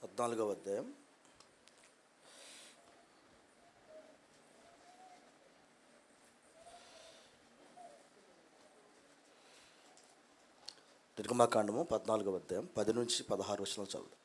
14వ అధ్యాయం నిర్గమాకాండము 14వ అధ్యాయం 10 నుంచి 16 వచనాలు చదువు.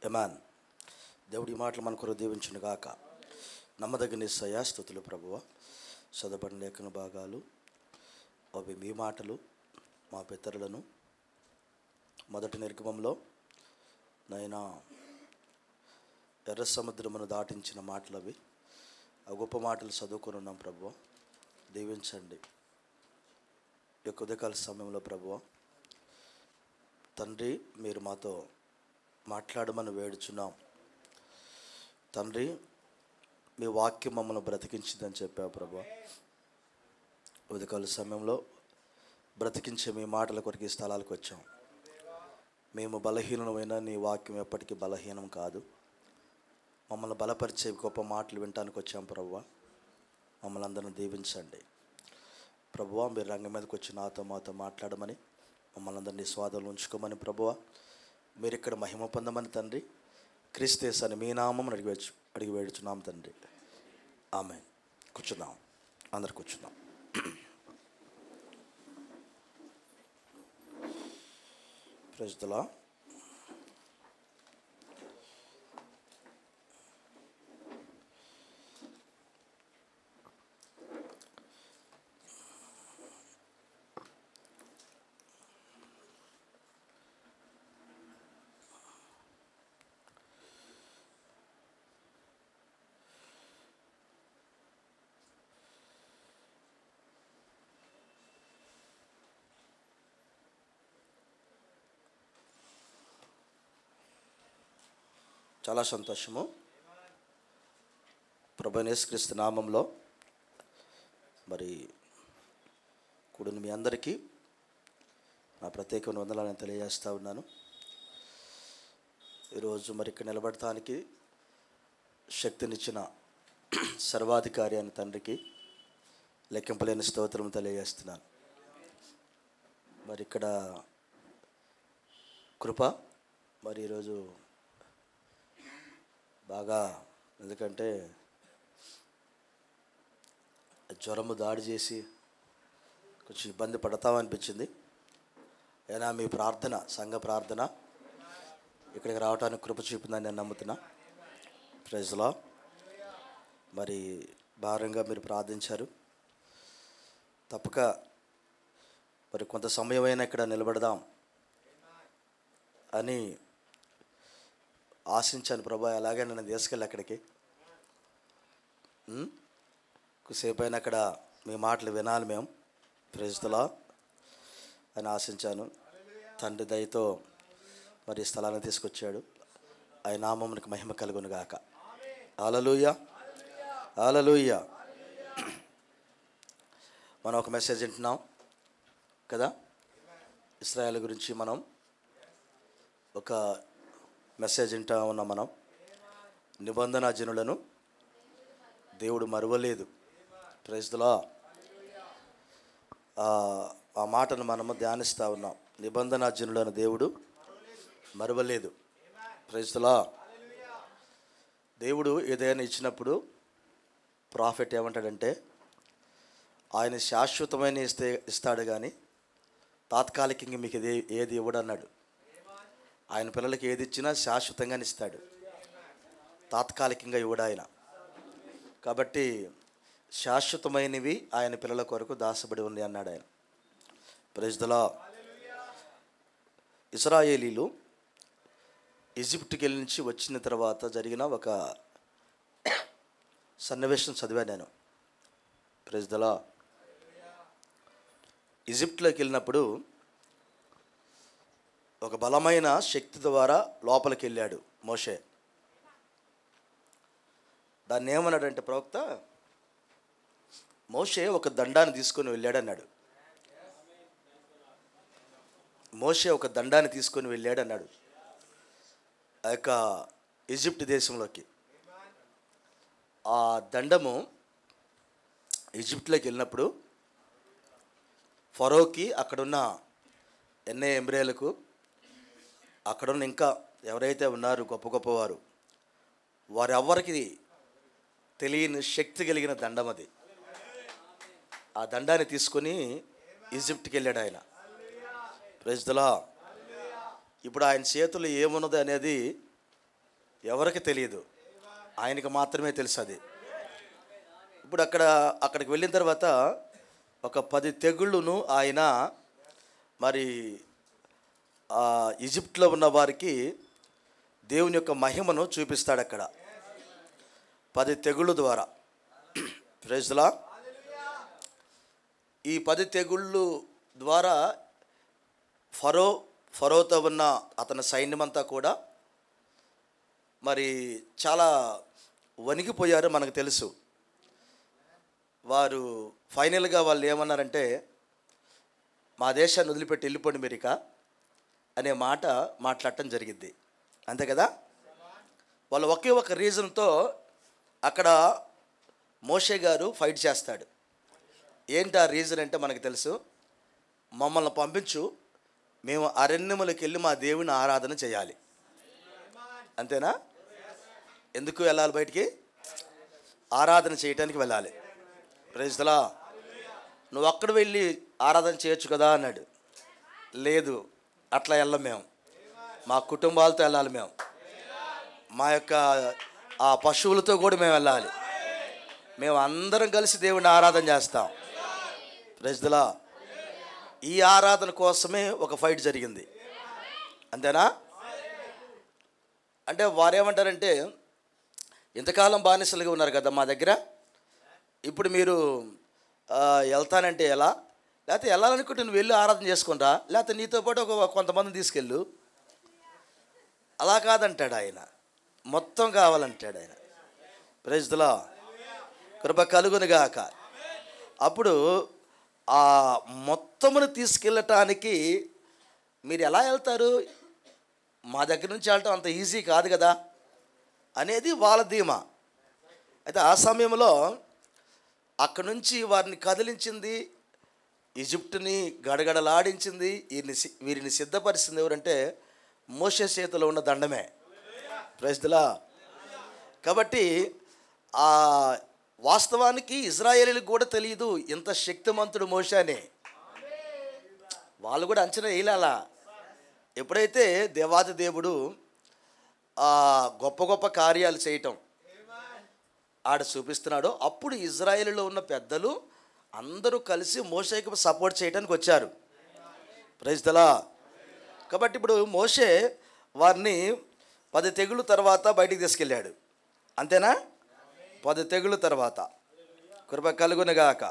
ఆమేన్. దేవుడి మాటలు మన కొరకు దీవించును గాక. నమ్మదగిన యేసయ్యా స్తుతులు ప్రభువా. చదవబడిన లేఖన భాగాలు అవి మీ మాటలు మా పితరులను మొదటి నిర్గమంలో నైనా ఎర్ర సముద్రమును దాటించిన మాటలు అవి. ఆ గొప్ప మాటలు చదువుకొని ఉన్నాం ప్రభువా. దీవించండి. ఈ యొక్క ఉదయకాల సమయంలో ప్రభువా తండ్రి మీరు మాతో మాట్లాడమని వేడుచున్నాం. తండ్రి మీ వాక్యం మమ్మల్ని బ్రతికించిందని చెప్పావు ప్రభువా. ఉదయకాల సమయంలో బ్రతికించే మీ మాటల కొరకు ఈ స్థలాలకు వచ్చాం. మేము బలహీనమైన నీ వాక్యం ఎప్పటికీ బలహీనం కాదు. మమ్మల్ని బలపరిచే గొప్ప మాటలు వినటానికి వచ్చాం ప్రభువా. మమ్మల్ని అందరిని దీవించండి ప్రభువా. మీరు రంగం మీదకి వచ్చి నాతో మాతో మాట్లాడమని మమ్మల్ని అందరినీ స్వాదంలో ఉంచుకోమని ప్రభువా. మీరు ఇక్కడ మహిమ పొందమని తండ్రి క్రీస్తు యేసు అని మీ నామం అడిగి వేడుచున్నాం తండ్రి. ఆమేన్. కూర్చున్నాం, అందరు కూర్చున్నాం. Praise the Lord. చాలా సంతోషము. ప్రభువైన యేసుక్రీస్తు నామంలో మరి కూడిన మీ అందరికీ నా ప్రత్యేక వందనాలను తెలియజేస్తూ ఉన్నాను. ఈరోజు మరి ఇక్కడ నిలబడటానికి శక్తినిచ్చిన సర్వాధికారి అయిన తండ్రికి లెక్కింపలేని స్తోత్రం తెలియజేస్తున్నాను. మరి ఇక్కడ కృప మరి ఈరోజు బాగా, ఎందుకంటే జ్వరము దాడి చేసి కొంచెం ఇబ్బంది పడతామనిపించింది. అయినా మీ ప్రార్థన, సంఘ ప్రార్థన ఇక్కడికి రావడానికి కృప చూపిందని నేను నమ్ముతున్నా. Praise the Lord. మరి భారంగా మీరు ప్రార్థించారు. తప్పక మరి కొంత సమయమైనా ఇక్కడ నిలబడదాం అని ఆశించాను ప్రభా. అలాగే నన్ను తీసుకెళ్ళి అక్కడికి కొద్దిసేపు అయినా అక్కడ మీ మాటలు వినాలి మేము. ప్రైజ్ ది లార్డ్ అని ఆశించాను. తండ్రి దయతో మరి స్థలాన్ని తీసుకొచ్చాడు. ఆయన నామమునకు మహిమ కలుగును గాక. హల్లెలూయా, హల్లెలూయా. మనం ఒక మెసేజ్ వింటున్నాం కదా. ఇశ్రాయేలు గురించి మనం ఒక మెసేజ్ వింటా ఉన్నాం. మనం నిబంధన జనులను దేవుడు మరువలేదు. Praise the Lord. ఆ మాటను మనము ధ్యానిస్తూ ఉన్నాం. నిబంధన జనులను దేవుడు మరువలేదు. Praise the lord. దేవుడు ఏదైనా ఇచ్చినప్పుడు ప్రాఫిట్ ఏమంటాడంటే ఆయన శాశ్వతమైన ఇస్తాడు కానీ తాత్కాలికంగా మీకు ఏది ఇవ్వడు అన్నాడు. ఆయన పిల్లలకి ఏది ఇచ్చినా శాశ్వతంగానే ఇస్తాడు, తాత్కాలికంగా ఇవ్వడు ఆయన. కాబట్టి శాశ్వతమైనవి ఆయన పిల్లల కొరకు దాచబడి ఉంది అన్నాడు ఆయన. Praise the Lord. ఇశ్రాయేలీలు ఈజిప్ట్కి వెళ్ళి నుంచి వచ్చిన తర్వాత జరిగిన ఒక సన్నివేశం చదివాను నేను. Praise the lord. ఈజిప్ట్లోకి వెళ్ళినప్పుడు ఒక బలమైన శక్తి ద్వారా లోపలికి వెళ్ళాడు మోషే. దాన్ని ఏమన్నాడంటే ప్రవక్త, మోషే ఒక దండాన్ని తీసుకొని వెళ్ళాడన్నాడు. మోషే ఒక దండాన్ని తీసుకొని వెళ్ళాడన్నాడు ఆ యొక్క ఈజిప్ట్ దేశంలోకి. ఆ దండము ఈజిప్ట్లోకి వెళ్ళినప్పుడు ఫరోకి, అక్కడున్న ఎంబ్రేలకు, అక్కడున్న ఇంకా ఎవరైతే ఉన్నారు గొప్ప గొప్పవారు, వారెవ్వరికి తెలియని శక్తి కలిగిన దండం అది. ఆ దండాన్ని తీసుకొని ఈజిప్ట్కి వెళ్ళాడు ఆయన. Praise the Lord. ఇప్పుడు ఆయన చేతులు ఏమున్నది అనేది ఎవరికి తెలియదు, ఆయనకి మాత్రమే తెలుసు అది. ఇప్పుడు అక్కడికి వెళ్ళిన తర్వాత ఒక 10 తెగుళ్ళును ఆయన మరి ఈజిప్ట్లో ఉన్న వారికి దేవుని యొక్క మహిమను చూపిస్తాడు అక్కడ 10 తెగుళ్ళ ద్వారా. Praise the Lord. ఈ 10 తెగుళ్ళు ద్వారా ఫరోతో ఉన్న అతని సైన్యమంతా కూడా మరి చాలా వణికిపోయారు, మనకు తెలుసు. వారు ఫైనల్గా వాళ్ళు ఏమన్నారంటే, మా దేశాన్ని వదిలిపెట్టి వెళ్ళిపోండి మీరు ఇక అనే మాట మాట్లాడటం జరిగింది, అంతే కదా. వాళ్ళు ఒకే ఒక రీజన్తో అక్కడ మోషే గారు ఫైట్ చేస్తాడు. ఏంటి ఆ రీజన్ అంటే మనకు తెలుసు, మమ్మల్ని పంపించు, మేము అరణ్యములకు వెళ్ళి మా దేవుని ఆరాధన చేయాలి, అంతేనా. ఎందుకు వెళ్ళాలి బయటికి? ఆరాధన చేయటానికి వెళ్ళాలి. Praise the Lord. నువ్వు అక్కడ వెళ్ళి ఆరాధన చేయొచ్చు కదా అన్నాడు. లేదు, అట్లా వెళ్ళం మేము, మా కుటుంబాలతో వెళ్ళాలి, మేము మా యొక్క ఆ పశువులతో కూడా మేము వెళ్ళాలి, మేము అందరం కలిసి దేవుడిని ఆరాధన చేస్తాం. Praise the Lord. ఈ ఆరాధన కోసమే ఒక ఫైట్ జరిగింది, అంతేనా. అంటే వారేమంటారంటే, ఇంతకాలం బానిసలుగా ఉన్నారు కదా మా దగ్గర, ఇప్పుడు మీరు వెళ్తానంటే ఎలా, లేకపోతే వెళ్ళాలనుకుంటే నువ్వు వెళ్ళి ఆరాధన చేసుకుంటా, లేకపోతే నీతో పాటు కొంతమందిని తీసుకెళ్ళు. అలా కాదంటాడు ఆయన, మొత్తం కావాలంటాడు ఆయన. Praise the Lord. కృప కలుగునుగాక. అప్పుడు ఆ మొత్తమును తీసుకెళ్ళటానికి మీరు ఎలా వెళ్తారు, మా దగ్గర నుంచి వెళ్ళటం అంత ఈజీ కాదు కదా అనేది వాళ్ళ ధీమా. అయితే ఆ సమయంలో అక్కడి నుంచి వారిని కదిలించింది, ఈజిప్టుని గడగడలాడించింది, వీరిని సిద్ధపరిచింది ఎవరంటే మోషే చేతిలో ఉన్న దండమే. Praise the Lord. కాబట్టి ఆ వాస్తవానికి ఇజ్రాయేలీలకు కూడా తెలియదు ఇంత శక్తిమంతుడు మోషే అని. వాళ్ళు కూడా అంచనా వేయాలా. ఎప్పుడైతే దేవాది దేవుడు గొప్ప గొప్ప కార్యాలు చేయటం ఆడ చూపిస్తున్నాడో, అప్పుడు ఇజ్రాయేలులో ఉన్న పెద్దలు అందరూ కలిసి మోషేకి సపోర్ట్ చేయడానికి వచ్చారు. Praise the Lord. కాబట్టి ఇప్పుడు మోషే వారిని 10 తెగుళ్ళ తర్వాత బయటికి తీసుకెళ్ళాడు, అంతేనా. 10 తెగుళ్ళ తర్వాత కృప కలుగునుగాక.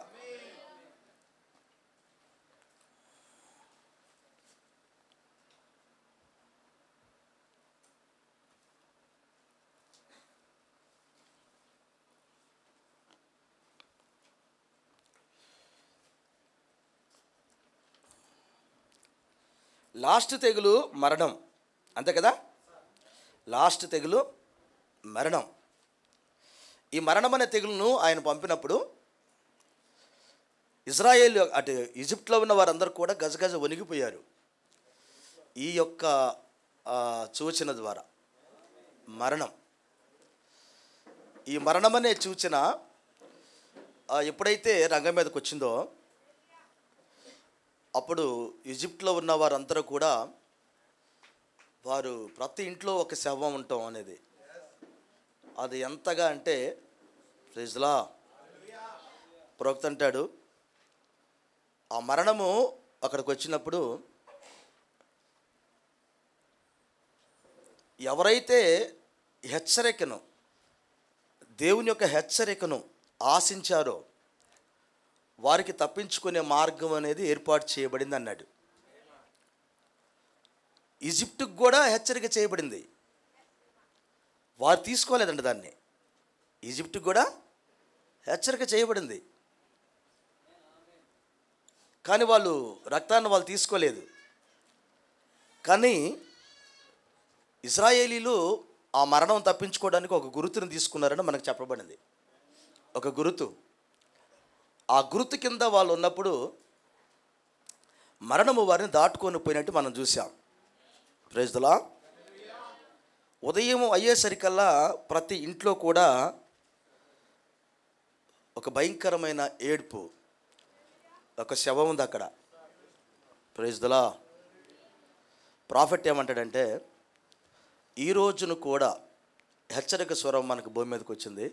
లాస్ట్ తెగులు మరణం, అంతే కదా. లాస్ట్ తెగులు మరణం. ఈ మరణం అనే తెగులును ఆయన పంపినప్పుడు ఇజ్రాయేల్ అటు ఈజిప్ట్లో ఉన్న వారందరూ కూడా గజగజ వణిగిపోయారు. ఈ యొక్క సూచన ద్వారా మరణం, ఈ మరణం అనే సూచన ఎప్పుడైతే రంగం మీదకి వచ్చిందో, అప్పుడు ఈజిప్ట్లో ఉన్న వారందరూ కూడా వారు ప్రతి ఇంట్లో ఒక శవం ఉండటం అనేది అది ఎంతగా అంటే ప్రైజ్లా ప్రవక్త అంటాడు, ఆ మరణము అక్కడికి వచ్చినప్పుడు ఎవరైతే హెచ్చరికను, దేవుని యొక్క హెచ్చరికను ఆశించారో వారికి తప్పించుకునే మార్గం అనేది ఏర్పాటు చేయబడింది అన్నాడు. ఈజిప్టుకు కూడా హెచ్చరిక చేయబడింది, వారు తీసుకోలేదండి దాన్ని. ఈజిప్టుకు కూడా హెచ్చరిక చేయబడింది, కానీ వాళ్ళు రక్తాన్ని వాళ్ళు తీసుకోలేదు. కానీ ఇశ్రాయేలీలు ఆ మరణం తప్పించుకోవడానికి ఒక గుర్తుని తీసుకున్నారని మనకు చెప్పబడింది. ఒక గుర్తు, ఆ గుర్తు కింద వాళ్ళు ఉన్నప్పుడు మరణము వారిని దాటుకొని పోయినట్టు మనం చూసాం. Praise the Lord. ఉదయం అయ్యేసరికల్లా ప్రతి ఇంట్లో కూడా ఒక భయంకరమైన ఏడ్పు, ఒక శవం ఉంది అక్కడ. Praise the lord. ప్రాఫెట్ ఏమంటాడంటే, ఈ రోజును కూడా హెచ్చరిక స్వరం మనకు భూమి మీదకి వచ్చింది.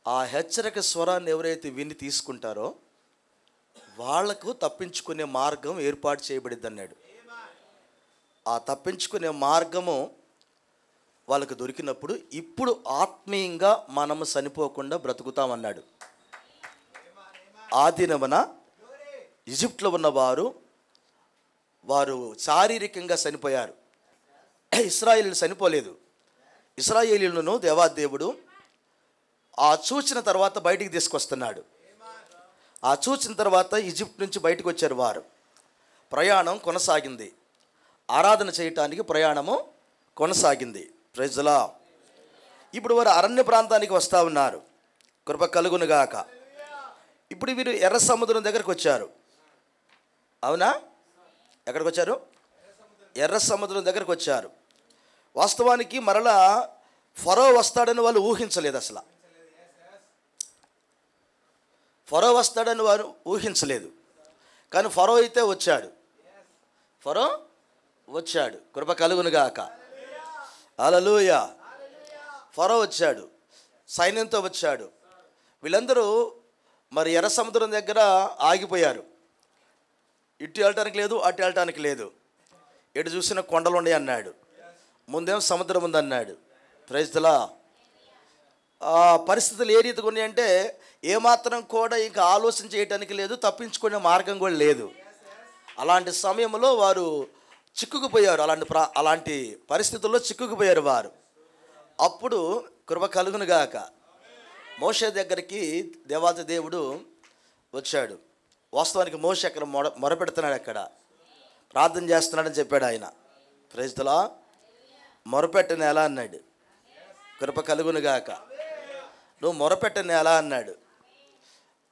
ఆ హెచ్చరిక స్వరాన్ని ఎవరైతే విని తీసుకుంటారో వాళ్లకు తప్పించుకునే మార్గం ఏర్పాటు చేయబడింది అన్నాడు. ఆ తప్పించుకునే మార్గము వాళ్ళకు దొరికినప్పుడు ఇప్పుడు ఆత్మీయంగా మనము చనిపోకుండా బ్రతుకుతామన్నాడు. ఆ దినమున ఈజిప్ట్లో ఉన్న వారు శారీరకంగా చనిపోయారు, ఇశ్రాయేలీలు చనిపోలేదు. ఇశ్రాయేలీలను దేవాదేవుడు ఆ చూచిన తర్వాత బయటికి తీసుకొస్తున్నాడు. ఆ చూచిన తర్వాత ఈజిప్ట్ నుంచి బయటకు వచ్చారు వారు. ప్రయాణం కొనసాగింది, ఆరాధన చేయటానికి ప్రయాణము కొనసాగింది. Praise the Lord. ఇప్పుడు వారు అరణ్య ప్రాంతానికి వస్తూ ఉన్నారు, కృప కలుగునుగాక. ఇప్పుడు వీరు ఎర్ర సముద్రం దగ్గరకు వచ్చారు. అవునా? ఎక్కడికి వచ్చారు? ఎర్ర సముద్రం దగ్గరకు వచ్చారు. వాస్తవానికి మరలా ఫరో వస్తాడని వాళ్ళు ఊహించలేదు. అసలు ఫరో వస్తాడని వారు ఊహించలేదు, కానీ ఫరో అయితే వచ్చాడు. ఫరో వచ్చాడు, కృప కలుగునుగాక. హల్లెలూయా. ఫరో వచ్చాడు, సైన్యంతో వచ్చాడు. వీళ్ళందరూ మరి ఎర్ర సముద్రం దగ్గర ఆగిపోయారు. ఇటు వెళ్ళటానికి లేదు, అటు వెళ్ళటానికి లేదు. ఎటు చూసిన కొండలు ఉన్నాయి అన్నాడు, ముందేమో సముద్రం ఉందన్నాడు. Praise the lord. పరిస్థితులు ఏ రీతిగా ఉన్నాయంటే ఏమాత్రం కూడా ఇంకా ఆలోచన చేయటానికి లేదు, తప్పించుకునే మార్గం కూడా లేదు. అలాంటి సమయంలో వారు చిక్కుకుపోయారు, అలాంటి పరిస్థితుల్లో చిక్కుకుపోయారు వారు. అప్పుడు కృప కలుగునుగాక మోషే దగ్గరికి దేవాది దేవుడు వచ్చాడు. వాస్తవానికి మోషే అక్కడ మొరపెడుతున్నాడు, అక్కడ ప్రార్థన చేస్తున్నాడని చెప్పాడు ఆయన. Praise the lord. మొరపెట్టని ఎలా అన్నాడు, కృప కలుగునుగాక. నువ్వు మొరపెట్టని ఎలా అన్నాడు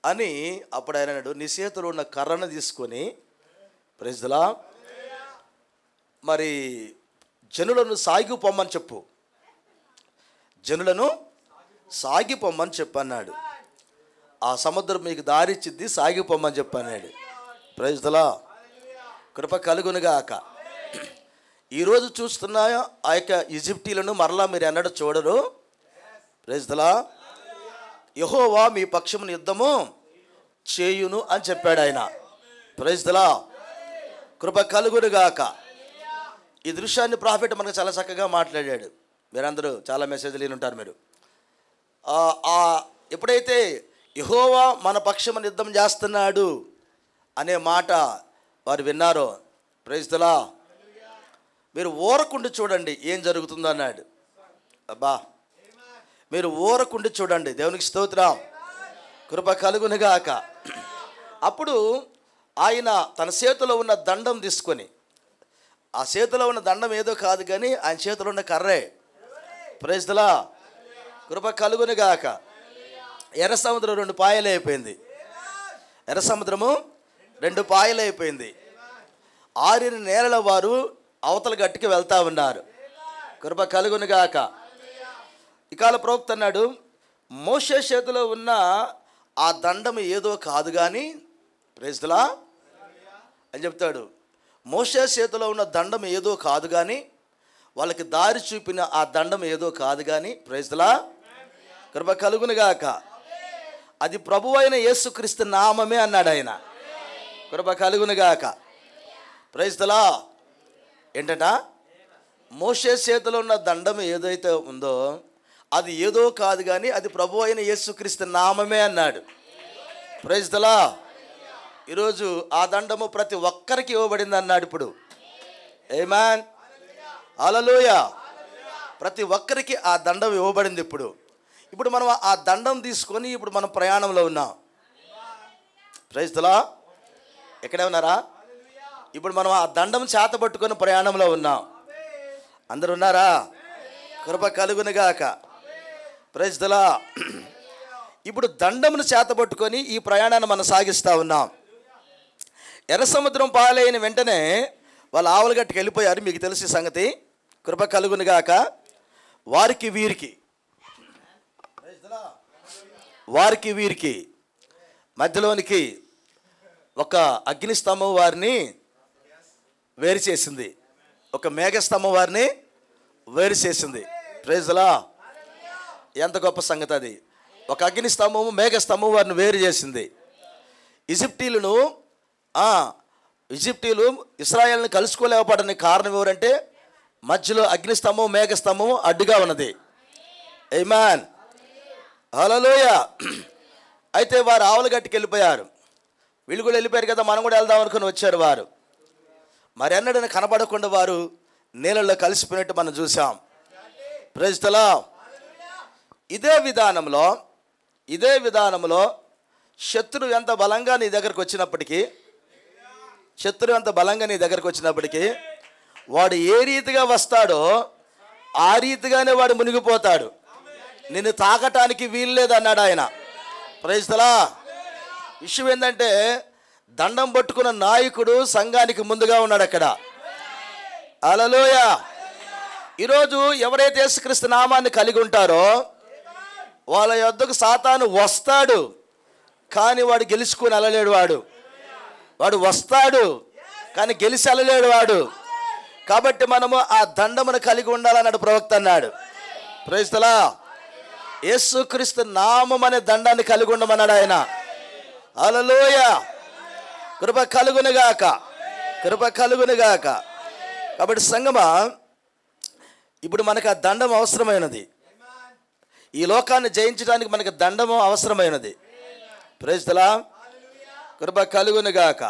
అని అప్పుడు ఆయన అన్నాడు, నీ చేతిలో ఉన్న కర్రను తీసుకొని, ప్రైజ్ ది లార్డ్, మరి జనులను సాగిపోమ్మని చెప్పు, జనులను సాగిపోమ్మని చెప్పన్నాడు. ఆ సముద్రం మీకు దారిచ్చిద్ది, సాగిపోమ్మని చెప్పన్నాడు. Praise the Lord. కృప కలుగునుగాక. ఈరోజు చూస్తున్న ఆ యొక్క ఈజిప్టీలను మరలా మీరు ఎన్నడూ చూడరు. Praise the Lord. యెహోవా మీ పక్షమును యుద్ధము చేయును అని చెప్పాడు ఆయన. Praise the Lord. కృప కలుగునుగాక. ఈ దృశ్యాన్ని ప్రాఫెట్ మనకు చాలా చక్కగా మాట్లాడాడు. మీరందరూ చాలా మెసేజ్లు విని ఉంటారు. మీరు ఎప్పుడైతే యెహోవా మన పక్షమును యుద్ధం చేస్తున్నాడు అనే మాట వారు విన్నారో, ప్రైజ్ ది లార్డ్, మీరు ఊరకుండి చూడండి ఏం జరుగుతుందో అన్నాడు. అబ్బా, మీరు ఊరకుండి చూడండి. దేవునికి స్తోత్రం. కృప కలుగునుగాక. అప్పుడు ఆయన తన చేతిలో ఉన్న దండం తీసుకొని, ఆ చేతిలో ఉన్న దండం ఏదో కాదు కానీ ఆయన చేతిలో ఉన్న కర్రే. Praise the Lord. కృప కలుగునుగాక. ఎర్ర సముద్రం 2 పాయలు అయిపోయింది. ఎర్ర సముద్రము 2 పాయలు అయిపోయింది. ఆరిన నేలల వారు అవతల గట్టుకి వెళ్తా ఉన్నారు. కృప కలుగునుగాక. ఇకాల ప్రవక్త అన్నాడు, మోషే చేతిలో ఉన్న ఆ దండం ఏదో కాదు కానీ, ప్రైజ్ ది లార్డ్ అని చెప్తాడు, మోషే చేతిలో ఉన్న దండం ఏదో కాదు కానీ, వాళ్ళకి దారి చూపిన ఆ దండం ఏదో కాదు కానీ, ప్రైజ్ ది లార్డ్, కృప కలుగునుగాక, అది ప్రభువైన యేసుక్రీస్తు నామమే అన్నాడు ఆయన. కృప కలుగునుగాక, ప్రైజ్ ది లార్డ్. ఏంటట, మోషే చేతిలో ఉన్న దండం ఏదైతే ఉందో అది ఏదో కాదు కానీ అది ప్రభువైన యేసుక్రీస్తు నామమే అన్నాడు. Praise the Lord. ఈరోజు ఆ దండము ప్రతి ఒక్కరికి ఇవ్వబడింది అన్నాడు. ఇప్పుడు ఆమేన్, హల్లెలూయా. ప్రతి ఒక్కరికి ఆ దండం ఇవ్వబడింది. ఇప్పుడు మనం ఆ దండం తీసుకొని ఇప్పుడు మనం ప్రయాణంలో ఉన్నాం. Praise the Lord. ఎక్కడే ఉన్నారా? ఇప్పుడు మనం ఆ దండం చేత పట్టుకొని ప్రయాణంలో ఉన్నాం. అందరు ఉన్నారా? కృప కలుగునుగాక, ప్రైజ్ ది లార్డ్. ఇప్పుడు దండమును చేత పట్టుకొని ఈ ప్రయాణాన్ని మనం సాగిస్తూ ఉన్నాం. ఎర్ర సముద్రం పాలైన వెంటనే వాళ్ళు ఆవులగట్టుకు వెళ్ళిపోయారు. మీకు తెలిసి సంగతి. కృప కలుగునుగాక. వారికి వీరికి మధ్యలోనికి ఒక అగ్నిస్తంభం వారిని వేరు చేసింది, ఒక మేఘస్తంభం వారిని వేరు చేసింది. Praise the Lord. ఎంత గొప్ప సంగతి అది. ఒక అగ్నిస్తంభము మేఘస్తంభం వారిని వేరు చేసింది. ఈజిప్టీలు ఇశ్రాయేలుని కలుసుకోలేకపోవడానికి కారణం ఎవరంటే మధ్యలో అగ్నిస్తంభం మేఘస్తంభం అడ్డుగా ఉన్నది. ఆమేన్, హల్లెలూయా. అయితే వారు ఆవులగట్టుకు వెళ్ళిపోయారు. వీళ్ళు కూడా వెళ్ళిపోయారు కదా, మనం కూడా వెళ్దాం అనుకుని వచ్చారు వారు. మరి ఎన్నడని కనబడకుండా వారు నీళ్ళల్లో కలిసిపోయినట్టు మనం చూసాం. Praise the Lord. ఇదే విధానంలో శత్రువు ఎంత బలంగా నీ దగ్గరకు వచ్చినప్పటికీ వాడు ఏ రీతిగా వస్తాడో ఆ రీతిగానే వాడు మునిగిపోతాడు. నిన్ను తాకటానికి వీల్లేదు అన్నాడు ఆయన. Praise the Lord. విషయం ఏంటంటే దండం పట్టుకున్న నాయకుడు సంఘానికి ముందుగా ఉన్నాడు అక్కడ. హల్లెలూయా. ఈరోజు ఎవరైతే యేసుక్రీస్తు నామాన్ని కలిగి ఉంటారో వాళ్ళ యొద్దకు సాతాను వస్తాడు, కానీ వాడు గెలుచుకుని వెళ్ళలేడు. వాడు వస్తాడు కానీ గెలిచి వెళ్ళలేడు వాడు. కాబట్టి మనము ఆ దండమును కలిగి ఉండాలన్నాడు ప్రవక్త అన్నాడు. Praise the Lord. యేసుక్రీస్తు నామం అనే దండాన్ని కలిగి ఉండమన్నాడు ఆయన. హల్లెలూయా. కృప కలుగునుగాక, కృప కలుగునుగాక. కాబట్టి సంగమా, ఇప్పుడు మనకు ఆ దండం అవసరమైనది. ఈ లోకాన్ని జయించడానికి మనకు దండము అవసరమైనది. Praise the Lord. కృప కలుగునుగాక.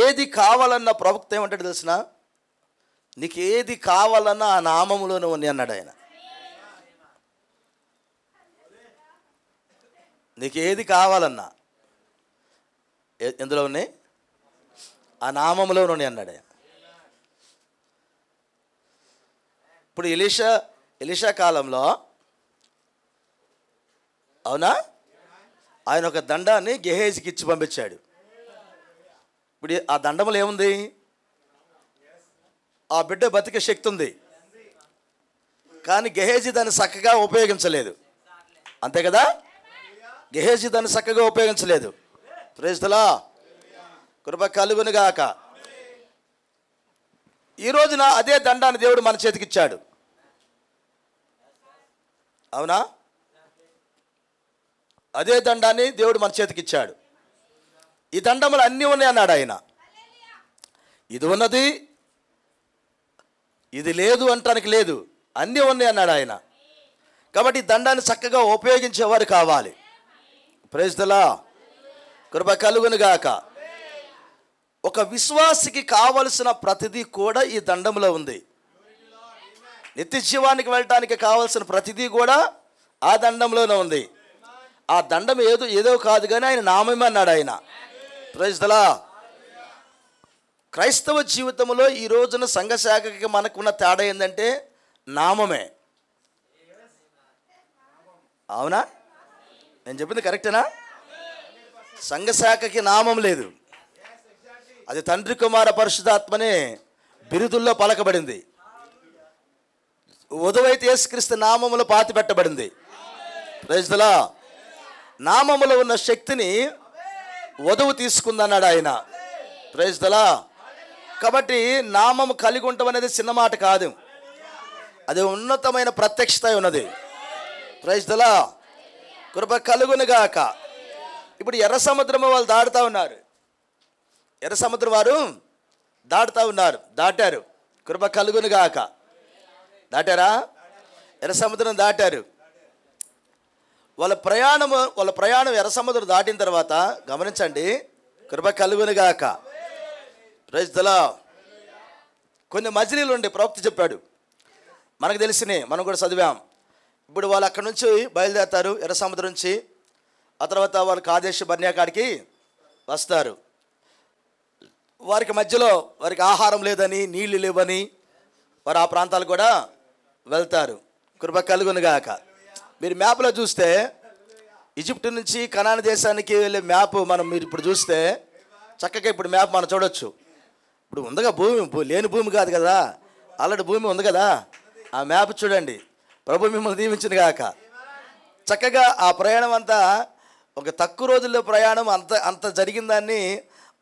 ఏది కావాలన్న ప్రవక్త ఏమంటాడు తెలిసిన, నీకు ఏది కావాలన్నా ఆ నామములోనే ఉంది అన్నాడు ఆయన. నీకు ఏది కావాలన్నా ఎందులో ఉన్నాయి? ఆ నామములోనే ఉన్నాయి అన్నాడు ఆయన. ఇప్పుడు ఎలీషా కాలంలో అవునా, ఆయన ఒక దండాన్ని గెహేజీకి ఇచ్చి పంపించాడు. ఇప్పుడు ఆ దండములో ఏముంది? ఆ బిడ్డ బతికే శక్తి ఉంది, కానీ గెహేజీ దాన్ని చక్కగా ఉపయోగించలేదు. అంతే కదా, గెహేజీ దాన్ని చక్కగా ఉపయోగించలేదు. Praise the Lord. కృప కలుగునుగాక. ఈ రోజున అదే దండాన్ని దేవుడు మన చేతికిచ్చాడు. అవునా, అదే దండాన్ని దేవుడు మన చేతికిచ్చాడు. ఈ దండములు అన్నీ ఉన్నాయి అన్నాడు ఆయన. ఇది ఉన్నది, ఇది లేదు అంటానికి లేదు, అన్నీ ఉన్నాయి అన్నాడు ఆయన. కాబట్టి ఈ దండాన్ని చక్కగా ఉపయోగించేవారు కావాలి. Praise the Lord. కృప కలుగునుగాక. ఒక విశ్వాసికి కావలసిన ప్రతిదీ కూడా ఈ దండంలో ఉంది. నిత్య జీవానికి వెళ్ళటానికి కావలసిన ప్రతిదీ కూడా ఆ దండంలోనే ఉంది. ఆ దండం ఏదో కాదు కానీ ఆయన నామమే అన్నాడు ఆయన. Praise the Lord. క్రైస్తవ జీవితంలో ఈ రోజున సంఘశాఖకి మనకున్న తేడా ఏంటంటే నామమే. అవునా, నేను చెప్పింది కరెక్టేనా? సంఘశాఖకి నామం లేదు. అది తండ్రి కుమార పరిశుద్ధాత్మనే బిరుదుల్లో పలకబడింది. వధువైతే యేసుక్రీస్తు నామములో పాతి పెట్టబడింది. Praise the Lord. నామములో ఉన్న శక్తిని వధువు తీసుకుందన్నాడు ఆయన. Praise the Lord. కాబట్టి నామము కలిగి ఉండటం అనేది చిన్న మాట కాదు, అది ఉన్నతమైన ప్రత్యక్షత ఉన్నది. ప్రైజ్ దలా. కృప కలుగునుగాక. ఇప్పుడు ఎర్ర సముద్రము వాళ్ళు దాటుతూ ఉన్నారు, ఎర్ర సముద్రం వారు దాటుతూ ఉన్నారు, దాటారు. కృప కలుగునుగాక. దాటారా? ఎర్ర సముద్రం దాటారు. వాళ్ళ ప్రయాణం ఎర్ర సముద్రం దాటిన తర్వాత గమనించండి, కృప కలుగునుగాక. Praise the Lord. కొన్ని మజిలీలు ఉండి ప్రవక్త చెప్పాడు, మనకు తెలిసినాయి, మనం కూడా చదివాం. ఇప్పుడు వాళ్ళు అక్కడి నుంచి బయలుదేరుతారు ఎర్ర సముద్రం నుంచి. ఆ తర్వాత వాళ్ళు కాదేశ్ బర్నియా కాడికి వస్తారు. వారికి మధ్యలో వారికి ఆహారం లేదని, నీళ్లు లేవని వారు ఆ ప్రాంతాలు కూడా వెళ్తారు. కృప కలుగునుగాక. మీరు మ్యాప్లో చూస్తే ఈజిప్ట్ నుంచి కనాను దేశానికి వెళ్ళే మ్యాప్ మీరు ఇప్పుడు చూస్తే చక్కగా ఇప్పుడు మ్యాప్ మనం చూడొచ్చు. ఇప్పుడు ఉందిగా భూమి, లేని భూమి కాదు కదా, ఆల్రెడీ భూమి ఉంది కదా. ఆ మ్యాప్ చూడండి. ప్రభు మిమ్మల్ని దీవించును గాక. చక్కగా ఆ ప్రయాణం అంతా ఒక తక్కువ రోజుల్లో ప్రయాణం అంత జరిగిన దాన్ని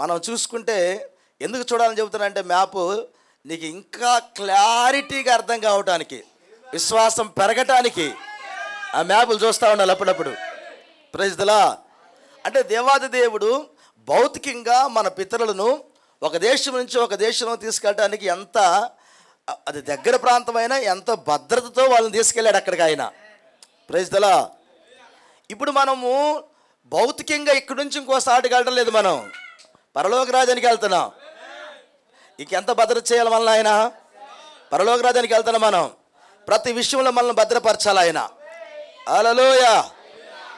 మనం చూసుకుంటే, ఎందుకు చూడాలని చెబుతానంటే మ్యాప్ నీకు ఇంకా క్లారిటీగా అర్థం కావటానికి, విశ్వాసం పెరగటానికి ఆ మ్యాప్లు చూస్తూ ఉండాలి అప్పుడప్పుడు. Praise the Lord. అంటే దేవాది దేవుడు భౌతికంగా మన పితరులను ఒక దేశం నుంచి ఒక దేశంలో తీసుకెళ్ళడానికి ఎంత, అది దగ్గర ప్రాంతమైనా ఎంత భద్రతతో వాళ్ళని తీసుకెళ్ళాడు అక్కడికి ఆయన. Praise the Lord. ఇప్పుడు మనము భౌతికంగా ఇక్కడి నుంచి ఇంకో సాటికి వెళ్ళడం లేదు, మనం పరలోక రాజ్యానికి వెళ్తున్నాం. ఇంకెంత భద్రత చేయాలి మనల్ని ఆయన? పరలోక రాజ్యానికి వెళ్తున్నాం మనం. ప్రతి విషయంలో మనల్ని భద్రపరచాలి ఆయన. హల్లెలూయా.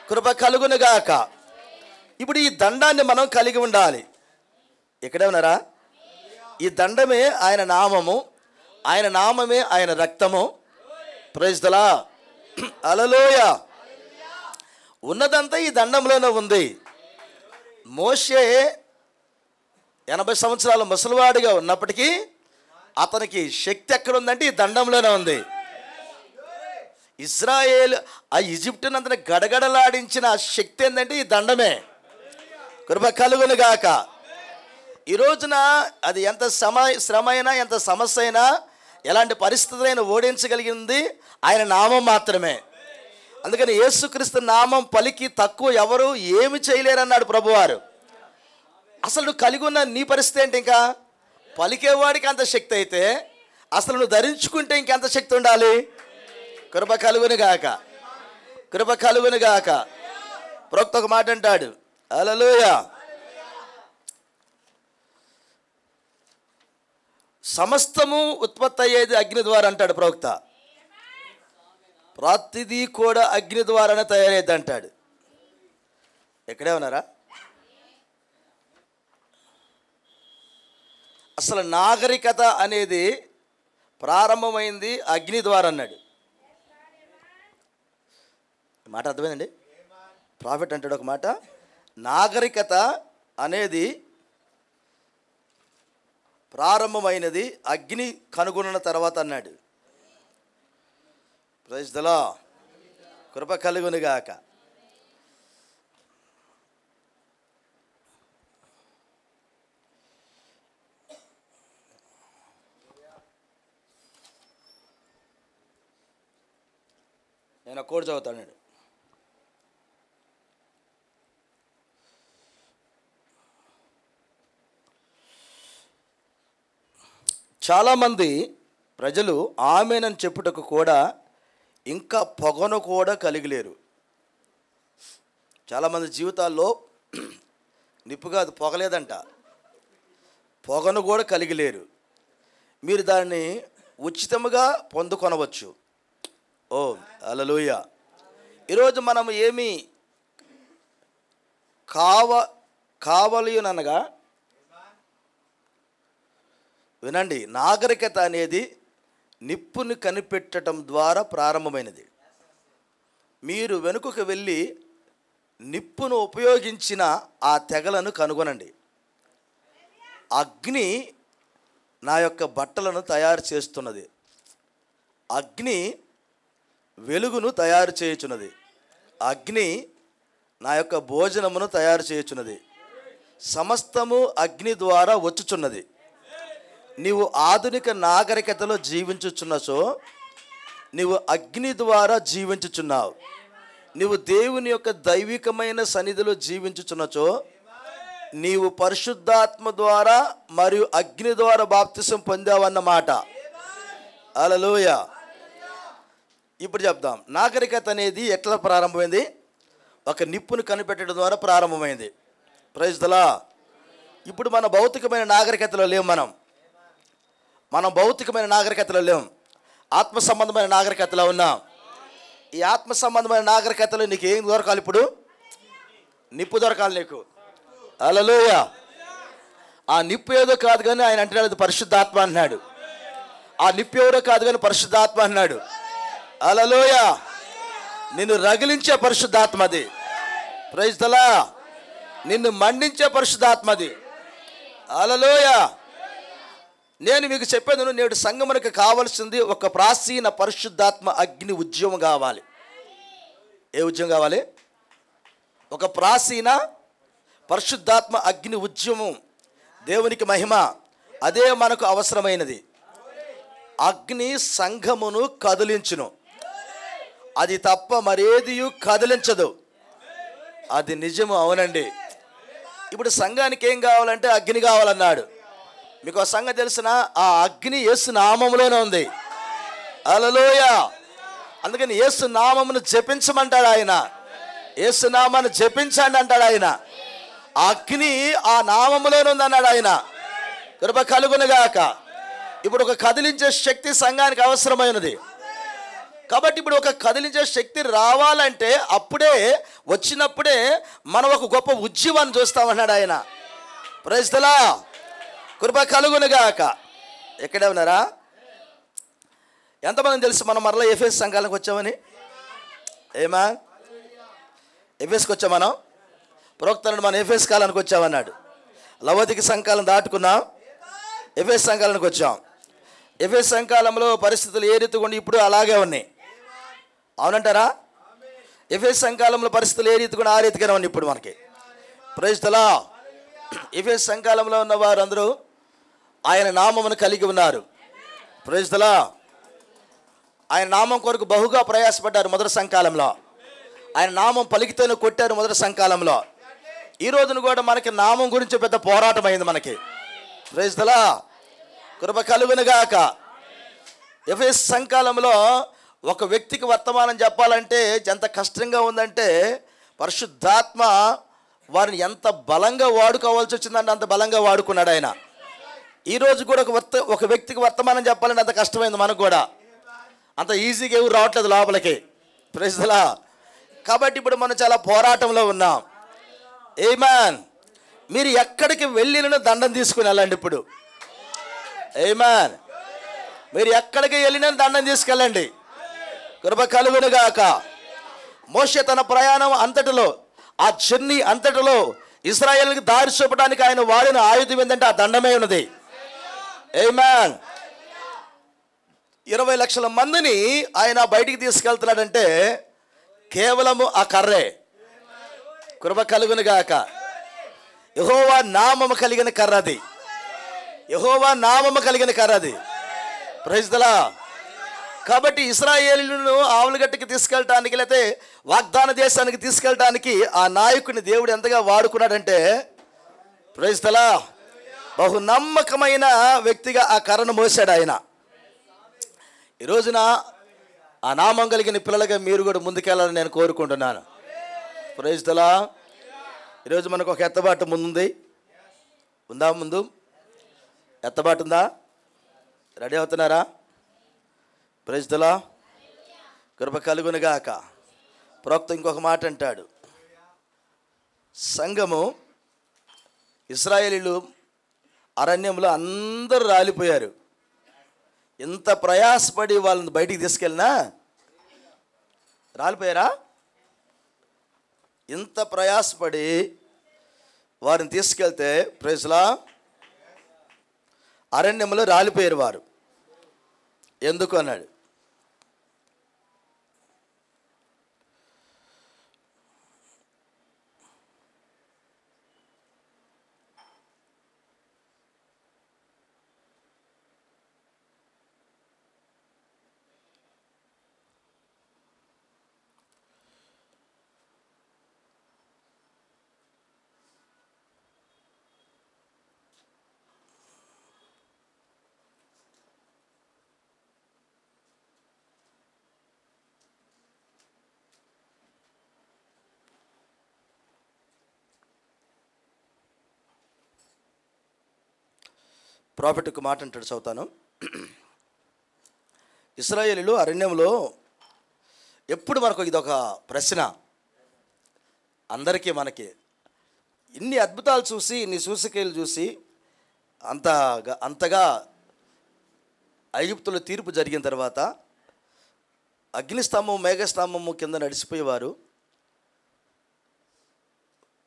కృప కలుగునుగాక. ఇప్పుడు ఈ దండాన్ని మనం కలిగి ఉండాలి. ఇక్కడే ఉన్నారా? ఈ దండమే ఆయన నామము, ఆయన నామమే ఆయన రక్తము. Praise the Lord. హల్లెలూయా. ఉన్నదంతా ఈ దండంలోనే ఉంది. మోషే 80 సంవత్సరాల ముసలివాడిగా ఉన్నప్పటికీ అతనికి శక్తి ఎక్కడ ఉందంటే ఈ దండంలోనే ఉంది. ఇజ్రాయేల్ ఆ ఈజిప్టుని అంతా గడగడలాడించిన శక్తి ఏంటంటే ఈ దండమే. కృప కలుగునుగాక. ఈ రోజున అది ఎంత శ్రమ అయినా, ఎంత సమస్య అయినా, ఎలాంటి పరిస్థితులైనా ఓడించగలిగింది ఆయన నామం మాత్రమే. అందుకని యేసుక్రీస్తు నామం పలికి తక్కువ ఎవరు ఏమి చేయలేరన్నాడు ప్రభువారు. అసలు నువ్వు కలిగి ఉన్న నీ పరిస్థితి ఏంటి? ఇంకా పలికేవాడికి అంత శక్తి అయితే అసలు నువ్వు ధరించుకుంటే ఇంకెంత శక్తి ఉండాలి? కృప కలుగునుగాక. కృప కలుగునుగాక. ప్రవక్త ఒక మాట అంటాడు, హల్లెలూయా, సమస్తము ఉత్పత్తి అయ్యేది అగ్ని ద్వారా అంటాడు ప్రవక్త. ప్రతిదీ కూడా అగ్ని ద్వారానే తయారయ్యేది అంటాడు. ఎక్కడే ఉన్నారా? అసలు నాగరికత అనేది ప్రారంభమైంది అగ్ని ద్వారా అన్నాడు. మాట అర్థమైందండి? ప్రాఫిట్ అంటాడు ఒక మాట, నాగరికత అనేది ప్రారంభమైనది అగ్ని కనుగొన్న తర్వాత అన్నాడు. Praise the Lord. కృప కలుగునుగాక. నేను కోడ్ చదువుతాను. చాలామంది ప్రజలు ఆమేనని చెప్పుటకు కూడా ఇంకా పొగను కూడా కలిగిలేరు. చాలామంది జీవితాల్లో నిప్పు కాదు, పొగలేదంట, పొగను కూడా కలిగిలేరు. మీరు దాన్ని ఉచితముగా పొందుకొనవచ్చు. ఓ హల్లెలూయా. ఈరోజు మనం ఏమి కావలియనగా వినండి, నాగరికత అనేది నిప్పుని కనిపెట్టడం ద్వారా ప్రారంభమైనది. మీరు వెనుకకు వెళ్ళి నిప్పును ఉపయోగించిన ఆ తెగలను కనుగొనండి. అగ్ని నా యొక్క బట్టలను తయారు చేస్తున్నది, అగ్ని వెలుగును తయారు చేయుచున్నది, అగ్ని నా యొక్క భోజనమును తయారు చేయుచున్నది, సమస్తము అగ్ని ద్వారా వచ్చుచున్నది. నీవు ఆధునిక నాగరికతలో జీవించుచున్నచో నీవు అగ్ని ద్వారా జీవించుచున్నావు. నీవు దేవుని యొక్క దైవికమైన సన్నిధిలో జీవించుచున్నచో నీవు పరిశుద్ధాత్మ ద్వారా మరియు అగ్ని ద్వారా బాప్తిసం పొందావన్నమాట. హల్లెలూయా. ఇప్పుడు చెప్దాం, నాగరికత అనేది ఎట్లా ప్రారంభమైంది? ఒక నిప్పును కనిపెట్టడం ద్వారా ప్రారంభమైంది. Praise the Lord. ఇప్పుడు మన భౌతికమైన నాగరికతలో లేవు. మనం భౌతికమైన నాగరికతలో లేవు, ఆత్మ సంబంధమైన నాగరికతలో ఉన్నాం. ఈ ఆత్మ సంబంధమైన నాగరికతలో నీకు ఏం దొరకాలి? ఇప్పుడు నిప్పు దొరకాలి నీకు. హల్లెలూయా. ఆ నిప్పు ఏదో కాదు కానీ ఆయన అంటున్నాడు పరిశుద్ధాత్మ అన్నాడు. ఆ నిప్పు ఎవరో కాదు కానీ పరిశుద్ధాత్మ అన్నాడు. హల్లెలూయా. నిన్ను రగిలించే పరిశుద్ధాత్మది. Praise the Lord. నిన్ను మండించే పరిశుద్ధాత్మది. హల్లెలూయా. నేను మీకు చెప్పేది, నేడు సంఘమునకు కావాల్సింది ఒక ప్రాచీన పరిశుద్ధాత్మ అగ్ని ఉద్యమం కావాలి. ఏ ఉద్యమం కావాలి? ఒక ప్రాచీన పరిశుద్ధాత్మ అగ్ని ఉద్యమం. దేవునికి మహిమ. అదే మనకు అవసరమైనది. అగ్ని సంఘమును కదిలించును, అది తప్ప మరేది కదిలించదు. అది నిజము. అవునండి. ఇప్పుడు సంఘానికి ఏం కావాలంటే అగ్ని కావాలన్నాడు. మీకు ఒక సంగతి తెలిసిన, ఆ అగ్ని యేసు నామములోనే ఉంది. హల్లెలూయా. అందుకని యేసు నామమును జపించమంటాడు ఆయన. యేసు నామాన్ని జపించండి అంటాడు ఆయన. అగ్ని ఆ నామములోనే ఉంది అన్నాడు ఆయన. కృప కలుగునుగాక. ఇప్పుడు ఒక కదిలించే శక్తి సంఘానికి అవసరమైనది. కాబట్టి ఇప్పుడు ఒక కదిలించే శక్తి రావాలంటే అప్పుడే వచ్చినప్పుడే మనం ఒక గొప్ప ఉద్యమాన్ని చూస్తామన్నాడు ఆయన. Praise the Lord. కృప కలుగునుగాక. ఎక్కడే ఉన్నారా? ఎంతమంది తెలుసు మనం మరలా ఎఫెస్ సంఘాలకు వచ్చామని? ఏమా ఎఫెస్కి వచ్చాం మనం. ప్రవక్తను మనం ఎఫెస్ కాలానికి వచ్చామన్నాడు. లవోదిక సంఘాలను దాటుకున్నాం, ఎఫెస్ సంఘాలకు వచ్చాం. ఎఫెస్ సంఘాలంలో పరిస్థితులు ఏ రీతిగా ఉండి ఇప్పుడు అలాగే ఉన్నాయి. అవునంటారా? ఎఫెస్ సంఘాలంలో పరిస్థితులు ఏ రీతిగా ఆ రీతిగానే ఉన్నాయి ఇప్పుడు మనకి. Praise the Lord. ఎఫెస్ సంఘాలంలో ఉన్న వారు అందరూ ఆయన నామమును కలిగి ఉన్నారు. Praise the Lord. ఆయన నామం కొరకు బహుగా ప్రయాసపడ్డారు మొదటి సంకాలంలో. ఆయన నామం పలికితేనే కొట్టారు మొదటి సంకాలంలో. ఈ రోజున కూడా మనకి నామం గురించి పెద్ద పోరాటం అయింది మనకి. Praise the Lord. కృప కలుగునుగాక. ఎఫెస్ సంకాలంలో ఒక వ్యక్తికి వర్తమానం చెప్పాలంటే ఎంత కష్టంగా ఉందంటే, పరిశుద్ధాత్మ వారిని ఎంత బలంగా వాడుకోవాల్సి వచ్చిందంటే అంత బలంగా వాడుకున్నాడు ఆయన. ఈరోజు కూడా ఒక వ్యక్తికి వర్తమానం చెప్పాలంటే అంత కష్టమైంది మనకు కూడా. అంత ఈజీగా ఎవరు రావట్లేదు లోపలికి. Praise the Lord. కాబట్టి ఇప్పుడు మనం చాలా పోరాటంలో ఉన్నాం. ఆమేన్. మీరు ఎక్కడికి వెళ్ళిన దండం తీసుకుని వెళ్ళండి ఇప్పుడు. ఆమేన్. మీరు ఎక్కడికి వెళ్ళినా దండం తీసుకెళ్ళండి. కృప కలుగునుగాక. మోషే తన ప్రయాణం అంతటిలో, ఆ జర్నీ అంతటిలో ఇశ్రాయేలుకి దారి చూపడానికి ఆయన వాడిన ఆయుధం ఏంటంటే ఆ దండమే ఉన్నది. ఆమేన్. 20 లక్షల మందిని ఆయన బయటికి తీసుకెళ్తున్నాడంటే కేవలము ఆ కర్రే. కృప కలుగునుగాక. యెహోవా నామము కలిగిన కర్రది. యెహోవా నామము కలిగిన కర్రది. Praise the Lord. కాబట్టి ఇశ్రాయేలును ఆవులగట్టుకి తీసుకెళ్ళటానికి, లేకపోతే వాగ్దాన దేశానికి తీసుకెళ్ళటానికి ఆ నాయకుని దేవుడు ఎంతగా వాడుకున్నాడంటే, ప్రైజ్ ది లార్డ్, బహు నమ్మకమైన వ్యక్తిగా ఆ కర్రను మోసాడు ఆయన. ఈ రోజున ఆ నామం కలిగిన పిల్లలుగా మీరు కూడా ముందుకెళ్ళాలని నేను కోరుకుంటున్నాను. Praise the Lord. ఈరోజు మనకు ఒక ఎత్తబాటు ముందుంది. ఉందా? ముందు ఎత్తబాటు ఉందా? రెడీ అవుతున్నారా? Praise the Lord. కృప కలుగునుగాక. ప్రవక్త ఇంకొక మాట అంటాడు, సంఘము ఇశ్రాయేలీలు అరణ్యంలో అందరూ రాలిపోయారు. ఎంత ప్రయాసపడి వాళ్ళని బయటికి తీసుకెళ్ళినా రాలిపోయారా? ఇంత ప్రయాసపడి వారిని తీసుకెళ్తే ప్రైజ్ ది లార్డ్ అరణ్యంలో రాలిపోయారు వారు. ఎందుకు అన్నాడు. ప్రాఫిట్ ఒక మాట అంటాడు, చదువుతాను. ఇశ్రాయేలీయులు అరణ్యంలో ఎప్పుడు మనకు ఇదొక ప్రశ్న, అందరికీ మనకి ఇన్ని అద్భుతాలు చూసి, ఇన్ని సూచక్రియలు చూసి, అంతగా ఐగుప్తులో తీర్పు జరిగిన తర్వాత అగ్నిస్తంభం మేఘస్తంభము కింద నడిచిపోయేవారు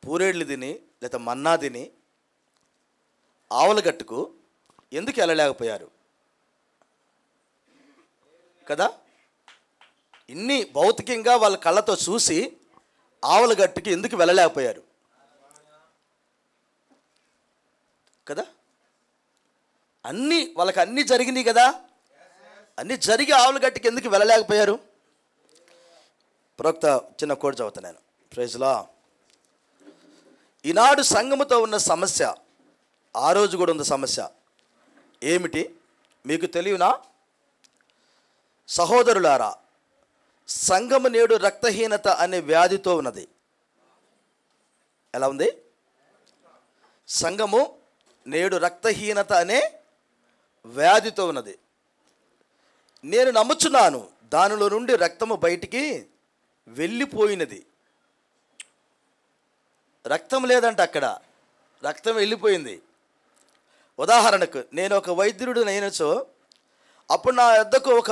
పూరేళ్ళు తిని లేదా మన్నా తిని ఆవలగట్టుకు ఎందుకు వెళ్ళలేకపోయారు కదా? ఇన్ని భౌతికంగా వాళ్ళ కళ్ళతో చూసి ఆవలగట్టుకి ఎందుకు వెళ్ళలేకపోయారు కదా? వాళ్ళకి అన్నీ జరిగినాయి కదా, అన్నీ జరిగి ఆవలగట్టుకి ఎందుకు వెళ్ళలేకపోయారు? ప్రవక్త చిన్న కోడ్ చదువుతున్నాను. ప్రైజ్లా. ఈనాడు సంఘముతో ఉన్న సమస్య ఆ రోజు కూడా ఉన్న సమస్య ఏమిటి మీకు తెలియనా? సహోదరులారా, సంఘము నేడు రక్తహీనత అనే వ్యాధితో ఉన్నది. ఎలా ఉంది? సంఘము నేడు రక్తహీనత అనే వ్యాధితో ఉన్నది. నేను నమ్ముచున్నాను దానిలో నుండి రక్తము బయటికి వెళ్ళిపోయినది. రక్తం లేదంట, అక్కడ రక్తం వెళ్ళిపోయింది. ఉదాహరణకు నేను ఒక వైద్యుడు అయినచో అప్పుడు నా వద్దకు ఒక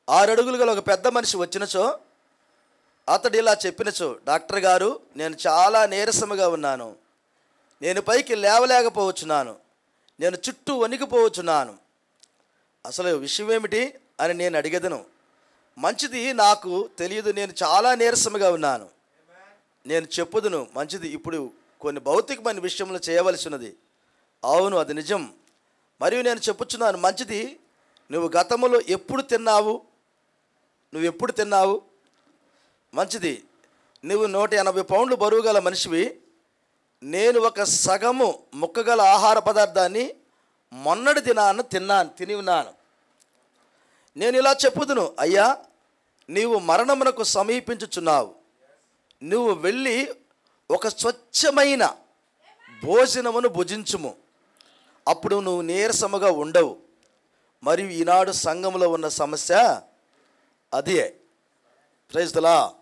6 అడుగులు గల ఒక పెద్ద మనిషి వచ్చినచో అతడు ఇలా చెప్పినచో, డాక్టర్ గారు నేను చాలా నీరసముగా ఉన్నాను, నేను పైకి లేవలేకపోవచ్చున్నాను, నేను చుట్టూ వణికిపోవచ్చున్నాను, అసలు విషయం ఏమిటి అని నేను అడిగేదను. మంచిది, నాకు తెలియదు, నేను చాలా నీరసముగా ఉన్నాను, నేను చెప్పుదును. మంచిది, ఇప్పుడు కొన్ని భౌతికమైన విషయంలో చేయవలసి ఉన్నది. అవును, అది నిజం. మరియు నేను చెప్పుచున్నాను, మంచిది, నువ్వు గతంలో ఎప్పుడు తిన్నావు? మంచిది, నువ్వు 180 పౌండ్లు బరువు గల మనిషివి, నేను ఒక సగము ముక్కగల ఆహార పదార్థాన్ని మొన్నటి దినాన తిని ఉన్నాను. నేను ఇలా చెప్పుదును, అయ్యా నీవు మరణమునకు సమీపించుచున్నావు, నువ్వు వెళ్ళి ఒక స్వచ్ఛమైన భోజనమును భుజించుము, అప్పుడు నువ్వు నీరసముగా ఉండవు. మరియు ఈనాడు సంఘంలో ఉన్న సమస్య అదే. Praise the Lord.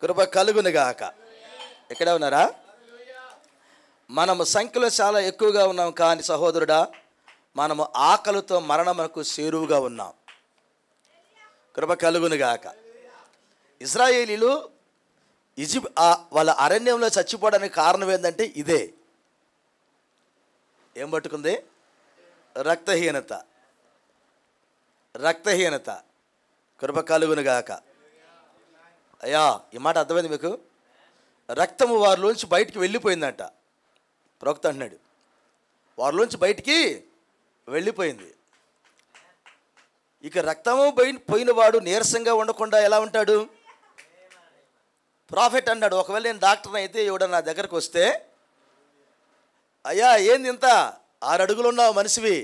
కృప కలుగునుగాక. ఎక్కడే ఉన్నారా? మనము సంఖ్యలో చాలా ఎక్కువగా ఉన్నాం, కానీ సహోదరుడా మనము ఆకలితో మరణమునకు చేరువుగా ఉన్నాం. కృప కలుగునుగాక. ఇశ్రాయేలీయులు వాళ్ళ అరణ్యంలో చచ్చిపోవడానికి కారణం ఏంటంటే ఇదే. ఏం పట్టుకుంది? రక్తహీనత. కృప కలుగునుగాక. అయ్యా, ఈ మాట అర్థమైంది మీకు? రక్తము వారిలోంచి బయటికి వెళ్ళిపోయిందంట. ప్రవక్త అంటున్నాడు, వారిలోంచి బయటికి వెళ్ళిపోయింది. ఇక రక్తము పోయినవాడు నీరసంగా ఉండకుండా ఎలా ఉంటాడు? ప్రాఫిట్ అన్నాడు, ఒకవేళ నేను డాక్టర్ని అయితే ఎవడ నా దగ్గరకు వస్తే, అయ్యా ఏంది ఇంత 6 అడుగులు ఉన్నావు మనిషివి,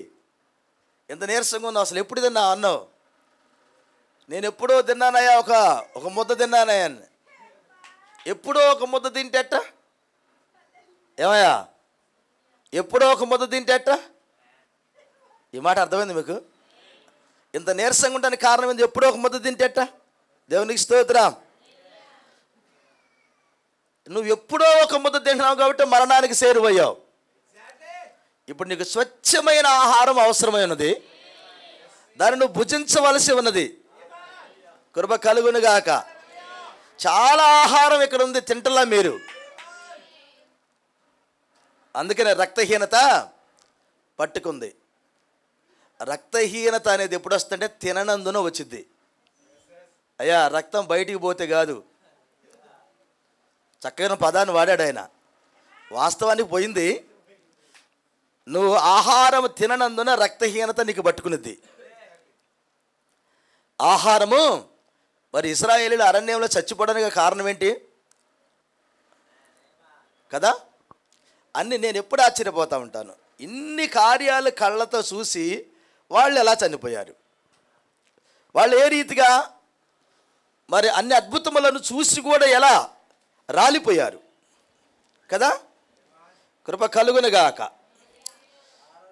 ఎంత నీరసంగా ఉన్నావు, అసలు ఎప్పుడు తిన్నావు అన్నావు. నేను ఎప్పుడో తిన్నానయ్యా, ఒక ముద్ద తిన్నానయ్యా. ఎప్పుడో ఒక ముద్ద తింటేట? ఏమయ్యా, ఎప్పుడో ఒక ముద్ద తింటేట? ఈ మాట అర్థమైంది మీకు? ఇంత నీరసంగా ఉండడానికి కారణం ఏంది? ఎప్పుడో ఒక ముద్ద తింటేట? దేవునికి స్తోత్రం. నువ్వు ఎప్పుడో ఒక ముద్ద తింటున్నావు కాబట్టి మరణానికి చేరువయ్యావు. ఇప్పుడు నీకు స్వచ్ఛమైన ఆహారం అవసరమైనది, దాన్ని నువ్వు భుజించవలసి ఉన్నది. కృప కలుగునుగాక. చాలా ఆహారం ఇక్కడ ఉంది, తింటలా మీరు. అందుకనే రక్తహీనత పట్టుకుంది. రక్తహీనత అనేది ఎప్పుడు వస్తుందంటే తిననందున వచ్చింది. అయ్యా, రక్తం బయటికి పోతే కాదు. చక్కగా పదాన్ని వాడాడు ఆయన. వాస్తవానికి పోయింది. నువ్వు ఆహారం తిననందున రక్తహీనత నీకు పట్టుకునిద్ది. ఆహారము మరి ఇశ్రాయేలీయులు అరణ్యంలో చచ్చిపోవడానికి కారణం ఏంటి కదా? నేను ఎప్పుడు ఆశ్చర్యపోతూ ఉంటాను. ఇన్ని కార్యాలు కళ్ళతో చూసి వాళ్ళు ఎలా చనిపోయారు? వాళ్ళు ఏ రీతిగా మరి అన్ని అద్భుతములను చూసి కూడా ఎలా రాలిపోయారు కదా? కృప కలుగునుగాక.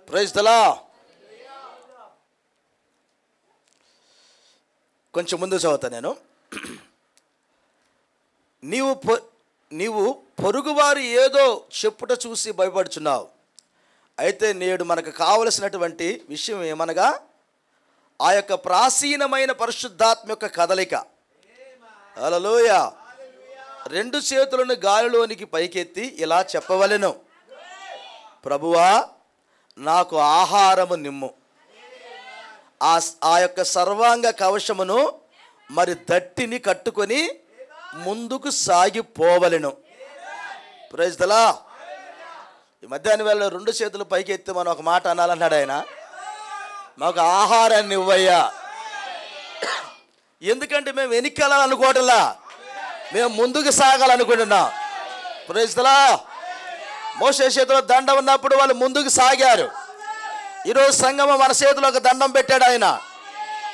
Praise the Lord. కొంచెం ముందు చదువుతా నేను. నీవు పొరుగువారు ఏదో చెప్పుట చూసి భయపడుచున్నావు. అయితే నేడు మనకు కావలసినటువంటి విషయం ఏమనగా ఆ యొక్క ప్రాచీనమైన పరిశుద్ధాత్మ యొక్క కదలిక. హల్లెలూయా. 2 చేతులను గాలిలోనికి పైకెత్తి ఇలా చెప్పవలెను, ప్రభువా నాకు ఆహారము నిమ్ము. ఆ యొక్క సర్వాంగ కవచమును మరి దట్టిని కట్టుకొని ముందుకు సాగిపోవలెను. Praise the Lord. ఈ మధ్యాహ్నం వేళ 2 చేతులు పైకి ఎత్తి మనం ఒక మాట అనాలన్నాడు ఆయన, మాకు ఆహారాన్ని ఇవ్వయ్యా. ఎందుకంటే మేము వెనక్కెళ్ళాలనుకోవట్లా, మేము ముందుకు సాగాలనుకుంటున్నాం. Praise the Lord. మోషే చేతిలో దండం ఉన్నప్పుడు వాళ్ళు ముందుకు సాగారు. ఈరోజు సంగమం మన చేతిలో ఒక దండం పెట్టాడు ఆయన.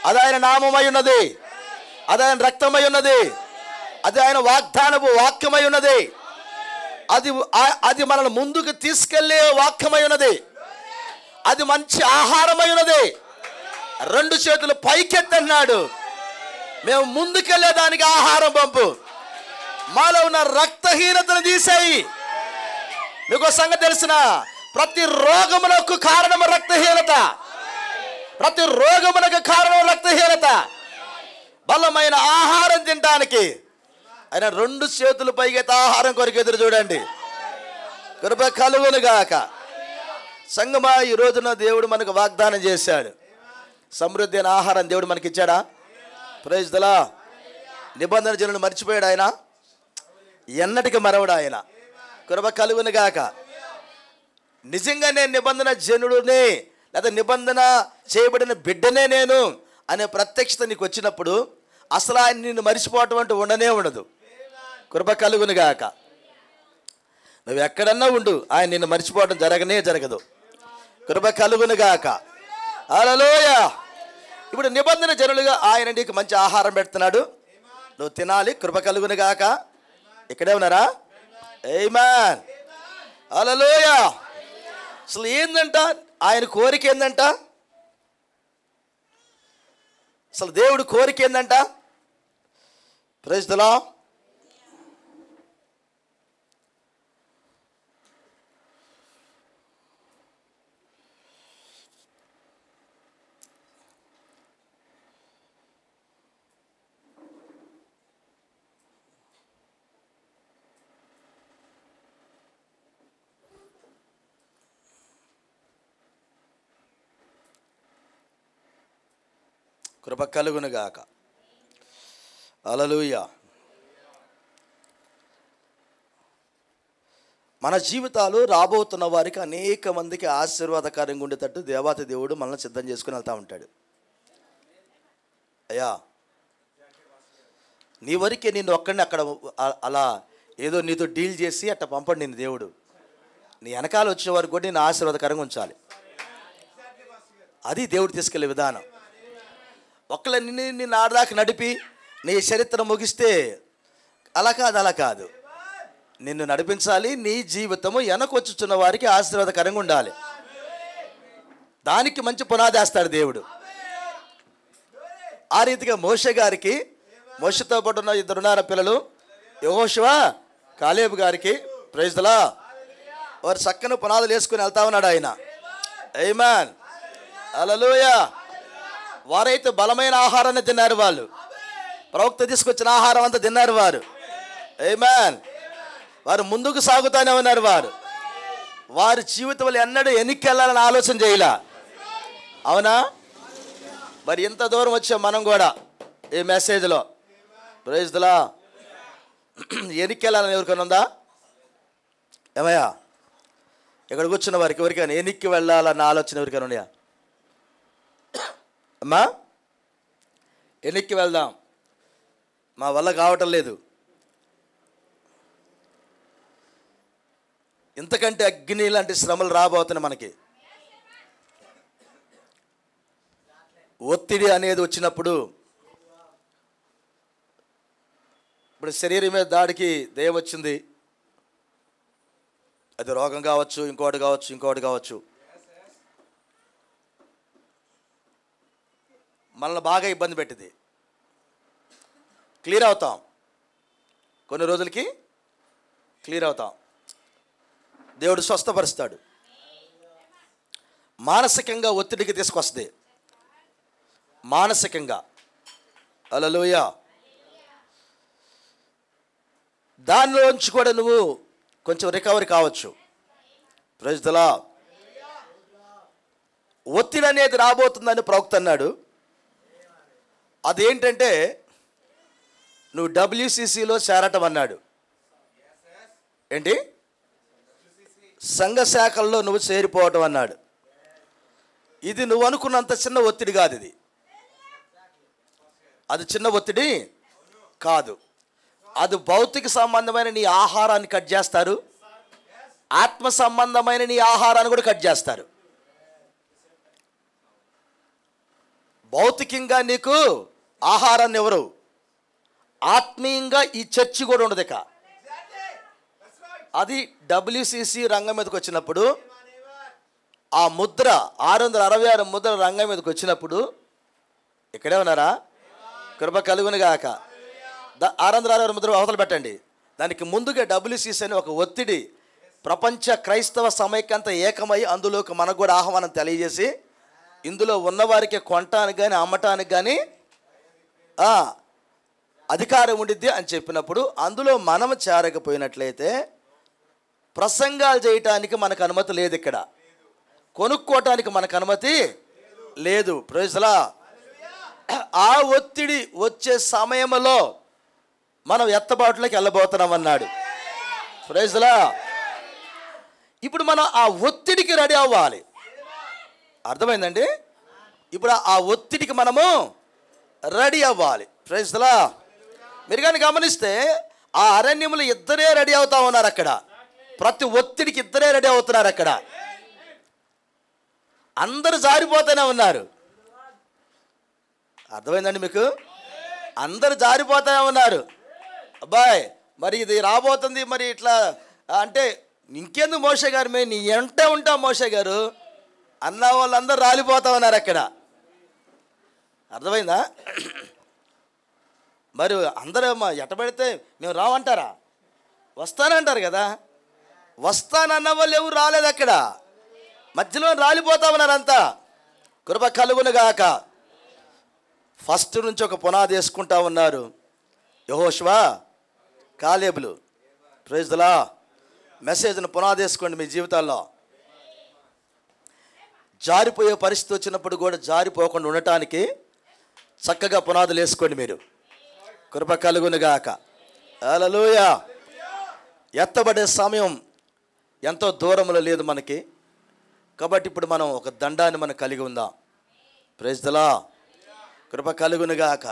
అది ఆయన నామమై ఉన్నది, అది ఆయన రక్తమై ఉన్నది, అది ఆయన వాగ్దానపు వాక్యమై ఉన్నది, అది మనల్ని ముందుకు తీసుకెళ్లే వాక్యమై ఉన్నది, అది మంచి ఆహారమై ఉన్నది. 2 చేతులు పైకెత్తన్నాడు, మేము ముందుకెళ్లేదానికి ఆహారం పంపు, మాలో ఉన్న రక్తహీనతను తీసేయి. మీకు సంగతి తెలిసిన, ప్రతి రోగమునకు కారణం రక్తహీనత. ప్రతి రోగమునకు కారణం రక్తహీనత. బలమైన ఆహారం తినడానికి ఆయన 2 చేతులు పైకెత్తి ఆహారం కొరకు ఎదురు చూడండి. కృప కలుగునుగాక. సంగమా, ఈ రోజున దేవుడు మనకు వాగ్దానం చేశాడు. సమృద్ధి అయిన ఆహారం దేవుడు మనకి ఇచ్చాడా? Praise the Lord. నిబంధన జనులు మర్చిపోయాడు ఆయన, ఎన్నటికి మరవడు ఆయన. కృప కలుగునుగాక. నిజంగా నేను నిబంధన జనుడిని, లేదా నిబంధన చేయబడిన బిడ్డనే నేను అనే ప్రత్యక్షత నీకు వచ్చినప్పుడు అసలు ఆయన నిన్ను మర్చిపోవటం అంటూ ఉండనే ఉండదు. కృప కలుగునుగాక. నువ్వు ఎక్కడన్నా ఉండు, ఆయన నిన్ను మర్చిపోవటం జరగనే జరగదు. కృప కలుగునుగాక. హల్లెలూయా. ఇప్పుడు నిబంధన జనులుగా ఆయన నీకు మంచి ఆహారం పెడుతున్నాడు, నువ్వు తినాలి. కృప కలుగునుగాక. ఇక్కడే ఉన్నారా? ఆమేన్. హల్లెలూయా. అసలు ఏందంట ఆయన కోరిక? ఏందంట అసలు దేవుడు కోరిక? ఏందంట? Praise the Lord. కృప కలుగునుగాక. హల్లెలూయా. మన జీవితాలు రాబోతున్న వారికి అనేక మందికి ఆశీర్వాదకరంగా ఉండేటట్టు దేవాతి దేవుడు మనల్ని సిద్ధం చేసుకుని వెళ్తూ ఉంటాడు. అయ్యా, నీ వరకే నిన్ను ఒక్కడిని అక్కడ అలా ఏదో నీతో డీల్ చేసి అట్ట పంపండి నిన్ను దేవుడు. నీ వెనకాల వచ్చే వారికి కూడా నేను ఆశీర్వాదకరంగా ఉంచాలి. అది దేవుడు తీసుకెళ్లే విధానం. ఒక్కళ్ళ నిన్ను ఆడదాకా నడిపి నీ చరిత్ర ముగిస్తే అలా కాదు. నిన్ను నడిపించాలి. నీ జీవితము వెనకొచ్చుచున్న వారికి ఆశీర్వాదకరంగా ఉండాలి. దానికి మంచి పునాది వేస్తాడు దేవుడు. ఆ రీతిగా మోషే గారికి, మోషేతో పాటు ఉన్న 2 పిల్లలు యెహోషువ, కాలేబు గారికి, ప్రైజ్ ది లార్డ్, వారు చక్కని పునాదులు వేసుకుని వెళ్తా ఉన్నాడు ఆయన. ఆమేన్. హల్లెలూయా. వారైతే బలమైన ఆహారాన్ని తిన్నారు. వాళ్ళు ప్రవక్త తీసుకొచ్చిన ఆహారం అంతా తిన్నారు వారు. ఆమేన్. వారు ముందుకు సాగుతానే ఉన్నారు. వారి జీవితంలో ఎన్నడూ వెనక్కెళ్ళాలని ఆలోచన చేయలే. అవునా? మరి ఇంత దూరం వచ్చాం మనం కూడా ఈ మెసేజ్లో. Praise the lord. వెనక్కెళ్ళాలని ఎవరికైనా ఉందా? ఏమయ్యా, ఇక్కడ కూర్చున్న వారికి ఎవరికైనా వెనక్కి వెళ్ళాలన్న ఆలోచన ఎవరికైనా ఉన్నాయా? అమ్మా, వెనక్కి వెళ్దాం, మా వల్ల కావటం లేదు. ఇంతకంటే అగ్ని లాంటి శ్రమలు రాబోతున్నాయి మనకి. ఒత్తిడి అనేది వచ్చినప్పుడు, ఇప్పుడు శరీరం మీద దాడికి దయ వచ్చింది, అది రోగం కావచ్చు, ఇంకోటి కావచ్చు. మనల్ని బాగా ఇబ్బంది పెట్టింది. క్లియర్ అవుతాం, కొన్ని రోజులకి క్లియర్ అవుతాం. దేవుడు స్వస్థపరుస్తాడు. మానసికంగా ఒత్తిడికి తీసుకొస్తుంది. మానసికంగా హల్లెలూయా. దానిలోంచి కూడా నువ్వు కొంచెం రికవరీ కావచ్చు. Praise the Lord. ఒత్తిడి అనేది రాబోతుందని ప్రవక్త అన్నాడు. అదేంటంటే నువ్వు WCCలో చేరటం అన్నాడు. ఏంటి? సంఘ శాఖల్లో నువ్వు చేరిపోవటం అన్నాడు. ఇది నువ్వు అనుకున్నంత చిన్న ఒత్తిడి కాదు. అది చిన్న ఒత్తిడి కాదు. అది భౌతిక సంబంధమైన నీ ఆహారాన్ని కట్ చేస్తారు, ఆత్మ సంబంధమైన నీ ఆహారాన్ని కూడా కట్ చేస్తారు. భౌతికంగా నీకు ఆహారాన్ని ఎవరు, ఆత్మీయంగా ఈ చర్చి కూడా ఉండదు. ఇక అది WCC రంగం మీదకి వచ్చినప్పుడు, ఆ ముద్ర 666 ముద్ర రంగం మీదకి వచ్చినప్పుడు, ఇక్కడే ఉన్నారా? కృప కలుగునుగాక. 666 ముద్ర అవతల పెట్టండి. దానికి ముందుగా WCC అని ఒక ఒత్తిడి ప్రపంచ క్రైస్తవ సమైక్యంతా ఏకమై అందులోకి మనకు కూడా ఆహ్వానం తెలియజేసి, ఇందులో ఉన్నవారికి కొనటానికి కానీ అమ్మటానికి కానీ అధికారం ఉండిద్ది అని చెప్పినప్పుడు, అందులో మనం చేరకపోయినట్లయితే ప్రసంగాలు చేయటానికి మనకు అనుమతి లేదు. ఇక్కడ కొనుక్కోవటానికి మనకు అనుమతి లేదు. Praise the Lord. ఆ ఒత్తిడి వచ్చే సమయంలో మనం ఎత్తబాటులోకి వెళ్ళబోతున్నాం అన్నాడు. Praise the Lord. ఇప్పుడు మనం ఆ ఒత్తిడికి రెడీ అవ్వాలి. అర్థమైందండి? ఇప్పుడు ఆ ఒత్తిడికి మనము రెడీ అవ్వాలి. Praise the Lord. మీరు కానీ గమనిస్తే ఆ అరణ్యములు ఇద్దరే రెడీ అవుతా ఉన్నారు. అక్కడ ప్రతి ఒత్తిడికి ఇద్దరే రెడీ అవుతున్నారు. అక్కడ అందరూ జారిపోతూనే ఉన్నారు. అర్థమైందండి మీకు? అందరు జారిపోతూనే ఉన్నారు. అబ్బాయి మరి ఇది రాబోతుంది, మరి ఇట్లా అంటే ఇంకెందుకు మోషే గారు, మేము నీ ఎంటే ఉంటాం మోషే గారు అన్న వాళ్ళందరూ రాలిపోతా ఉన్నారు అక్కడ. అర్థమైందా? మరి అందరూ ఎట్టబడితే మేము రావంటారా? వస్తానంటారు కదా. వస్తానన్న వాళ్ళు ఎవరు రాలేదు అక్కడ. మధ్యలో రాలిపోతా ఉన్నారు అంతా. కృప కలుగునుగాక. ఫస్ట్ నుంచి ఒక పునాది వేసుకుంటా ఉన్నారు యెహోషువ, కాలేబులు. Praise the Lord. మెసేజ్ను పునాది వేసుకోండి మీ జీవితాల్లో. జారిపోయే పరిస్థితి వచ్చినప్పుడు కూడా జారిపోకుండా ఉండటానికి చక్కగా పునాదులు వేసుకోండి మీరు. కృప కలుగునుగాక. హల్లెలూయా. ఎత్తబడే సమయం ఎంతో దూరంలో లేదు మనకి. కాబట్టి ఇప్పుడు మనం ఒక దండాన్ని మనం కలిగి ఉందాం. Praise the Lord. కృప కలుగునుగాక.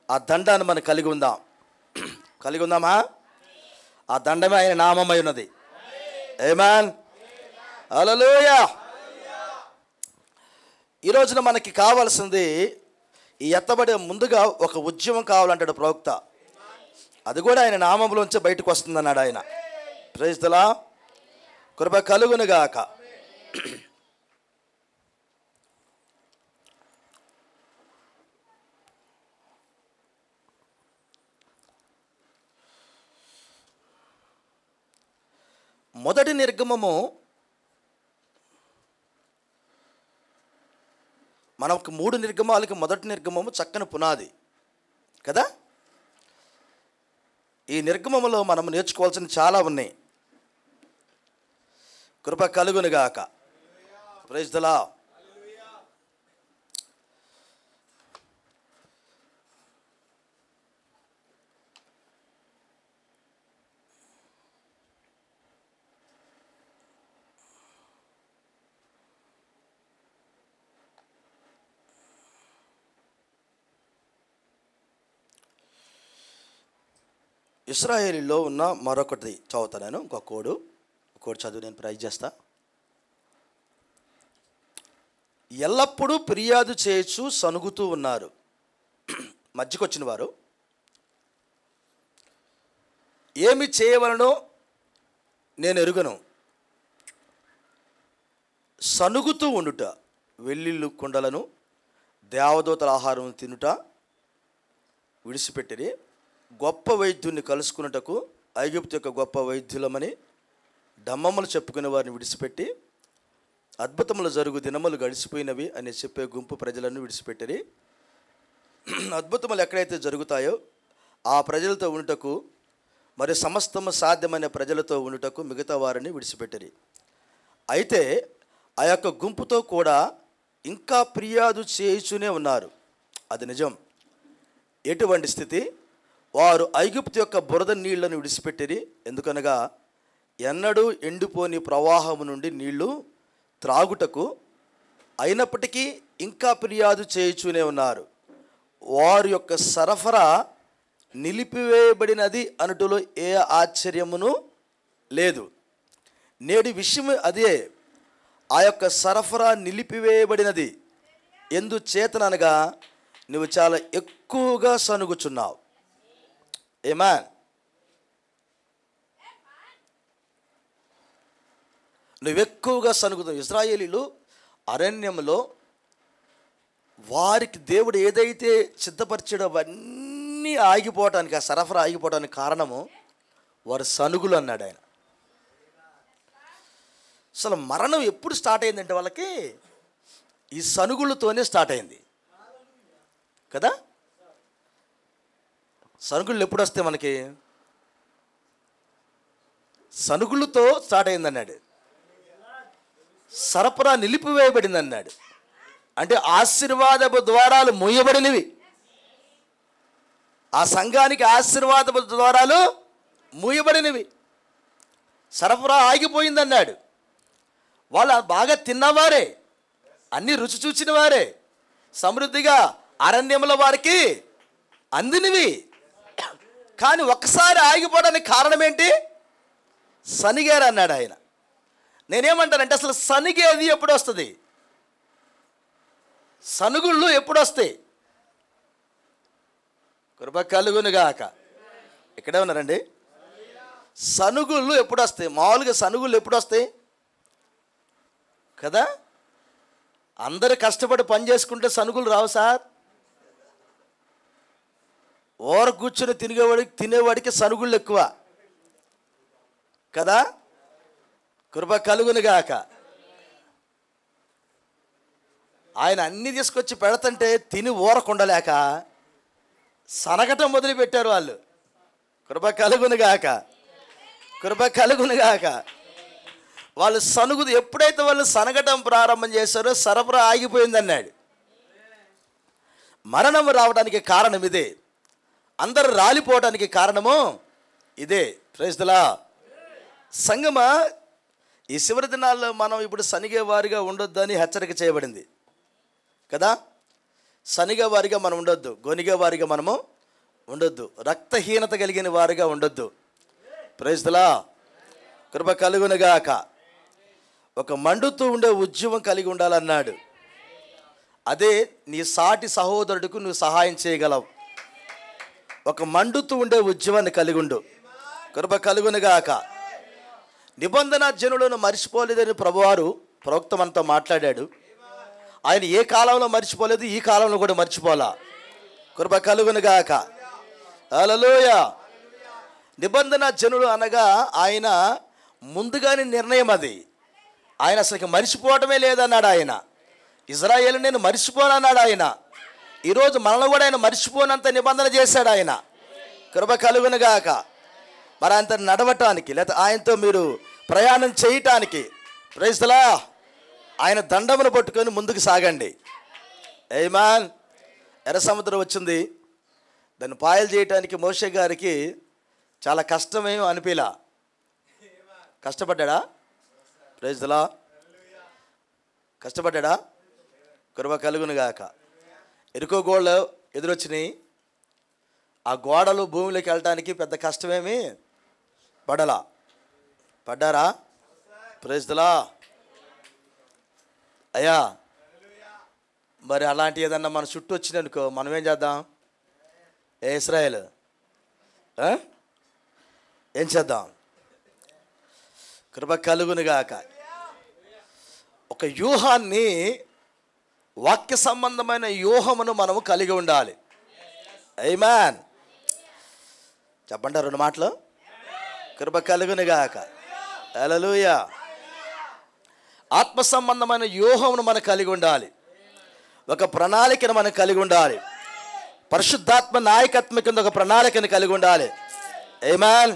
ఆ దండాన్ని మనం కలిగి ఉందాం. కలిగి ఉందామా? ఆ దండమే ఆయన నామమై ఉన్నది. ఆమేన్. హల్లెలూయా. ఈ రోజున మనకి కావాల్సింది ఈ ఎత్తబడే ముందుగా ఒక ఉద్యమం కావాలంటాడు ప్రవక్త. అది కూడా ఆయన నామంలోంచి బయటకు వస్తుందన్నాడు ఆయన. Praise the Lord. కృప కలుగునుగాక. మొదటి నిర్గమము మనకు 3 నిర్గమాలకి మొదటి నిర్గమము చక్కని పునాది కదా. ఈ నిర్గమములో మనం నేర్చుకోవాల్సిన చాలా ఉన్నాయి. కృప కలుగునుగాక. Praise the lord. ఇశ్రాయేలీలో ఉన్న మరొకటి చదువుతా నేను. ఇంకో కోడ్ చదువు నేను ప్రైజ్ చేస్తా. ఎల్లప్పుడూ ఫిర్యాదు చేయొచ్చు సనుగుతూ ఉన్నారు. మధ్యకొచ్చిన వారు ఏమి చేయవలనో నేను ఎరుగను. సనుగుతూ ఉండుట, వెల్లిళ్ళు కుండలను దేవదూతల ఆహారం తినుట విడిచిపెట్టిరి. గొప్ప వైద్యుని కలుసుకున్నటకు ఐగుప్తు యొక్క గొప్ప వైద్యులమని డమ్మములు చెప్పుకునే వారిని విడిచిపెట్టి, అద్భుతములు జరుగు దినములు గడిచిపోయినవి అని చెప్పే గుంపు ప్రజలను విడిచిపెట్టిరి. అద్భుతములు ఎక్కడైతే జరుగుతాయో ఆ ప్రజలతో ఉండుటకు, మరి సమస్తము సాధ్యమైన ప్రజలతో ఉండుటకు మిగతా వారిని విడిచిపెట్టిరి. అయితే ఆ యొక్క గుంపుతో కూడా ఇంకా ఫిర్యాదు చేయుచునే ఉన్నారు. అది నిజం. ఎటువంటి స్థితి? వారు ఐగుప్తు యొక్క బురద నీళ్లను విడిచిపెట్టిరి. ఎందుకనగా ఎన్నడూ ఎండిపోని ప్రవాహము నుండి నీళ్లు త్రాగుటకు, అయినప్పటికీ ఇంకా ఫిర్యాదు చేయుచునే ఉన్నారు. వారి యొక్క సరఫరా నిలిపివేయబడినది అనుటలో ఏ ఆశ్చర్యమును లేదు. నేటి విషయం అదే. ఆ యొక్క సరఫరా నిలిపివేయబడినది ఎందుచేతనగా నువ్వు చాలా ఎక్కువగా సనుగుచున్నావు. ఆమేన్. నువ్వు ఎక్కువగా సనుగుతావు. ఇశ్రాయేలీలు అరణ్యంలో వారికి దేవుడు ఏదైతే సిద్ధపరిచాడో అవన్నీ ఆగిపోవటానికి, ఆ సరఫరా ఆగిపోవడానికి కారణము వారు సనుగులు అన్నాడు ఆయన. అసలు మరణం ఎప్పుడు స్టార్ట్ అయిందంటే వాళ్ళకి ఈ సనుగులతోనే స్టార్ట్ అయింది కదా. సనుగులు ఎప్పుడు వస్తాయి మనకి? సనుగులతో స్టార్ట్ అయింది అన్నాడు. సరఫరా నిలిపివేయబడింది అన్నాడు. అంటే ఆశీర్వాదపు ద్వారాలు మూయబడినవి. ఆ సంఘానికి ఆశీర్వాదపు ద్వారాలు మూయబడినవి. సరఫరా ఆగిపోయిందన్నాడు. వాళ్ళు బాగా తిన్నవారే, అన్ని రుచి చూచిన వారే, సమృద్ధిగా అరణ్యంలో వారికి అందినవి. కానీ ఒక్కసారి ఆగిపోవడానికి కారణం ఏంటి? సనిగారు అన్నాడు ఆయన. నేనేమంటానంటే అసలు సనిగేది ఎప్పుడు వస్తుంది? సనుగుళ్ళు ఎప్పుడు వస్తాయి? కృప కలుగునుగాక. ఇక్కడే ఉన్నారండి. సనుగుళ్ళు ఎప్పుడు వస్తాయి? మామూలుగా సనుగుళ్ళు ఎప్పుడు వస్తాయి కదా? అందరూ కష్టపడి పని చేసుకుంటే సనుగులు రావు సార్. ఓర కూర్చొని తినేవాడికి సనుగుళ్ళు ఎక్కువ కదా. కృప కలుగునుగాక. ఆయన అన్నీ తీసుకొచ్చి పెడతంటే తిని ఊరకుండలేక సనగటం మొదలుపెట్టారు వాళ్ళు. కృప కలుగునుగాక. కృప కలుగునుగాక. వాళ్ళు సనుగుదు. ఎప్పుడైతే వాళ్ళు సనగటం ప్రారంభం చేశారో సరఫరా ఆగిపోయిందన్నాడు. మరణం రావడానికి కారణం ఇదే. అందరూ రాలిపోవడానికి కారణము ఇదే. Praise the Lord. సంగమా, ఈ చివరి దినాల్లో మనం ఇప్పుడు సనిగే వారిగా ఉండొద్దని హెచ్చరిక చేయబడింది కదా. సనిగే వారిగా మనం ఉండొద్దు, గొనిగే వారిగా మనము ఉండొద్దు, రక్తహీనత కలిగిన వారిగా ఉండొద్దు. Praise the Lord. కృప కలుగునుగాక. ఒక మండుతూ ఉండే ఉద్యమం కలిగి ఉండాలన్నాడు. అదే నీ సాటి సహోదరుడికి నువ్వు సహాయం చేయగలవు. ఒక మండుతూ ఉండే ఉద్యమాన్ని కలిగి ఉండు. కృప కలుగునుగాక. నిబంధన జనులను మర్చిపోలేదని ప్రభువారు ప్రవక్త మనతో మాట్లాడాడు. ఆయన ఏ కాలంలో మర్చిపోలేదు, ఈ కాలంలో కూడా మర్చిపోలా. కృప కలుగునుగాక. హల్లెలూయా. నిబంధన జనులు అనగా ఆయన ముందుగానే నిర్ణయం అది. ఆయన అసలు మర్చిపోవటమే లేదన్నాడు ఆయన. ఇజ్రాయేలు నేను మర్చిపోనన్నాడు ఆయన. ఈరోజు మనల్ని కూడా ఆయన మర్చిపోనంత నిబంధన చేశాడు ఆయన. కృప కలుగునుగాక. మరి ఆయనతో నడవటానికి, లేకపోతే ఆయనతో మీరు ప్రయాణం చేయటానికి, ప్రైజ్ ది లార్డ్, ఆయన దండమును పట్టుకొని ముందుకు సాగండి. ఆమేన్. ఎర్ర సముద్రం వచ్చింది. దాన్ని పాయలు చేయటానికి మోషే గారికి చాలా కష్టమేమో అనిపిలా. కష్టపడ్డా? Praise the Lord. కష్టపడ్డా? కృప కలుగునుగాక. ఎరుకో గోడలు ఎదురొచ్చినాయి. ఆ గోడలు భూమిలోకి వెళ్ళటానికి పెద్ద కష్టమేమి పడలా. పడ్డారా? Praise the Lord. అయ్యా, మరి అలాంటి ఏదన్నా మన చుట్టూ వచ్చిందనుకో మనం ఏం చేద్దాం? ఇశ్రాయేలు ఏం చేద్దాం? కృప కలుగునుగాక. ఒక వ్యూహాన్ని, వాక్య సంబంధమైన వ్యూహమును మనము కలిగి ఉండాలి. ఆమేన్. చెప్పండి 2 మాటలు. కృప కలుగునుగాక. హల్లెలూయా. ఆత్మ సంబంధమైన వ్యూహమును మనం కలిగి ఉండాలి. ఒక ప్రణాళికను మనం కలిగి ఉండాలి. పరిశుద్ధాత్మ నాయకత్వం కింద ఒక ప్రణాళికను కలిగి ఉండాలి. ఆమేన్.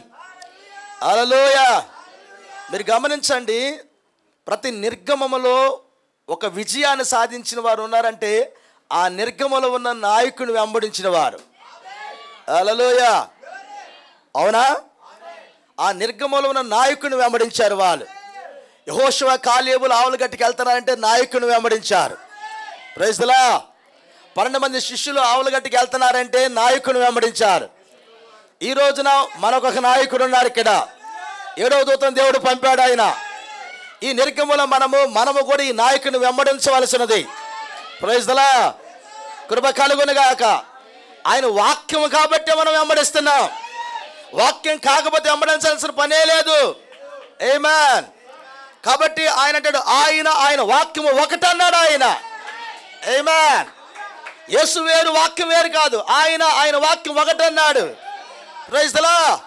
హల్లెలూయా. మీరు గమనించండి, ప్రతి నిర్గమములో ఒక విజయాన్ని సాధించిన వారు ఉన్నారంటే ఆ నిర్గమలో ఉన్న నాయకుని వెంబడించిన వారు. హల్లెలూయా. అవునా? ఆ నిర్గమలో ఉన్న నాయకుని వెంబడించారు వాళ్ళు. యెహోషువ కాలేబులు ఆవులగట్టుకి వెళ్తున్నారంటే నాయకుని వెంబడించారు. Praise the lord. 12 మంది శిష్యులు ఆవులగట్టుకి వెళ్తున్నారంటే నాయకుని వెంబడించారు. ఈ రోజున మనకొక నాయకుడు ఉన్నాడు ఇక్కడ. 7వ దూతను దేవుడు పంపాడు. ఆయన ఈ నిర్గమలో మనము కూడా ఈ నాయకుని వెంబడించవలసినది. Praise the Lord. కృప కలుగునుగాక. ఆయన వాక్యము కాబట్టి మనం వెంబడిస్తున్నాం. వాక్యం కాకపోతే వెంబడించాల్సిన పనే లేదు. ఆమేన్. కాబట్టి ఆయన అంటాడు, ఆయన వాక్యము ఒకటన్నాడు. ఆయన ఆమేన్. యేసు వేరు, వాక్యం వేరు కాదు. ఆయన వాక్యం ఒకటన్నాడు. Praise the Lord.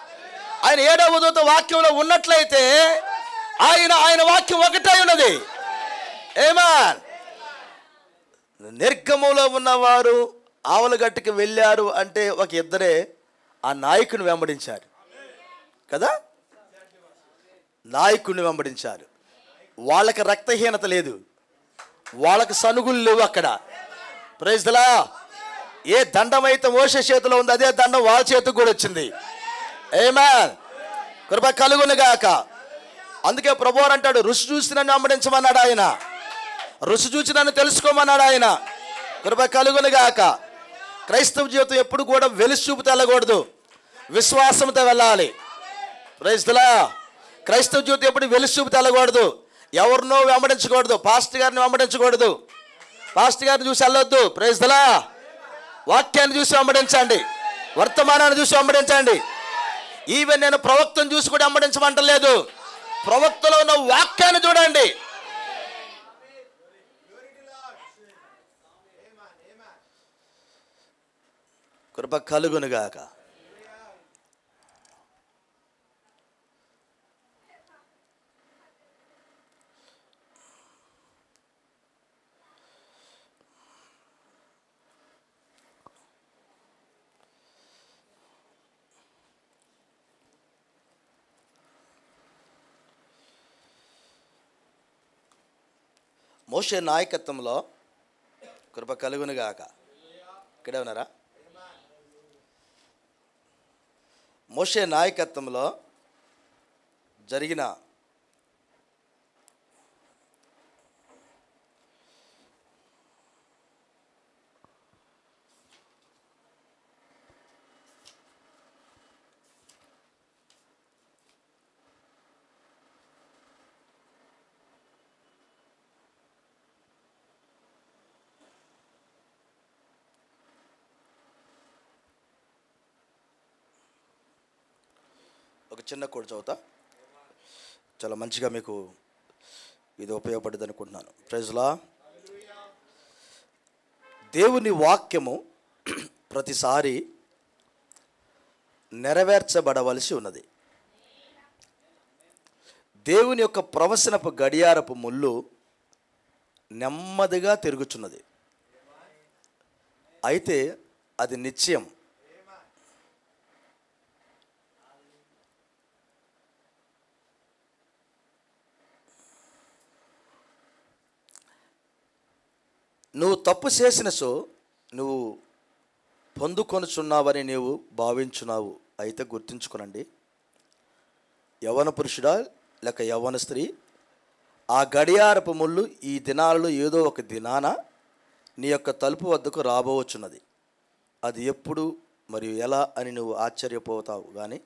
ఆయన 7వ దూత వాక్యంలో ఉన్నట్లయితే ఆయన వాక్యం ఒకటై ఉన్నది. ఆమేన్. నిర్గమంలో ఉన్నవారు ఆవులగట్టుకి వెళ్ళారు అంటే ఒక ఇద్దరే ఆ నాయకుని వెంబడించారు కదా. నాయకుడిని వెంబడించారు. వాళ్ళకి రక్తహీనత లేదు, వాళ్ళకి సనుగులు లేవు అక్కడ. Praise the lord. ఏ దండం అయితే మోషే చేతిలో ఉంది అదే దండం వాళ్ళ చేతికి కూడా వచ్చింది. ఆమేన్. కృప కలుగునుగాక. అందుకే ప్రభువు అంటాడు, రుచి చూసి నన్ను వెంబడించమన్నాడు ఆయన. రుచి చూసి నన్ను తెలుసుకోమన్నాడు ఆయన. కృప కలుగునుగాక. క్రైస్తవ జీవితం ఎప్పుడు కూడా వెలిసి చూపుతూ వెళ్ళకూడదు, విశ్వాసంతో వెళ్ళాలి. Praise the Lord. క్రైస్తవ జీవితం ఎప్పుడు వెలిసి చూపుతూ వెళ్ళకూడదు, ఎవరినో వెంబడించకూడదు, పాస్టర్ గారిని వెంబడించకూడదు, పాస్టర్ గారిని చూసి వెళ్ళొద్దు. Praise the Lord. వాక్యాన్ని చూసి వెంబడించండి, వర్తమానాన్ని చూసి వెంబడించండి. ఈవెన్ నేను ప్రవక్తను చూసి కూడా వెంబడించమంటలేదు, ప్రవక్తలో ఉన్న వాక్యాన్ని చూడండి. కృప కలుగునుగాక. మోషే నాయకత్వంలో, కృప కలుగునుగాక. ఇక్కడే ఉన్నారా? మోషే నాయకత్వంలో జరిగిన ఒక చిన్న కోడ్ చదువుతా, చాలా మంచిగా మీకు ఇది ఉపయోగపడుతుంది అనుకుంటున్నాను. Praise the Lord. దేవుని వాక్యము ప్రతిసారి నెరవేర్చబడవలసి ఉన్నది. దేవుని యొక్క ప్రవచనపు గడియారపు ముళ్ళు నెమ్మదిగా తిరుగుచున్నది, అయితే అది నిత్యం. నువ్వు తప్పు చేసిన సో నువ్వు పొందుకొనుచున్నావని నీవు భావించున్నావు. అయితే గుర్తుంచుకోనండి, యవ్వన పురుషుడా లేక యవ్వన స్త్రీ, ఆ గడియారపు ముళ్ళు ఈ దినాలలో ఏదో ఒక దినాన నీ యొక్క తలుపు వద్దకు రాబోవచ్చున్నది. అది ఎప్పుడు మరియు ఎలా అని నువ్వు ఆశ్చర్యపోతావు, కానీ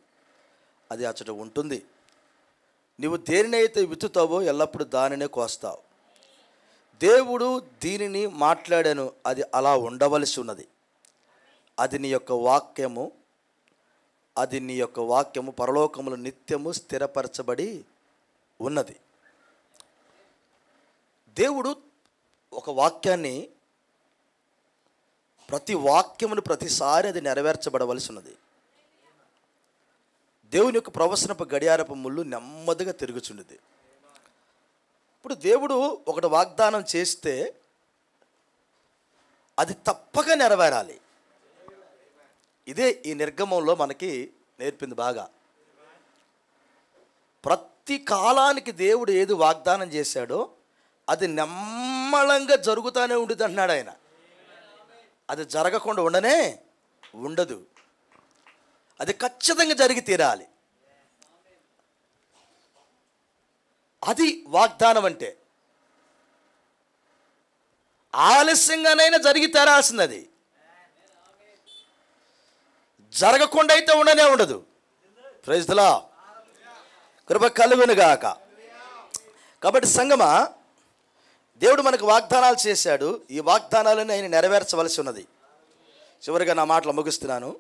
అది అచ్చట ఉంటుంది. నువ్వు దేనినైతే విత్తుతావో ఎల్లప్పుడూ దానినే కోస్తావు. దేవుడు దీనిని మాట్లాడాను, అది అలా ఉండవలసి ఉన్నది. అది నీ యొక్క వాక్యము పరలోకములో నిత్యము స్థిరపరచబడి ఉన్నది. దేవుడు ఒక వాక్యాన్ని, ప్రతి వాక్యమును ప్రతిసారి అది నెరవేర్చబడవలసి ఉన్నది. దేవుని యొక్క ప్రవచనపు గడియారపు ముళ్ళు నెమ్మదిగా తిరుగుచుండేది. ఇప్పుడు దేవుడు ఒకటి వాగ్దానం చేస్తే అది తప్పక నెరవేరాలి. ఇదే ఈ నిర్గమంలో మనకి నేర్పింది బాగా. ప్రతి కాలానికి దేవుడు ఏది వాగ్దానం చేశాడో అది నెమ్మళంగా జరుగుతూనే ఉంటుంది అన్నాడు ఆయన. అది జరగకుండా ఉండనే ఉండదు. అది ఖచ్చితంగా జరిగి తీరాలి. అది వాగ్దానం అంటే. ఆలస్యంగానైనా జరిగి తీరాల్సింది. అది జరగకుండా అయితే ఉండనే ఉండదు. Praise the Lord. కృప కలుగును గాక. కాబట్టి సంగమా, దేవుడు మనకు వాగ్దానాలు చేశాడు. ఈ వాగ్దానాలను ఆయన నెరవేర్చవలసి ఉన్నది. చివరిగా నా మాటలు ముగిస్తున్నాను.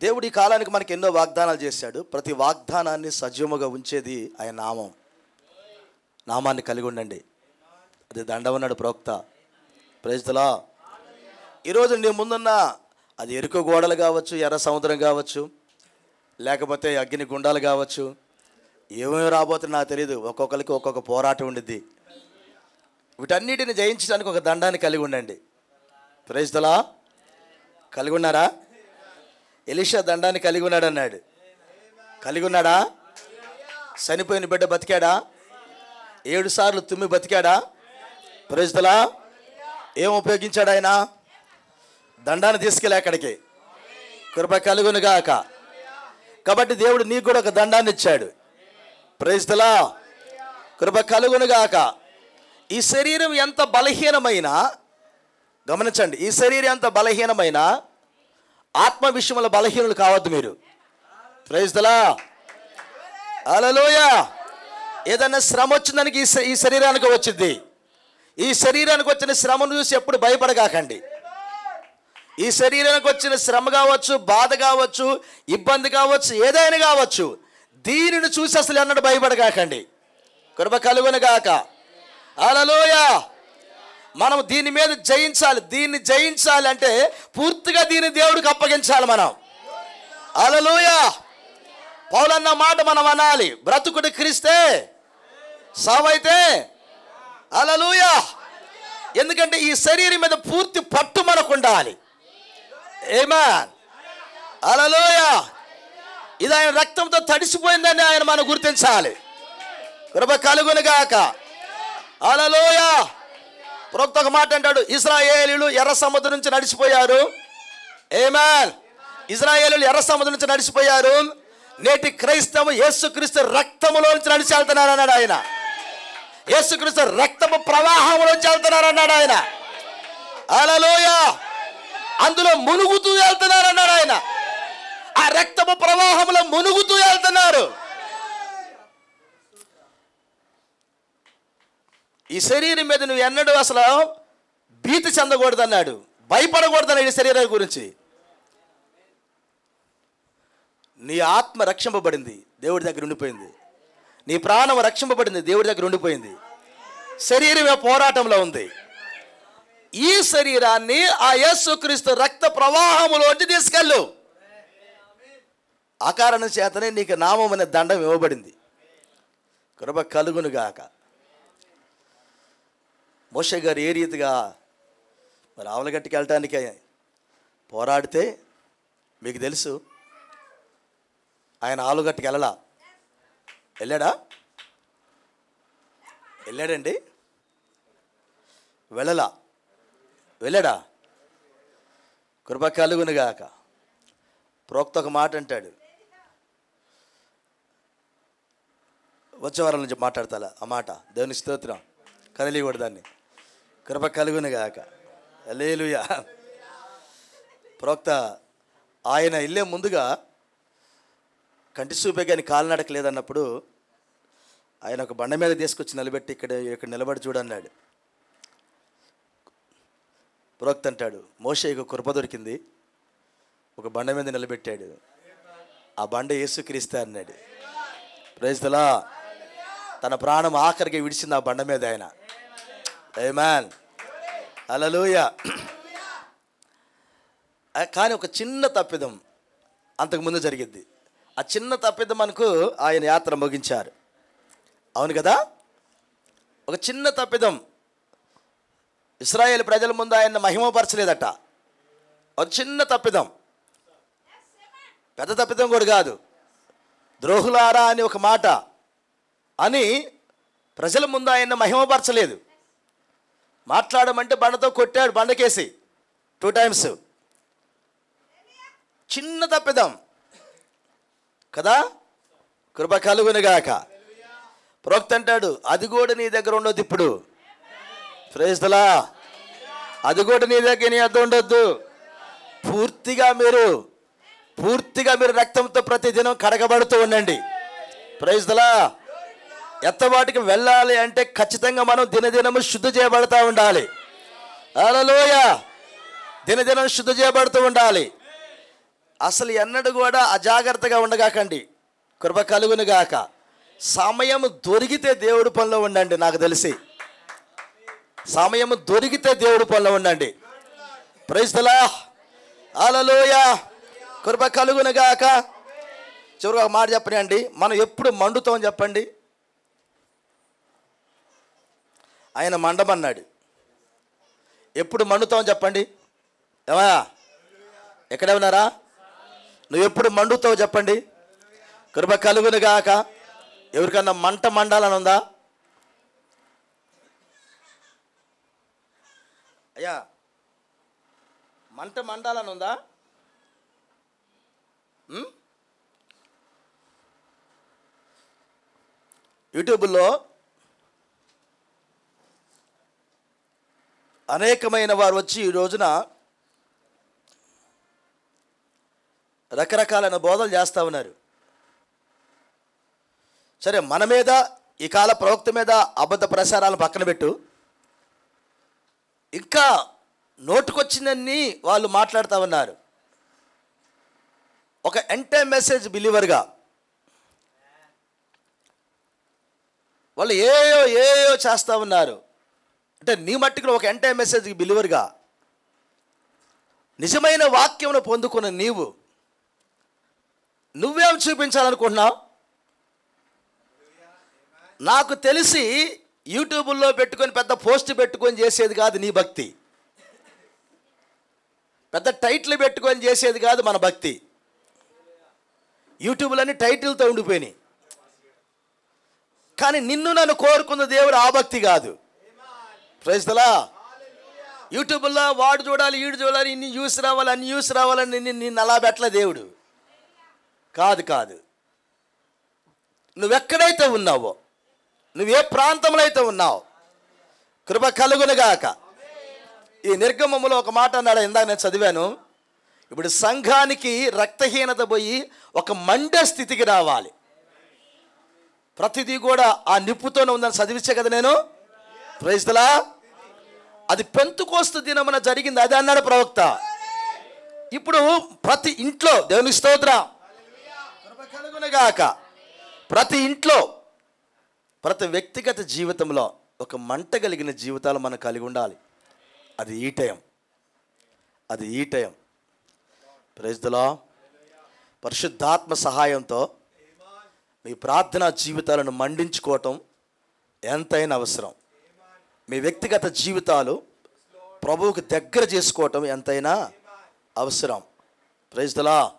దేవుడు ఈ కాలానికి మనకి ఎన్నో వాగ్దానాలు చేశాడు. ప్రతి వాగ్దానాన్ని సజీవముగా ఉంచేది ఆయన నామం. నామాన్ని కలిగి ఉండండి. అది దండవన్నాడు ప్రవక్త. Praise the Lord. ఈరోజు నీ ముందున్న అది ఎరుక గోడలు కావచ్చు, ఎర్ర సముద్రం కావచ్చు, లేకపోతే అగ్ని గుండాలు కావచ్చు, ఏమేమి రాబోతుందో నాకు తెలియదు. ఒక్కొక్కరికి ఒక్కొక్క పోరాటం ఉండిద్ది. వీటన్నిటిని జయించడానికి ఒక దండాన్ని కలిగి ఉండండి. Praise the Lord. కలిగి ఉన్నారా? ఎలీషా దండాన్ని కలిగి ఉన్నాడు అన్నాడు. కలిగి ఉన్నాడా? చనిపోయిన బిడ్డ బతికాడా? 7 సార్లు తుమ్మి బతికాడా? Praise the Lord. ఏం ఉపయోగించాడు ఆయన? దండాన్ని తీసుకెళ్ళి అక్కడికి. కృప కలుగును గాక. కాబట్టి దేవుడు నీకు కూడా ఒక దండాన్ని ఇచ్చాడు. Praise the Lord. కృప కలుగును గాక. ఈ శరీరం ఎంత బలహీనమైనా, గమనించండి, ఈ శరీరం ఎంత బలహీనమైనా ఆత్మ విషయంలో బలహీనులు కావద్దు మీరు. Praise the Lord. హల్లెలూయా. ఏదైనా శ్రమ వచ్చిందానికి ఈ శరీరానికి వచ్చింది. ఈ శరీరానికి వచ్చిన శ్రమను చూసి ఎప్పుడు భయపడగాకండి. ఈ శరీరానికి వచ్చిన శ్రమ కావచ్చు, బాధ కావచ్చు, ఇబ్బంది కావచ్చు, ఏదైనా కావచ్చు, దీనిని చూసి అసలు ఎన్నడూ భయపడగాకండి. కృప కలుగును గాక. హల్లెలూయా. మనం దీని మీద జయించాలి. దీన్ని జయించాలి అంటే పూర్తిగా దీన్ని దేవుడికి అప్పగించాలి మనం. హల్లెలూయా. పౌలన్న మాట మనం అనాలి. బ్రతుకుడు క్రీస్తే, సావైతే. హల్లెలూయా. ఎందుకంటే ఈ శరీరం మీద పూర్తి పట్టు మనకు ఉండాలి. ఆమేన్. హల్లెలూయా. ఇది ఆయన రక్తంతో తడిసిపోయిందని ఆయన మనం గుర్తించాలి. కృప కలుగును గాక. హల్లెలూయా. ప్రవక్త ఒక మాట అంటాడు, ఇశ్రాయేలీయులు ఎర్ర సముద్రం నుంచి నడిచిపోయారు. ఆమేన్. ఇశ్రాయేలీయులు ఎర్ర సముద్రం నుంచి నడిచిపోయారు. నేటి క్రైస్తవం యేసుక్రీస్తు రక్తములో నుంచి నడిచి వెళ్తున్నారు అన్నాడు ఆయన. యేసుక్రీస్తు రక్తము ప్రవాహంలోంచి వెళ్తున్నారు అన్నాడు ఆయన. హల్లెలూయా. అందులో మునుగుతూ వెళ్తున్నారు అన్నాడు ఆయన. ఆ రక్తము ప్రవాహంలో మునుగుతూ వెళ్తున్నారు. ఈ శరీరం మీద నువ్వు ఎన్నడూ అసలు భీతి చెందకూడదు అన్నాడు. భయపడకూడదన్నాడు ఈ శరీరం గురించి. నీ ఆత్మ రక్షింపబడింది, దేవుడి దగ్గర ఉండిపోయింది. నీ ప్రాణం రక్షింపబడింది, దేవుడి దగ్గర ఉండిపోయింది. శరీరమే పోరాటంలో ఉంది. ఈ శరీరాన్ని ఆ యేసుక్రీస్తు రక్త ప్రవాహములోంచి తీసుకెళ్ళు. ఆ కారణం చేతనే నీకు నామం అనే దండం ఇవ్వబడింది. కృప కలుగును గాక. మోషే గారు ఏ రీతిగా మరి ఆవలగట్టుకి వెళ్ళటానికి పోరాడితే మీకు తెలుసు. ఆయన ఆలుగట్టుకి వెళ్ళాడా? వెళ్ళాడండి? వెళ్ళాడా? కృప కలుగును గాక. ప్రోక్త ఒక మాట అంటాడు, వచ్చే వారం నుంచి మాట్లాడతా ఆ మాట. దేవుని స్తోత్రం. కదిలికూడదు దాన్ని. కృప కలుగును గాక. హల్లెలూయా. ప్రోక్త ఆయన వెళ్ళే ముందుగా కంటి చూపే కానీ కాలినడక లేదన్నప్పుడు ఆయన ఒక బండ మీద తీసుకొచ్చి నిలబెట్టి ఇక్కడ నిలబడి చూడన్నాడు. ప్రోక్త అంటాడు, మోషేకు కృప దొరికింది, ఒక బండ మీద నిలబెట్టాడు, ఆ బండ యేసుక్రీస్తు అన్నాడు. Praise the Lord. తన ప్రాణం ఆఖరికి విడిచింది ఆ బండ మీద ఆయన. ఆమేన్, హల్లెలూయా. కానీ ఒక చిన్న తప్పిదం అంతకుముందు జరిగింది. ఆ చిన్న తప్పిదం మనకు ఆయన యాత్ర ముగించారు. అవును కదా? ఒక చిన్న తప్పిదం ఇశ్రాయేలు ప్రజల ముందు ఆయన మహిమపరచలేదట. ఒక చిన్న తప్పిదం, పెద్ద తప్పిదం కూడా కాదు. ద్రోహులారా అని ఒక మాట అని ప్రజల ముందు ఆయన మహిమపరచలేదు. మాట్లాడమంటే బండతో కొట్టాడు, బండకేసి 2 times. చిన్న తప్పిదం కదా. కృప కలుగునుగాక. ప్రవక్త అంటాడు, అది కూడా నీ దగ్గర ఉండొద్దు ఇప్పుడు. Praise the Lord. అది కూడా నీ దగ్గర నీ వద్ద ఉండొద్దు. పూర్తిగా మీరు రక్తంతో ప్రతిదినం కడగబడుతూ ఉండండి. Praise the lord. ఎత్తవాటికి వెళ్ళాలి అంటే ఖచ్చితంగా మనం దినదినము శుద్ధి చేయబడుతూ ఉండాలి. హల్లెలూయా. దినదినం శుద్ధి చేయబడుతూ ఉండాలి. అసలు ఎన్నడూ కూడా అజాగ్రత్తగా ఉండగాకండి. కృప కలుగునుగాక. సమయం దొరికితే దేవుడి పనిలో ఉండండి. నాకు తెలిసి సమయం దొరికితే దేవుడి పనిలో ఉండండి. Praise the Lord. హల్లెలూయా. కృప కలుగునుగాక. చివరిగా ఒక మాట చెప్పండి. మనం ఎప్పుడు మండుతాం చెప్పండి? ఆయన మండమన్నాడు. ఎప్పుడు మండుతాం చెప్పండి? ఏమా ఎక్కడే ఉన్నారా? నువ్వు ఎప్పుడు మండుతావు చెప్పండి? కృప కలుగునుగాక. ఎవరికన్నా మంట మండాలని ఉందా? అయ్యా, మంట మండాలని ఉందా? యూట్యూబ్లో అనేకమైన వారు వచ్చి ఈ రోజున రకరకాలైన బోధలు చేస్తూ ఉన్నారు. సరే, మన మీద, ఈ కాల ప్రవక్త మీద అబద్ధ ప్రచారాలను పక్కన పెట్టు. ఇంకా నోటుకొచ్చిందని వాళ్ళు మాట్లాడుతూ ఉన్నారు. ఒక ఎంటై మెసేజ్ బిలీవర్గా వాళ్ళు ఏయో చేస్తూ ఉన్నారు. అంటే నీ మట్టుకు ఒక ఎంటై మెసేజ్కి బిలీవర్గా నిజమైన వాక్యమును పొందుకున్న నువ్వేం చూపించాలనుకుంటున్నావు? నాకు తెలిసి యూట్యూబ్లో పెట్టుకొని పెద్ద పోస్ట్ పెట్టుకొని చేసేది కాదు నీ భక్తి. పెద్ద టైటిల్ పెట్టుకొని చేసేది కాదు మన భక్తి. యూట్యూబ్లన్నీ టైటిల్తో ఉండిపోయినాయి. కానీ నిన్ను నన్ను కోరుకున్న దేవుడు ఆ భక్తి కాదు. Praise the Lord. యూట్యూబ్లో వాడు చూడాలి, వీడు చూడాలి, ఇన్ని న్యూస్ రావాలి, అన్ని న్యూస్ రావాలని నిన్ను అలా పెట్టలే దేవుడు. కాదు. నువ్వెక్కడైతే ఉన్నావో, నువ్వే ప్రాంతంలో అయితే ఉన్నావు, కృప కలుగునుగాక. ఈ నిర్గమములో ఒక మాట అన్నాడు, ఇందాక నేను చదివాను. ఇప్పుడు సంఘానికి రక్తహీనత పోయి ఒక మండే స్థితికి రావాలి. ప్రతిదీ కూడా ఆ నిప్పుతోనే ఉందని చదివించే కదా నేను. Praise the Lord. అది పెంతెకోస్తు దినమున జరిగింది, అది అన్నాడు ప్రవక్త. ఇప్పుడు ప్రతి ఇంట్లో, దేవునికి స్తోత్రం, కృప కలుగునుగాక, ప్రతి ఇంట్లో, ప్రతి వ్యక్తిగత జీవితంలో ఒక మంట కలిగిన జీవితాలు మనం కలిగి ఉండాలి. అది ఈ టైం. Praise the lord. పరిశుద్ధాత్మ సహాయంతో మీ ప్రార్థనా జీవితాలను మండించుకోవటం ఎంతైనా అవసరం. మీ వ్యక్తిగత జీవితాలు ప్రభువుకు దగ్గర చేసుకోవటం ఎంతైనా అవసరం. Praise the Lord.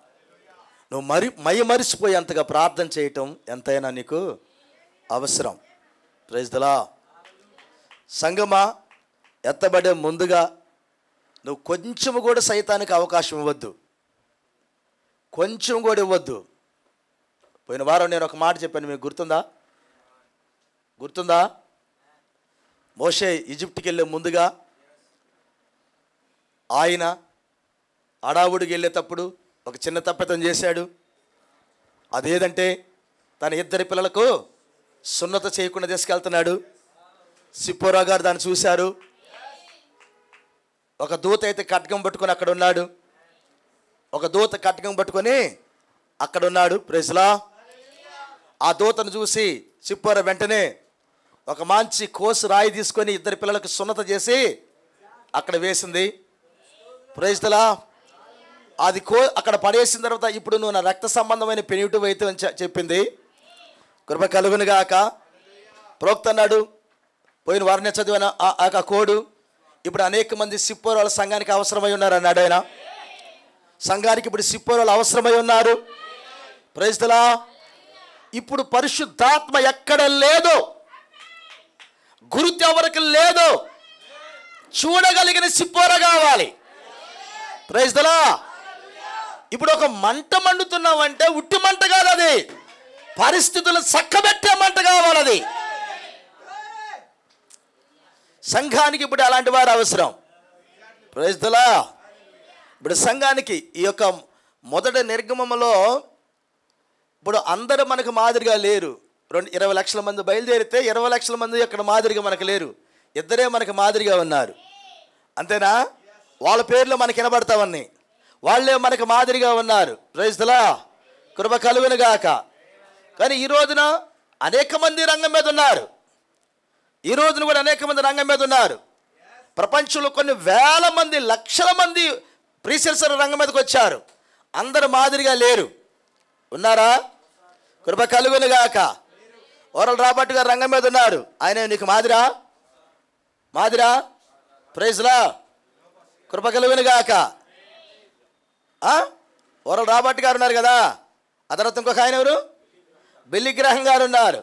నువ్వు మరిచిపోయేంతగా ప్రార్థన చేయటం ఎంతైనా నీకు అవసరం. Praise the Lord. సంగమా, ఎత్తబడే ముందుగా నువ్వు కొంచెము కూడా సైతానికి అవకాశం ఇవ్వద్దు. కొంచెం కూడా ఇవ్వద్దు. పోయిన వారం నేను ఒక మాట చెప్పాను, మీకు గుర్తుందా? మోషే ఈజిప్ట్కి వెళ్ళే ముందుగా ఆయన అడావుడికి వెళ్ళేటప్పుడు ఒక చిన్న తప్పిదం చేశాడు. అదేదంటే తన 2 పిల్లలకు సున్నత చేయకుండా తీసుకెళ్తున్నాడు. సిప్పోరా గారు దాన్ని చూశారు. ఒక దూత అయితే ఖడ్గం పట్టుకొని అక్కడ ఉన్నాడు. Praise the Lord. ఆ దూతను చూసి సిప్పోర వెంటనే ఒక మంచి కోసు రాయి తీసుకొని ఇద్దరు పిల్లలకు సున్నత చేసి అక్కడ వేసింది. Praise the Lord. అది అక్కడ పడేసిన తర్వాత ఇప్పుడు నువ్వు నా రక్త సంబంధమైన పెనియుటు అయితే అని చెప్పింది. కృప కలుగును గాక. ప్రవక్త అన్నాడు, పోయిన వారిని చదివిన ఆ కోడు ఇప్పుడు అనేక మంది సిప్పోరు వాళ్ళ సంఘానికి అవసరమై ఉన్నారు అన్నాడు ఆయన. సంఘానికి ఇప్పుడు సిప్పోరు వాళ్ళు అవసరమై ఉన్నారు. Praise the Lord. ఇప్పుడు పరిశుద్ధాత్మ ఎక్కడ లేదు, గురుతు ఎవరికి లేదు, చూడగలిగిన సిప్పోర కావాలి. Praise the Lord. ఇప్పుడు ఒక మంట మండుతున్నావంటే ఉట్టి మంట కాదు, అది పరిస్థితులు చక్కబెట్టే మంట కావాలి. అది సంఘానికి ఇప్పుడు అలాంటి వారు అవసరం. Praise the Lord. ఇప్పుడు సంఘానికి ఈ యొక్క మొదటి నిర్గమములో ఇప్పుడు అందరూ మనకు మాదిరిగా లేరు. 20 లక్షల మంది బయలుదేరితే 20 లక్షల మంది అక్కడ మాదిరిగా మనకు లేరు. ఇద్దరే మనకు మాదిరిగా ఉన్నారు. అంతేనా? వాళ్ళ పేర్లు మనకు వినబడతావన్నీ, వాళ్ళే మనకు మాదిరిగా ఉన్నారు. Praise the Lord. కృప కలుగును గాక. కానీ ఈ రోజున అనేక మంది రంగం మీద ఉన్నారు. ఈ రోజున కూడా అనేక మంది రంగం మీద ఉన్నారు. ప్రపంచంలో కొన్ని వేల మంది, లక్షల మంది ప్రీసెల్సర్ రంగం మీదకి వచ్చారు. అందరూ మాదిరిగా లేరు. ఉన్నారా? కృప కలుగును గాక. ఓరల్ రాబర్ట్ గారు రంగం మీద ఉన్నారు. ఆయన నీకు మాదిరా? మాదిరా? Praise the Lord. కృప కలుగును గాక. ఓరల్ రాబర్ట్ గారు ఉన్నారు కదా. ఆ తర్వాత ఇంకొక ఆయన ఎవరు? బిల్లీ గ్రహం గారు ఉన్నారు.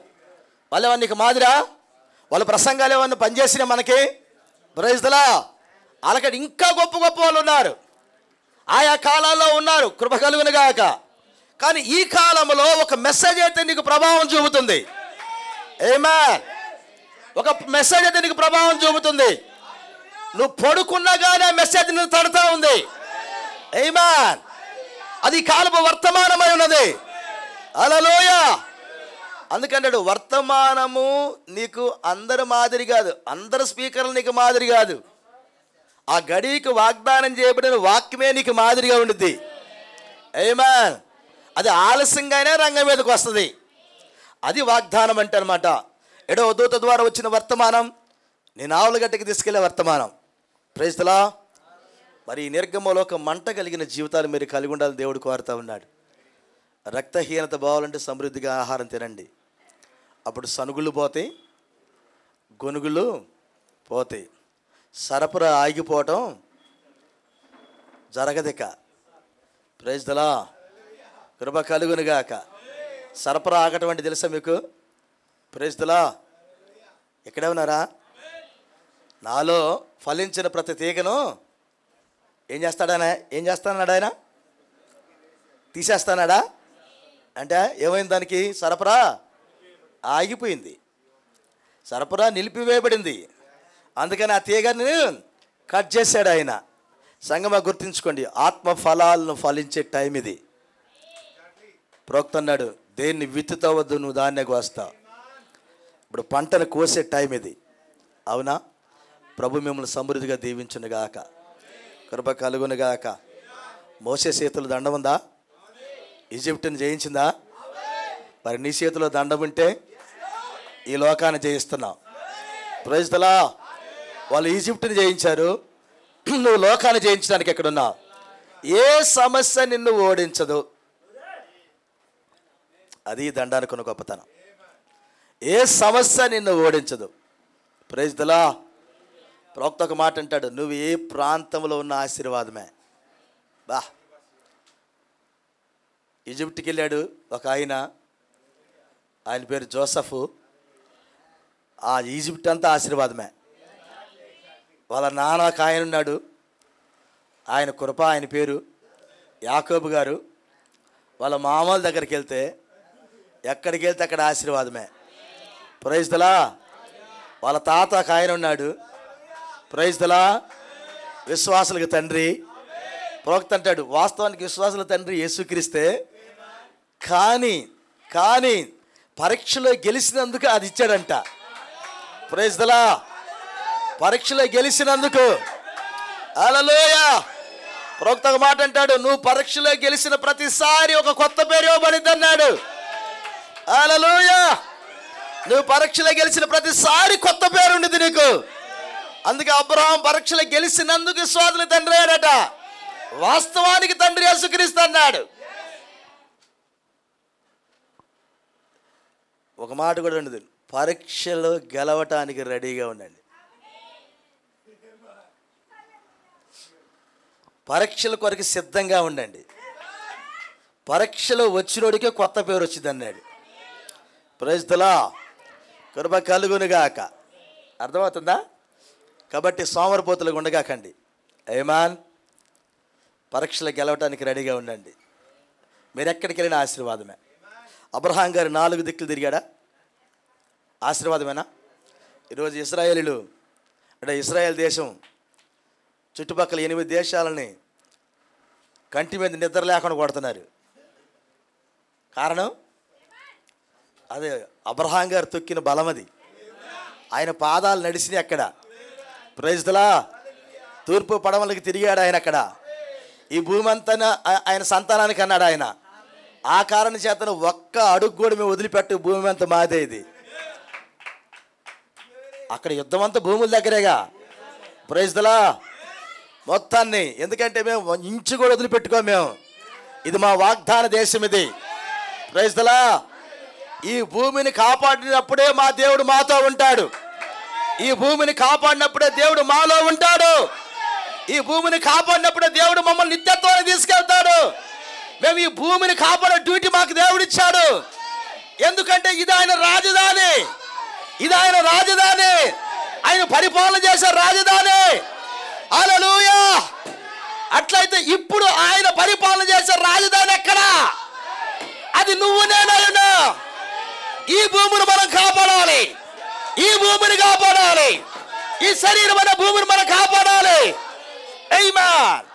వాళ్ళు ఏమన్నా నీకు మాదిరా? వాళ్ళ ప్రసంగాలు ఏమన్నా పనిచేసిన మనకి? Praise the Lord. అలాగ ఇంకా గొప్ప గొప్ప వాళ్ళు ఉన్నారు, ఆయా కాలాల్లో ఉన్నారు. కృప కలుగును గాక. కానీ ఈ కాలంలో ఒక మెసేజ్ అయితే నీకు ప్రభావం చూపుతుంది. ఆమేన్. ఒక మెసేజ్ అయితే నీకు ప్రభావం చూపుతుంది. నువ్వు పడుకున్నా కానీ ఆ మెసేజ్ నువ్వు తడుతూ ఉంది. ఆమేన్. అది కాలపు వర్తమానమై ఉన్నది. హల్లెలూయా. అందుకంటాడు వర్తమానము నీకు అందరు మాదిరి కాదు, అందరు స్పీకర్లు నీకు మాదిరి కాదు. ఆ గడికి వాగ్దానం చేయబడిన వాక్యమే నీకు మాదిరిగా ఉండుద్ది. ఆమేన్. అది ఆలస్యంగానే రంగం మీదకి వస్తుంది. అది వాగ్దానం అంటే అనమాట. ఎడో దూత ద్వారా వచ్చిన వర్తమానం, నేను ఆవులగడ్డకి తీసుకెళ్లే వర్తమానం. Praise the Lord. మరి ఈ నిర్గమంలో ఒక మంట కలిగిన జీవితాలు మీరు కలిగి ఉండాలని దేవుడు కోరుతూ ఉన్నాడు. రక్తహీనత పోవాలంటే సమృద్ధిగా ఆహారం తినండి. అప్పుడు సనుగులు పోతాయి, గొనుగులు పోతాయి, సరఫరా ఆగిపోవటం జరగదిక. Praise the Lord. కృప కలుగును గాక. సరఫరా ఆగటం అంటే తెలుసా మీకు? Praise the Lord. ఎక్కడే ఉన్నారా? నాలో ఫలించిన ప్రతి తీగను ఏం చేస్తాడాయన? ఏం చేస్తానన్నాడు ఆయన? తీసేస్తానాడా? అంటే ఏమైంది? దానికి సరఫరా ఆగిపోయింది, సరఫరా నిలిపివేయబడింది. అందుకని ఆ తీగని కట్ చేశాడు ఆయన. సంగమా గుర్తుంచుకోండి, ఆత్మ ఫలాలను ఫలించే టైం ఇది. ప్రవక్త అన్నాడు, దేన్ని విత్తుతావద్దు నువ్వు దాన్నే కోస్తావు. ఇప్పుడు పంటను కోసే టైం ఇది. అవునా? ప్రభు మిమ్మల్ని సమృద్ధిగా దీవించును గాక. కృప కలుగును గాక. మోసే చేతులు దండం ఉందా? ఈజిప్టుని జయించిందా? మరి నీ చేతిలో దండం ఉంటే ఈ లోకాన్ని జయిస్తున్నావు. Praise the lord. వాళ్ళు ఈజిప్టుని జయించారు, నువ్వు లోకాన్ని జయించడానికి ఎక్కడున్నావు? ఏ సమస్య నిన్ను ఓడించదు. అది దండానుకున్న గొప్పతనం. ఏ సమస్య నిన్ను ఓడించదు. Praise the lord. ప్రవక్త ఒక మాట అంటాడు, నువ్వు ఏ ప్రాంతంలో ఉన్న ఆశీర్వాదమే. బా, ఈజిప్ట్కి వెళ్ళాడు ఒక ఆయన పేరు జోసఫ్. ఆ ఈజిప్ట్ అంతా ఆశీర్వాదమే. వాళ్ళ నాన్న ఒక ఆయన ఉన్నాడు, ఆయన కృప, ఆయన పేరు యాకోబు గారు. వాళ్ళ మామల దగ్గరికి వెళ్తే ఎక్కడికి వెళ్తే అక్కడ ఆశీర్వాదమే. Praise the lord. వాళ్ళ తాత ఒక ఆయన ఉన్నాడు, ప్రైజ్ ది లార్డ్, విశ్వాసులకు తండ్రి. ప్రవక్త అంటాడు, వాస్తవానికి విశ్వాసుల తండ్రి యేసుక్రీస్తే, కానీ పరీక్షలో గెలిచినందుకు అది ఇచ్చాడంట. Praise the lord. పరీక్షలో గెలిచినందుకు. హల్లెలూయా. ప్రవక్త ఒక మాట అంటాడు, నువ్వు పరీక్షలో గెలిచిన ప్రతిసారి ఒక కొత్త పేరు ఇవ్వబడింది అన్నాడు. హల్లెలూయా. నువ్వు పరీక్షలో గెలిచిన ప్రతిసారి కొత్త పేరు ఉండేది నీకు. అందుకే అబ్రహాం పరీక్షలో గెలిచినందుకు విశ్వాసుల తండ్రి అయ్యాడట. వాస్తవానికి తండ్రి యేసుక్రీస్తు అన్నాడు. ఒక మాట కూడా ఉండదు, పరీక్షలో గెలవటానికి రెడీగా ఉండండి. పరీక్షల కొరకు సిద్ధంగా ఉండండి. పరీక్షలో వచ్చినోడికే కొత్త పేరు వచ్చింది అన్నాడు. Praise the Lord. కృప కలుగునుగాక. అర్థమవుతుందా? కాబట్టి సోమరిపోతులుగా ఉండగాకండి. ఆమేన్. పరీక్షలు గెలవటానికి రెడీగా ఉండండి. మీరు ఎక్కడికి వెళ్ళిన ఆశీర్వాదమే. అబ్రహాం గారు 4 దిక్కులు తిరిగాడా? ఆశీర్వాదమేనా? ఈరోజు ఇశ్రాయేలీలు అంటే ఇశ్రాయేల్ దేశం చుట్టుపక్కల 8 దేశాలని కంటి మీద నిద్ర లేకుండా కొడుతున్నారు. కారణం అదే అబ్రహాం గారు తొక్కిన బలం. అది ఆయన పాదాలు నడిచినాయి అక్కడ. Praise the Lord. తూర్పు పడమలకి తిరిగాడు ఆయన అక్కడ. ఈ భూమి అంతా ఆయన సంతానానికి అన్నాడు ఆయన. ఆ కారణం చేతను ఒక్క అడుగు కూడా మేము వదిలిపెట్టు, భూమి అంతా మాదే. ఇది అక్కడ యుద్ధం అంతా భూముల దగ్గరేగా. Praise the lord. మొత్తాన్ని, ఎందుకంటే మేము ఇంచు కూడా వదిలిపెట్టుకోం మేము. ఇది మా వాగ్దాన దేశం ఇది. Praise the Lord. ఈ భూమిని కాపాడినప్పుడే మా దేవుడు మాతో ఉంటాడు. ఈ భూమిని కాపాడినప్పుడే దేవుడు మాలో ఉంటాడు. ఈ భూమిని కాపాడినప్పుడే దేవుడు మమ్మల్ని నిత్యత్వాన్ని తీసుకెళ్తాడు. మేము ఈ భూమిని కాపాడే డ్యూటీ మాకు దేవుడు ఇచ్చాడు. ఎందుకంటే ఇది ఆయన రాజధాని. ఇది ఆయన రాజధాని. ఆయన పరిపాలన చేసే రాజధాని. హల్లెలూయా. అట్లయితే ఇప్పుడు ఆయన పరిపాలన చేసే రాజధాని ఎక్కడా? అది నువ్వు నేనైనా. ఈ భూమిని మనం కాపాడాలి. ఈ భూమిని కాపాడాలి. ఈ శరీరం అనే భూమిని మనం కాపాడాలి. ఆమేన్.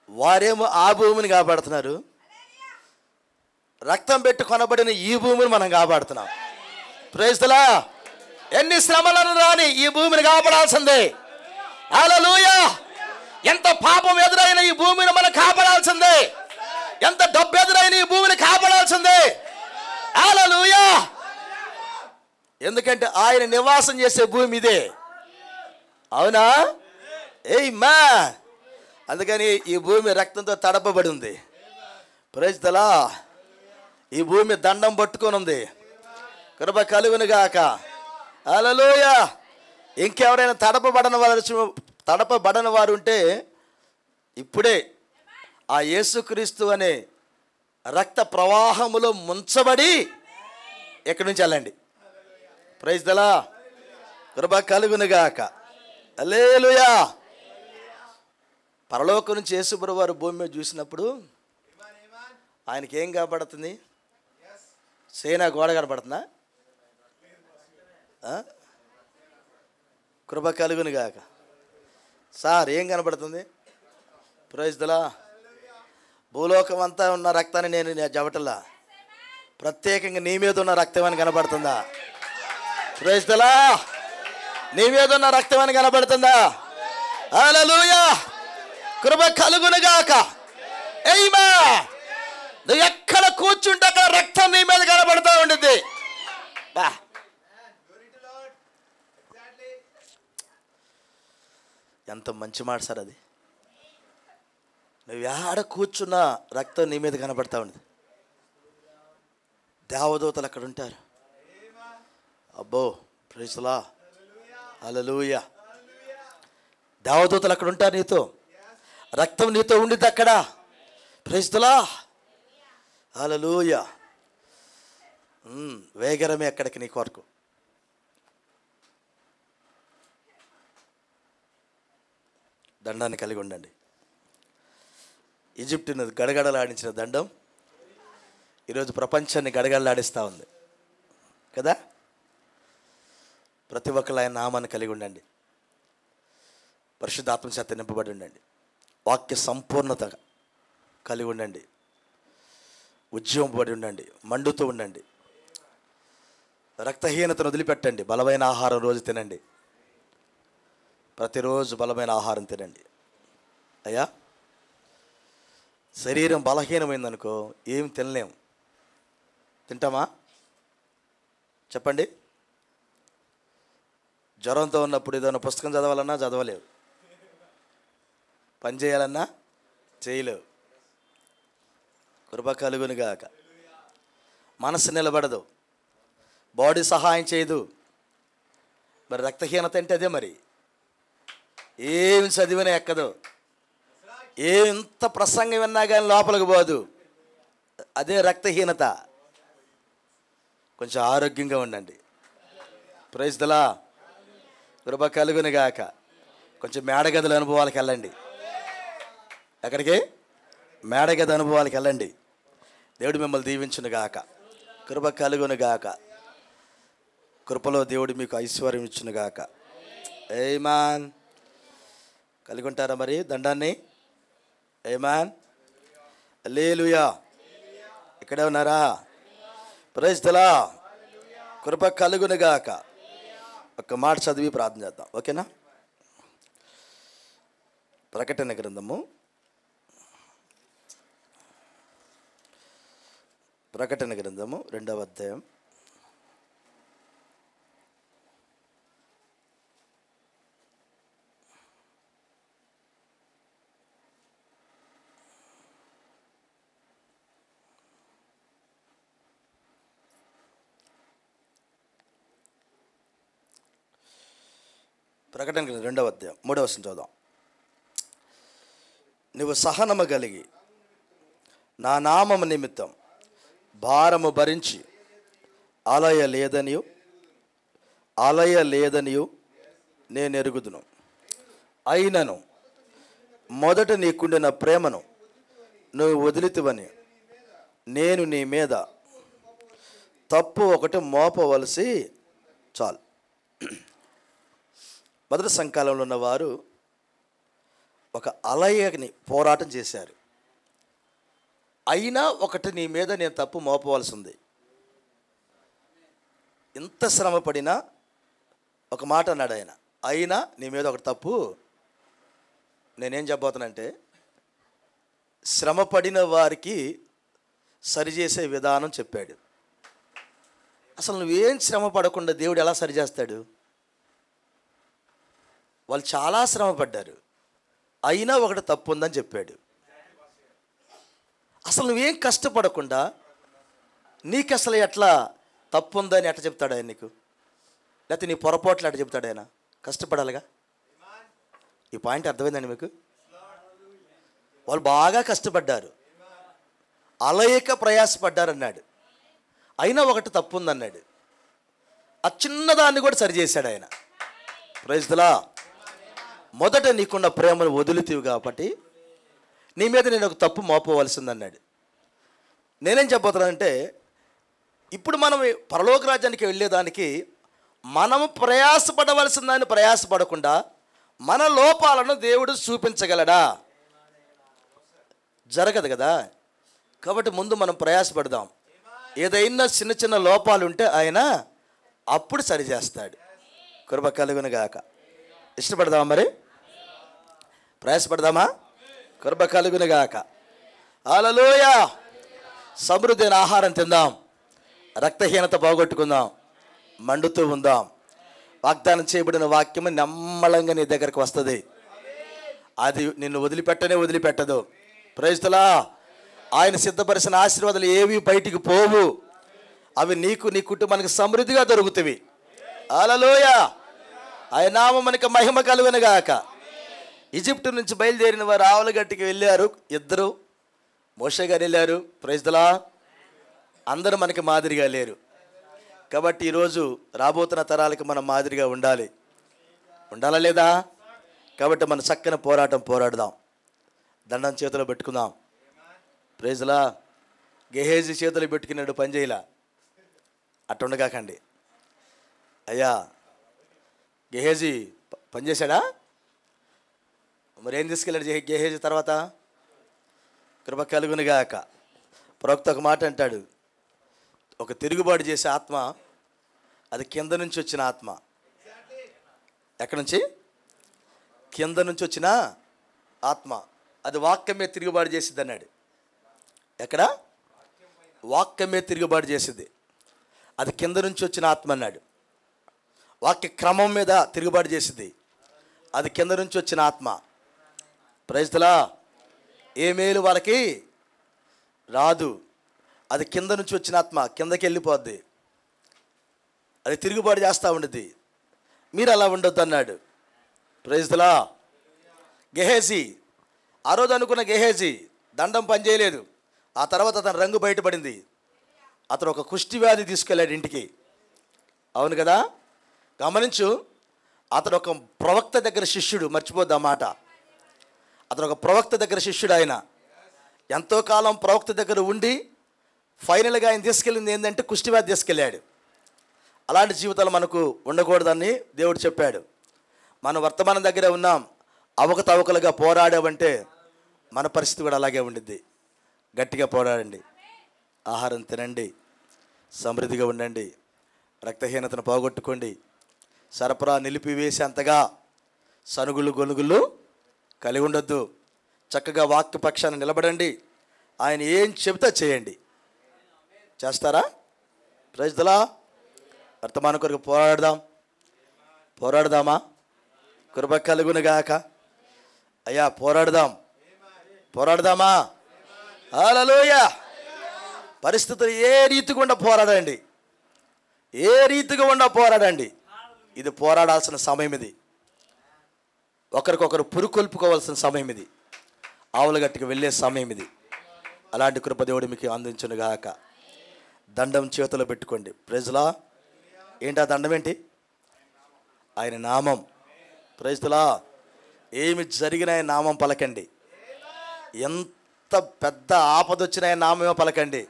వారేమో ఆ భూమిని కాపాడుతున్నారు. రక్తం పెట్టి కొనబడిన ఈ భూమిని మనం కాపాడుతున్నాం. Praise the lord. ఎన్ని శ్రమలను రాని ఈ భూమిని కాపాడాల్సిందే. హల్లెలూయా. ఎంత పాపం ఎదురైన ఈ భూమిని మనం కాపాడాల్సిందే. ఎంత డబ్బు ఎదురైన ఈ భూమిని కాపాడాల్సిందే. హల్లెలూయా. ఎందుకంటే ఆయన నివాసం చేసే భూమి ఇదే. అవునా? ఆమేన్. అందుకని ఈ భూమి రక్తంతో తడపబడి ఉంది. Praise the Lord. ఈ భూమి దండం పట్టుకొని ఉంది. కృప కలుగునుగాక. హల్లెలూయా. ఇంకెవరైనా తడపబడని వారు ఉంటే ఇప్పుడే ఆ యేసుక్రీస్తు అనే రక్త ప్రవాహములో ముంచబడి ఎక్కడి నుంచి వెళ్ళండి. Praise the Lord. కృప కలుగునుగాక. హల్లెలూయా. పరలోకం నుంచి యేసుప్రభువు వారు భూమి మీద చూసినప్పుడు ఆయనకి ఏం కనపడుతుంది? సేనా గోడ కనపడుతుందా? కృప కలుగునుగాక. సార్ ఏం కనపడుతుంది? Praise the Lord. భూలోకం అంతా ఉన్న రక్తాన్ని నేను చెప్పటల్లా, ప్రత్యేకంగా నీ మీద ఉన్న రక్తం అని కనపడుతుందా? Praise the Lord. నీ మీద ఉన్న రక్తం అని కనపడుతుందా? హల్లెలూయా. కృప కలుగునుగాక. ఆమేన్. నువ్వు ఎక్కడ కూర్చుంటే అక్కడ రక్తం నీ మీద కనబడుతూ ఉండిద్ది. ఎంత మంచి మాట సార్ అది. నువ్వు ఆడ కూర్చున్నా రక్తం నీ మీద కనబడతా ఉంది. దేవదూతలు అక్కడ ఉంటారు. అబ్బో ప్రైజ్ ది లార్డ్. హల్లెలూయా. దేవదూతలు అక్కడ ఉంటారు నీతో. రక్తం నీతో ఉండిద్ది అక్కడ. Praise the Lord. హల్లెలూయా. వేగరమే అక్కడికి నీ కొరకు. దండాన్ని కలిగి ఉండండి. ఈజిప్టును గడగడలాడించిన దండం ఈరోజు ప్రపంచాన్ని గడగడలాడిస్తూ ఉంది కదా. ప్రతి ఒక్కరు ఆయన నామాన్ని కలిగి ఉండండి. పరిశుద్ధాత్మ చేత నింపబడి ఉండండి. వాక్య సంపూర్ణత కలిగి ఉండండి. ఉద్యమపడి ఉండండి. మండుతూ ఉండండి. రక్తహీనతను వదిలిపెట్టండి. బలమైన ఆహారం రోజు తినండి. ప్రతిరోజు బలమైన ఆహారం తినండి. అయ్యా శరీరం బలహీనమైందనుకో ఏం తినలేం. తింటామా? చెప్పండి. జ్వరంతో ఉన్నప్పుడు ఏదైనా పుస్తకం చదవాలన్నా చదవలేవు, పని చేయాలన్నా చేయలేవు. కృప కలుగునుగాక. మనసు నిలబడదు, బాడీ సహాయం చేయదు. మరి రక్తహీనత అంటే అదే. మరి ఏం చదివినా ఎక్కదు, ఎంత ప్రసంగం విన్నా కానీ లోపలికి పోదు. అదే రక్తహీనత. కొంచెం ఆరోగ్యంగా ఉండండి. Praise the Lord. కృప కలుగునుగాక. కొంచెం మేడగదుల అనుభవాలకు వెళ్ళండి. ఎక్కడికి? మేడగది అనుభవాలకు వెళ్ళండి. దేవుడు మిమ్మల్ని దీవించునుగాక. కృప కలుగునుగాక. కృపలో దేవుడు మీకు ఐశ్వర్యం ఇచ్చునుగాక. ఆమేన్. కలిగి ఉంటారా మరి దండాన్ని? ఆమేన్. హల్లెలూయా. ఇక్కడే ఉన్నారా? Praise the Lord. కృప కలుగునుగాక. ఒక్క మాట చదివి ప్రార్థన చేద్దాం, ఓకేనా? ప్రకటన గ్రంథము, ప్రకటన గ్రంథము 2వ అధ్యాయం 2వ అధ్యాయం 3వ వచనం చదువుదాం. నువ్వు సహనము కలిగి నా నామము నిమిత్తం భారము భరించి ఆలయ లేదనియు నేను ఎరుగుదును. అయినను మొదట నీకుండిన ప్రేమను నువ్వు వదిలితివని నేను నీ మీద తప్పు ఒకటి మోపవలసి చాలు. మొదటి సంకాలంలో ఉన్నవారు ఒక అలయని పోరాటం చేశారు. అయినా ఒకటి నీ మీద నేను తప్పు మోపవలసి ఉంది. ఇంత శ్రమ పడినా ఒక మాట అన్నాడు ఆయన, అయినా నీ మీద ఒకటి తప్పు. నేనేం చెప్పబోతున్నానంటే, శ్రమ పడిన వారికి సరిచేసే విధానం చెప్పాడు. అసలు నువ్వేం శ్రమ పడకుండా దేవుడు ఎలా సరిచేస్తాడు? వాళ్ళు చాలా శ్రమ పడ్డారు, అయినా ఒకటి తప్పు ఉందని చెప్పాడు. అసలు నువ్వేం కష్టపడకుండా నీకు అసలు ఎట్లా తప్పు ఉందని ఎట్లా చెప్తాడు ఆయన నీకు? లేకపోతే నీ పొరపాట్లు ఎట్లా చెప్తాడు ఆయన? కష్టపడాలిగా. ఈ పాయింట్ అర్థమైందండి మీకు? వాళ్ళు బాగా కష్టపడ్డారు, అలయక ప్రయాసపడ్డారన్నాడు, అయినా ఒకటి తప్పు ఉందన్నాడు. ఆ చిన్నదాన్ని కూడా సరిచేశాడు ఆయన. Praise the Lord. మొదట నీకున్న ప్రేమను వదులుతీవు కాబట్టి నీ మీద నేను ఒక తప్పు మోపవలసిందన్నాడు. నేనేం చెప్పబోతున్నానంటే, ఇప్పుడు మనం పరలోక రాజ్యానికి వెళ్ళేదానికి మనము ప్రయాసపడవలసిన దాన్ని ప్రయాసపడకుండా మన లోపాలను దేవుడు చూపించగలడా? జరగదు కదా. కాబట్టి ముందు మనం ప్రయాసపడదాం. ఏదైనా చిన్న చిన్న లోపాలు ఉంటే ఆయన అప్పుడు సరిచేస్తాడు. కృప కలుగునుగాక. ఇష్టపడదామా? మరి ప్రయాసపడదామా? కృప కలుగునుగాక. హల్లెలూయా. సమృద్ధి అయిన ఆహారం తిందాం, రక్తహీనత పోగొట్టుకుందాం, మండుతూ ఉందాం. వాగ్దానం చేయబడిన వాక్యము నమ్మలంగా నీ దగ్గరకు వస్తుంది. అది నిన్ను వదిలిపెట్టదు. Praise the Lord. ఆయన సిద్ధపరిచిన ఆశీర్వాదాలు ఏవి బయటికి పోవు. అవి నీకు, నీ కుటుంబానికి సమృద్ధిగా దొరుకుతాయి. హల్లెలూయా. ఆయన నామం మనకి మహిమ కలుగునుగాక. ఈజిప్టు నుంచి బయలుదేరిన వారు ఆవలగట్టుకి వెళ్ళారు. ఇద్దరు, మోషే గారు వెళ్ళారు. Praise the Lord. అందరూ మనకి మాదిరిగా లేరు. కాబట్టి ఈరోజు రాబోతున్న తరాలకి మనం మాదిరిగా ఉండాలా లేదా? కాబట్టి మన చక్కని పోరాడదాం. దండం చేతిలో పెట్టుకుందాం. Praise the lord. గెహేజీ చేతులు పెట్టుకున్నాడు, పని చేయలా. అట్టుండగాకండి. అయ్యా, గెహేజీ పనిచేశాడా? మరి ఏం తీసుకెళ్ళాడు గెహేజీ తర్వాత? కృప కలుగునుగాక. ప్రవక్త ఒక మాట అంటాడు, ఒక తిరుగుబాటు చేసే ఆత్మ అది కింద నుంచి వచ్చిన ఆత్మ. ఎక్కడి నుంచి? కింద నుంచి వచ్చిన ఆత్మ. అది వాక్యం మీద తిరుగుబాటు చేసిద్ది అన్నాడు. ఎక్కడ? వాక్యమే తిరుగుబాటు చేసింది. అది కింద నుంచి వచ్చిన ఆత్మ అన్నాడు. వాక్య క్రమం మీద తిరుగుబాటు చేసింది. అది కింద నుంచి వచ్చిన ఆత్మ. ప్రైజ్లా ఏ మేలు వాళ్ళకి రాదు. అది కింద నుంచి వచ్చిన ఆత్మ కిందకి వెళ్ళిపోద్ది. అది తిరుగుబాటు చేస్తూ ఉండేది. మీరు అలా ఉండొద్దు అన్నాడు. ప్రైజ్లా. గెహేజీ ఆ రోజు అనుకున్న గెహేజీ దండం పనిచేయలేదు. ఆ తర్వాత అతని రంగు బయటపడింది. అతను ఒక కుష్టి వ్యాధి తీసుకెళ్ళాడు ఇంటికి. అవును కదా, గమనించు. అతను ఒక ప్రవక్త దగ్గర శిష్యుడు, మర్చిపోద్దు ఆ మాట. అతను ఒక ప్రవక్త దగ్గర శిష్యుడు. ఆయన ఎంతో కాలం ప్రవక్త దగ్గర ఉండి ఫైనల్గా ఆయన తీసుకెళ్ళింది ఏంటంటే కుష్టి వ్యాధి తీసుకెళ్ళాడు. అలాంటి జీవితాలు మనకు ఉండకూడదని దేవుడు చెప్పాడు. మనం వర్తమానం దగ్గరే ఉన్నాం, అవకతవకలుగా పోరాడామంటే మన పరిస్థితి కూడా అలాగే ఉండిద్ది. గట్టిగా పోరాడండి, ఆహారం తినండి, సమృద్ధిగా ఉండండి, రక్తహీనతను పోగొట్టుకోండి, సరఫరా నిలిపివేసేంతగా సనుగులు గొనుగులు కలిగి ఉండొద్దు. చక్కగా వాక్య పక్షాన్ని నిలబడండి. ఆయన ఏం చెబితే చేయండి. చేస్తారా? Praise the Lord. వర్తమానం కొరకు పోరాడదామా? కృప కలుగునుగాక. అయ్యా పోరాడదామా? హల్లెలూయా. పరిస్థితులు ఏ రీతిగా ఉండ పోరాడండి, ఏ రీతిగా ఉండ పోరాడండి. ఇది పోరాడాల్సిన సమయం. ఇది ఒకరికొకరు పురుకొల్పుకోవాల్సిన సమయం. ఇది ఆవుల గట్టికి వెళ్ళే సమయం. ఇది అలాంటి కృపదేవుడు మీకు అందించునుగాక. దండం చేతిలో పెట్టుకోండి. Praise the Lord. ఏంటి ఆ దండం? ఏంటి? ఆయన నామం. Praise the Lord. ఏమి జరిగిన ఆయన నామం పలకండి. ఎంత పెద్ద ఆపద వచ్చిన ఆయన నామమే పలకండి.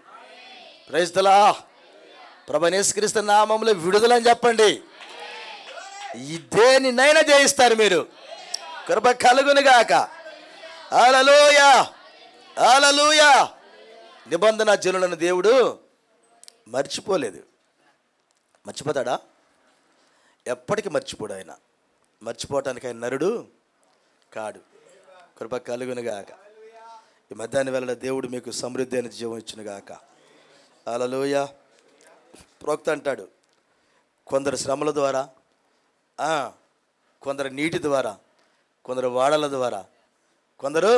Praise the Lord. ప్రభువైన యేసుక్రీస్తు నామములో విడుదలని చెప్పండి. దేనినైనా జయిస్తారు మీరు. కృప కలుగునుగాక. హల్లెలూయా, హల్లెలూయా. నిబంధన జనులను దేవుడు మర్చిపోలేదు. మర్చిపోతాడా? ఎప్పటికీ మర్చిపోడు ఆయన. మర్చిపోవటానికి ఆయన నరుడు కాడు. కృప కలుగునుగాక. ఈ మధ్యాహ్న వేళలో దేవుడు మీకు సమృద్ధి అయిన జీవం ఇచ్చునుగాక. హల్లెలూయా. ప్రవక్త అంటాడు, కొందరు శ్రమల ద్వారా, కొందరు నీటి ద్వారా, కొందరు వాడల ద్వారా, కొందరు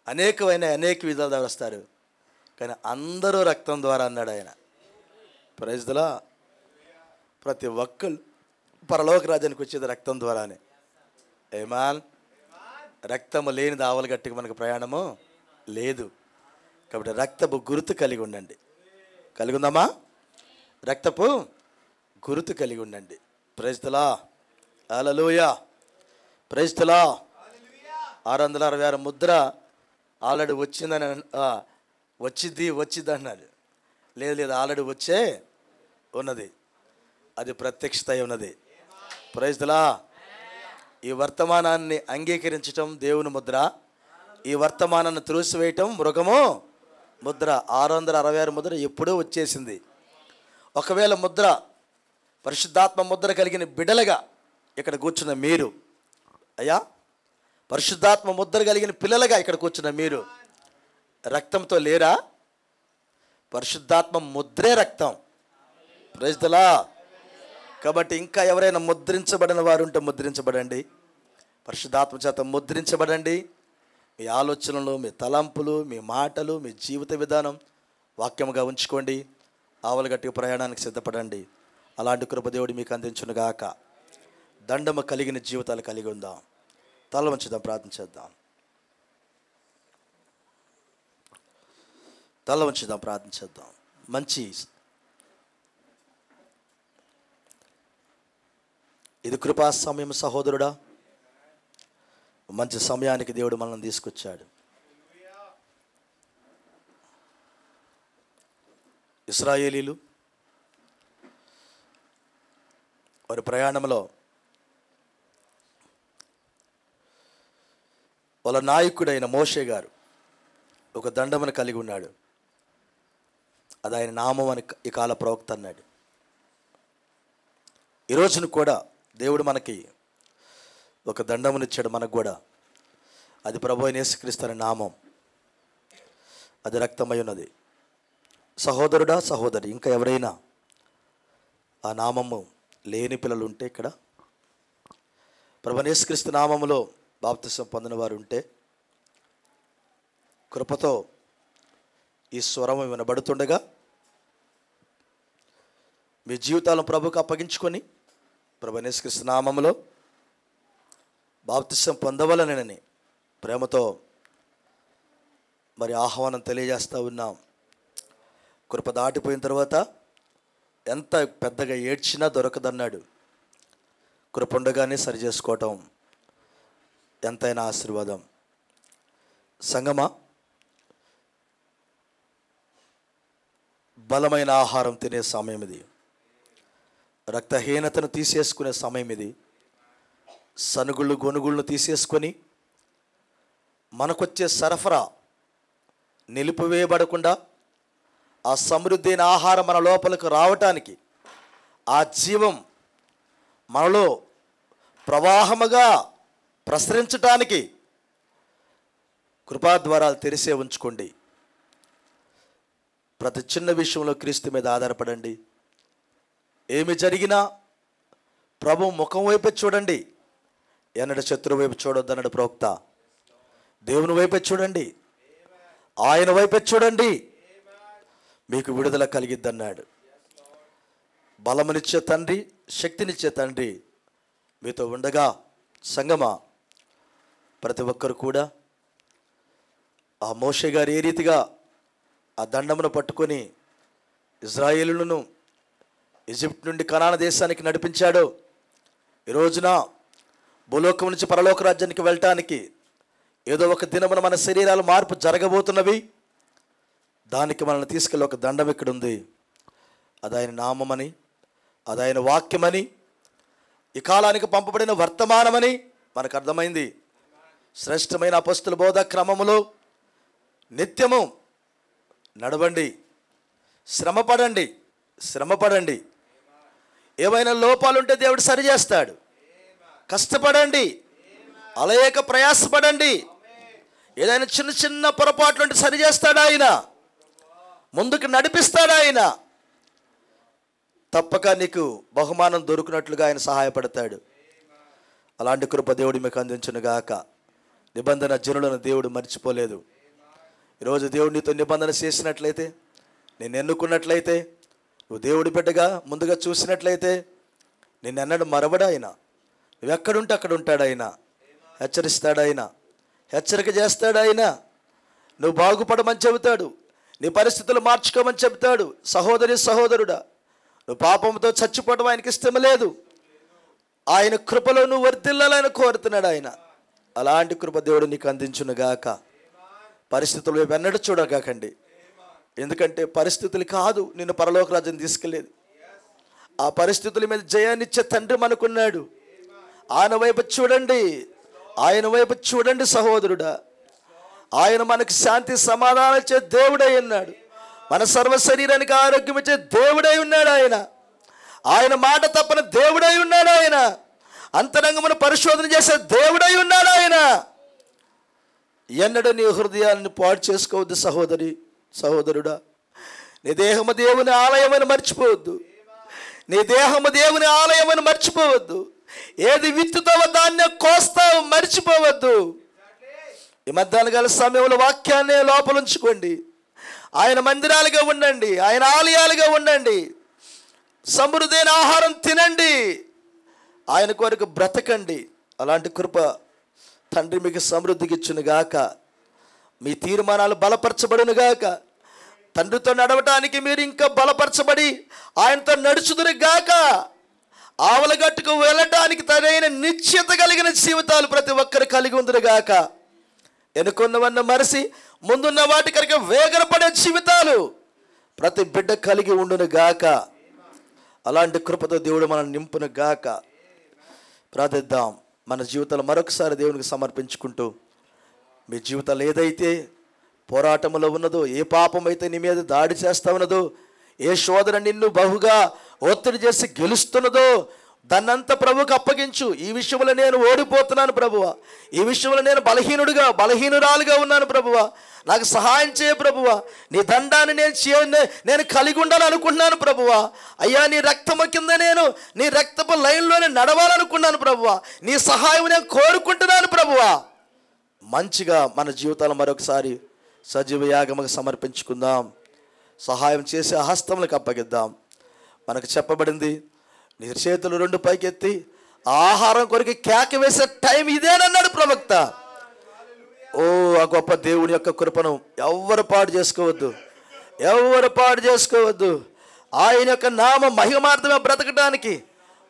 అనేక విధాల ద్వారా వస్తారు, కానీ అందరూ రక్తం ద్వారా అన్నాడు ఆయన. Praise the Lord. ప్రతి ఒక్కరు పరలోక రాజ్యానికి వచ్చేది రక్తం ద్వారానే. ఏమాన్. రక్తము లేనిది ఆవల గట్టికి మనకు ప్రయాణము లేదు. కాబట్టి రక్తపు గుర్తు కలిగి ఉండండి. కలిగి ఉందామా? రక్తపు గుర్తు కలిగి ఉండండి. Praise the Lord. Hallelujah. Praise the Lord. 666 ముద్ర ఆల్రెడీ వచ్చిందని వచ్చింది అన్నాడు. లేదు ఆల్రెడీ వచ్చే ఉన్నది. అది ప్రత్యక్షత ఉన్నది. Praise the Lord. ఈ వర్తమానాన్ని అంగీకరించటం దేవుని ముద్ర, ఈ వర్తమానాన్ని త్రోసివేయటం మృగము ముద్ర. 666 ముద్ర ఎప్పుడూ వచ్చేసింది. ఒకవేళ ముద్ర పరిశుద్ధాత్మ ముద్ర కలిగిన బిడ్డలుగా ఇక్కడ కూర్చున్న మీరు, అయ్యా పరిశుద్ధాత్మ ముద్ర కలిగిన పిల్లలుగా ఇక్కడ కూర్చున్న మీరు రక్తంతో లేరా? పరిశుద్ధాత్మ ముద్రే రక్తం. Praise the Lord. కాబట్టి ఇంకా ఎవరైనా ముద్రించబడిన వారు ఉంటే ముద్రించబడండి. పరిశుద్ధాత్మ చేత ముద్రించబడండి. మీ ఆలోచనలు, మీ తలంపులు, మీ మాటలు, మీ జీవిత విధానం వాక్యముగా ఉంచుకోండి. ఆవల గట్టిగా ప్రయాణానికి సిద్ధపడండి. అలాంటి కృపదేవుడు మీకు అందించునుగాక. దండము కలిగిన జీవితాలు కలిగి ఉందాం. తల వంచుదాం, ప్రార్థన చేద్దాం. తల వంచుదాం, ప్రార్థన చేద్దాం. మంచి ఇది కృపా సమయం సహోదరుడా. మంచి సమయానికి దేవుడు మనల్ని తీసుకొచ్చాడు. ఇశ్రాయేలీలు వారి ప్రయాణంలో వాళ్ళ నాయకుడైన మోషే గారు ఒక దండమును కలిగి ఉన్నాడు. అది ఆయన నామం అని ఈ కాల ప్రవక్త అన్నాడు. ఈ రోజున కూడా దేవుడు మనకి ఒక దండమునిచ్చాడు. మనకు కూడా అది ప్రభువైన యేసుక్రీస్తు అనే నామం. అది రక్తమై ఉన్నది. సహోదరుడా, సహోదరి, ఇంకా ఎవరైనా ఆ నామము లేని పిల్లలు ఉంటే ఇక్కడ ప్రభువైన యేసుక్రీస్తు నామములో బాప్తిసం పొందిన వారు ఉంటే కృపతో ఈ స్వరం వినబడుతుండగా మీ జీవితాలను ప్రభువుకు అప్పగించుకొని ప్రభువైన యేసుక్రీస్తు నామములో బాప్తిసం పొందవలనని ప్రేమతో మరి ఆహ్వానం తెలియజేస్తూ ఉన్నాం. కృప దాటిపోయిన తర్వాత ఎంత పెద్దగా ఏడ్చినా దొరకదన్నాడు. కృప ఉండగానే సరి చేసుకోవటం ఎంతైనా ఆశీర్వాదం. సంగమా, బలమైన ఆహారం తినే సమయం ఇది. రక్తహీనతను తీసేసుకునే సమయం ఇది. సనుగుళ్ళు గొనుగుళ్ళను తీసేసుకొని మనకొచ్చే సరఫరా నిలిపివేయబడకుండా ఆ సమృద్ధి అయిన ఆహారం మన లోపలికి రావటానికి, ఆ జీవం మనలో ప్రవాహముగా ప్రసరించటానికి కృపాద్వారాలు తెరిసే ఉంచుకోండి. ప్రతి చిన్న విషయంలో క్రీస్తు మీద ఆధారపడండి. ఏమి జరిగినా ప్రభు ముఖం వైపు చూడండి, ఎన్నడ శత్రువు వైపు చూడొద్దన్నాడు ప్రవక్త. దేవుని వైపు చూడండి, ఆయన వైపు చూడండి, మీకు విడుదల కలిగిద్దన్నాడు. బలమునిచ్చే తండ్రి, శక్తినిచ్చే తండ్రి మీతో ఉండగా సంగమా, ప్రతి ఒక్కరు కూడా ఆ మోషే గారు ఏ రీతిగా ఆ దండమును పట్టుకొని ఇజ్రాయేలులను ఈజిప్ట్ నుండి కనాను దేశానికి నడిపించాడో, ఈ రోజున భూలోకం నుంచి పరలోక రాజ్యానికి వెళ్ళటానికి ఏదో ఒక దినమున మన శరీరాలు మార్పు జరగబోతున్నవి. దానికి మనల్ని తీసుకెళ్ళి ఒక దండం ఇక్కడ ఉంది. అది ఆయన నామమని, అది ఆయన వాక్యమని, ఈ కాలానికి పంపబడిన వర్తమానమని మనకు అర్థమైంది. శ్రేష్టమైన అపొస్తల బోధ క్రమములో నిత్యము నడవండి, శ్రమపడండి. ఏవైనా లోపాలుంటే దేవుడు సరిచేస్తాడు. కష్టపడండి, అలయక ప్రయాసపడండి. ఏదైనా చిన్న చిన్న పొరపాట్లు ఉంటే సరిచేస్తాడు ఆయన, ముందుకు నడిపిస్తాడు ఆయన. తప్పక నీకు బహుమానం దొరికినట్లుగా ఆయన సహాయపడతాడు. అలాంటి కృప దేవుడు మీకు అందించునుగాక. నిబంధన జనులను దేవుడు మర్చిపోలేదు. ఈరోజు దేవుడు నీతో నిబంధన చేసినట్లయితే, నేను ఎన్నుకున్నట్లయితే, నువ్వు దేవుడి బిడ్డగా ముందుగా చూసినట్లయితే నిన్నెన్నడూ మరవడు ఆయన. నువ్వు ఎక్కడుంటే అక్కడ ఉంటాడు ఆయన. హెచ్చరిస్తాడు ఆయన, హెచ్చరిక చేస్తాడు ఆయన. నువ్వు బాగుపడమని చెబుతాడు, నీ పరిస్థితులు మార్చుకోమని చెబుతాడు. సహోదరి, సహోదరుడా, నువ్వు పాపంతో చచ్చిపోవడం ఆయనకి ఇష్టం లేదు. ఆయన కృపలో నువ్వు వర్ధిల్లాలని కోరుతున్నాడు ఆయన. అలాంటి కృప దేవుడు నీకు అందించునుగాక. పరిస్థితులు వెన్నడు చూడగాకండి. ఎందుకంటే పరిస్థితులు కాదు నిన్ను పరలోక రాజ్యం తీసుకెళ్ళేది. ఆ పరిస్థితుల మీద జయాన్నిచ్చే తండ్రి మనకున్నాడు. ఆయన వైపు చూడండి సహోదరుడా. ఆయన మనకు శాంతి సమాధానం ఇచ్చే దేవుడై ఉన్నాడు. మన సర్వ శరీరానికి ఆరోగ్యం ఇచ్చే దేవుడై ఉన్నాడు ఆయన మాట తప్పని దేవుడై ఉన్నాడు ఆయన. అంతరంగమును పరిశోధన చేసే దేవుడై ఉన్నాడు ఆయన. ఎన్నడూ నీ హృదయాన్ని పాడు చేసుకోవద్దు సహోదరి, సహోదరుడా. నీ దేహము దేవుని ఆలయమని మర్చిపోవద్దు. ఏది విత్తుతావో దాన్నే కోస్తావు, మర్చిపోవద్దు. ఈ మధ్యాహ్న కాల సమయంలో వాక్యాన్ని లోపలుంచుకోండి. ఆయన మందిరాలుగా ఉండండి, ఆయన ఆలయాలుగా ఉండండి. సమృద్ధైన ఆహారం తినండి, ఆయన కొరకు బ్రతకండి. అలాంటి కృప తండ్రి మీకు సమృద్ధికి ఇచ్చునుగాక. మీ తీర్మానాలు బలపరచబడునుగాక. తండ్రితో నడవటానికి మీరు ఇంకా బలపరచబడి ఆయనతో నడుచుదురుగాక. ఆవలగట్టుకు వెళ్ళటానికి తనైన నిశ్చయత కలిగిన జీవితాలు ప్రతి ఒక్కరు కలిగి ఉందురుగాక. ఎన్నుకున్నవన్న మరసి ముందున్న వాటి కనుక వేగనపడే జీవితాలు ప్రతి బిడ్డ కలిగి ఉండునుగాక. అలాంటి కృపతో దేవుడు మనల్ని నింపునుగాక. ప్రార్థిద్దాం. మన జీవితాలు మరొకసారి దేవునికి సమర్పించుకుంటూ, మీ జీవితాలు ఏదైతే పోరాటంలో ఉన్నదో, ఏ పాపం అయితే నీ మీద దాడి చేస్తా ఉన్నదో, ఏ శోధన నిన్ను బహుగా ఒత్తిడి చేసి గెలుస్తున్నదో, దాన్నంతా ప్రభువుకి అప్పగించు. ఈ విషయంలో నేను ఓడిపోతున్నాను ప్రభువా, ఈ విషయంలో నేను బలహీనురాలుగా ఉన్నాను ప్రభువా, నాకు సహాయం చేయ ప్రభువా. నీ దండాన్ని నేను కలిగి ఉండాలనుకుంటున్నాను ప్రభువా. అయ్యా, నీ రక్తము కింద నీ రక్తపు లైన్లోనే నడవాలనుకున్నాను ప్రభువా. నీ సహాయం నేను కోరుకుంటున్నాను ప్రభువా. మంచిగా మన జీవితాలు మరొకసారి సజీవ యాగముగా సమర్పించుకుందాం. సహాయం చేసే హస్తములకు అప్పగిద్దాం. మనకు చెప్పబడింది, నీ చేతులు 2 పైకెత్తి ఆహారం కొరికి కేక వేసే టైం ఇదేనన్నాడు ప్రవక్త. ఓ, ఆ గొప్ప దేవుని యొక్క కృపను ఎవరు పాడు చేసుకోవద్దు. ఆయన యొక్క నామ మహిమార్థమే బ్రతకడానికి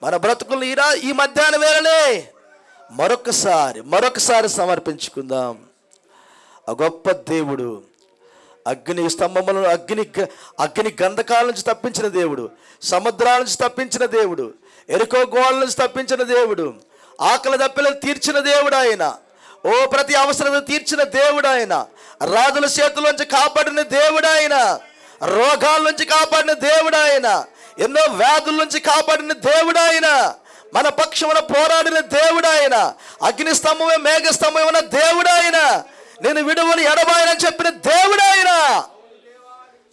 మన బ్రతుకులు ఈ మధ్యాహ్నం వేళనే మరొకసారి సమర్పించుకుందాం. ఆ గొప్ప దేవుడు అగ్ని స్తంభములను అగ్ని గంధకాల నుంచి తప్పించిన దేవుడు, సముద్రాల నుంచి తప్పించిన దేవుడు, ఎరుకో గోళ్ళ నుంచి తప్పించిన దేవుడు, ఆకలి దప్పిలను తీర్చిన దేవుడు ఆయన. ఓ, ప్రతి అవసరం తీర్చిన దేవుడు ఆయన. రాజుల చేతుల్లోంచి కాపాడిన దేవుడు ఆయన. రోగాల నుంచి కాపాడిన దేవుడు ఆయన. ఎన్నో వ్యాధుల నుంచి కాపాడిన దేవుడు ఆయన. మన పక్షమున పోరాడిన దేవుడు ఆయన. అగ్ని స్తంభమే మేఘ స్తంభమైన దేవుడు ఆయన. నేను విడువని ఎడబాయనని చెప్పిన దేవుడు ఆయన.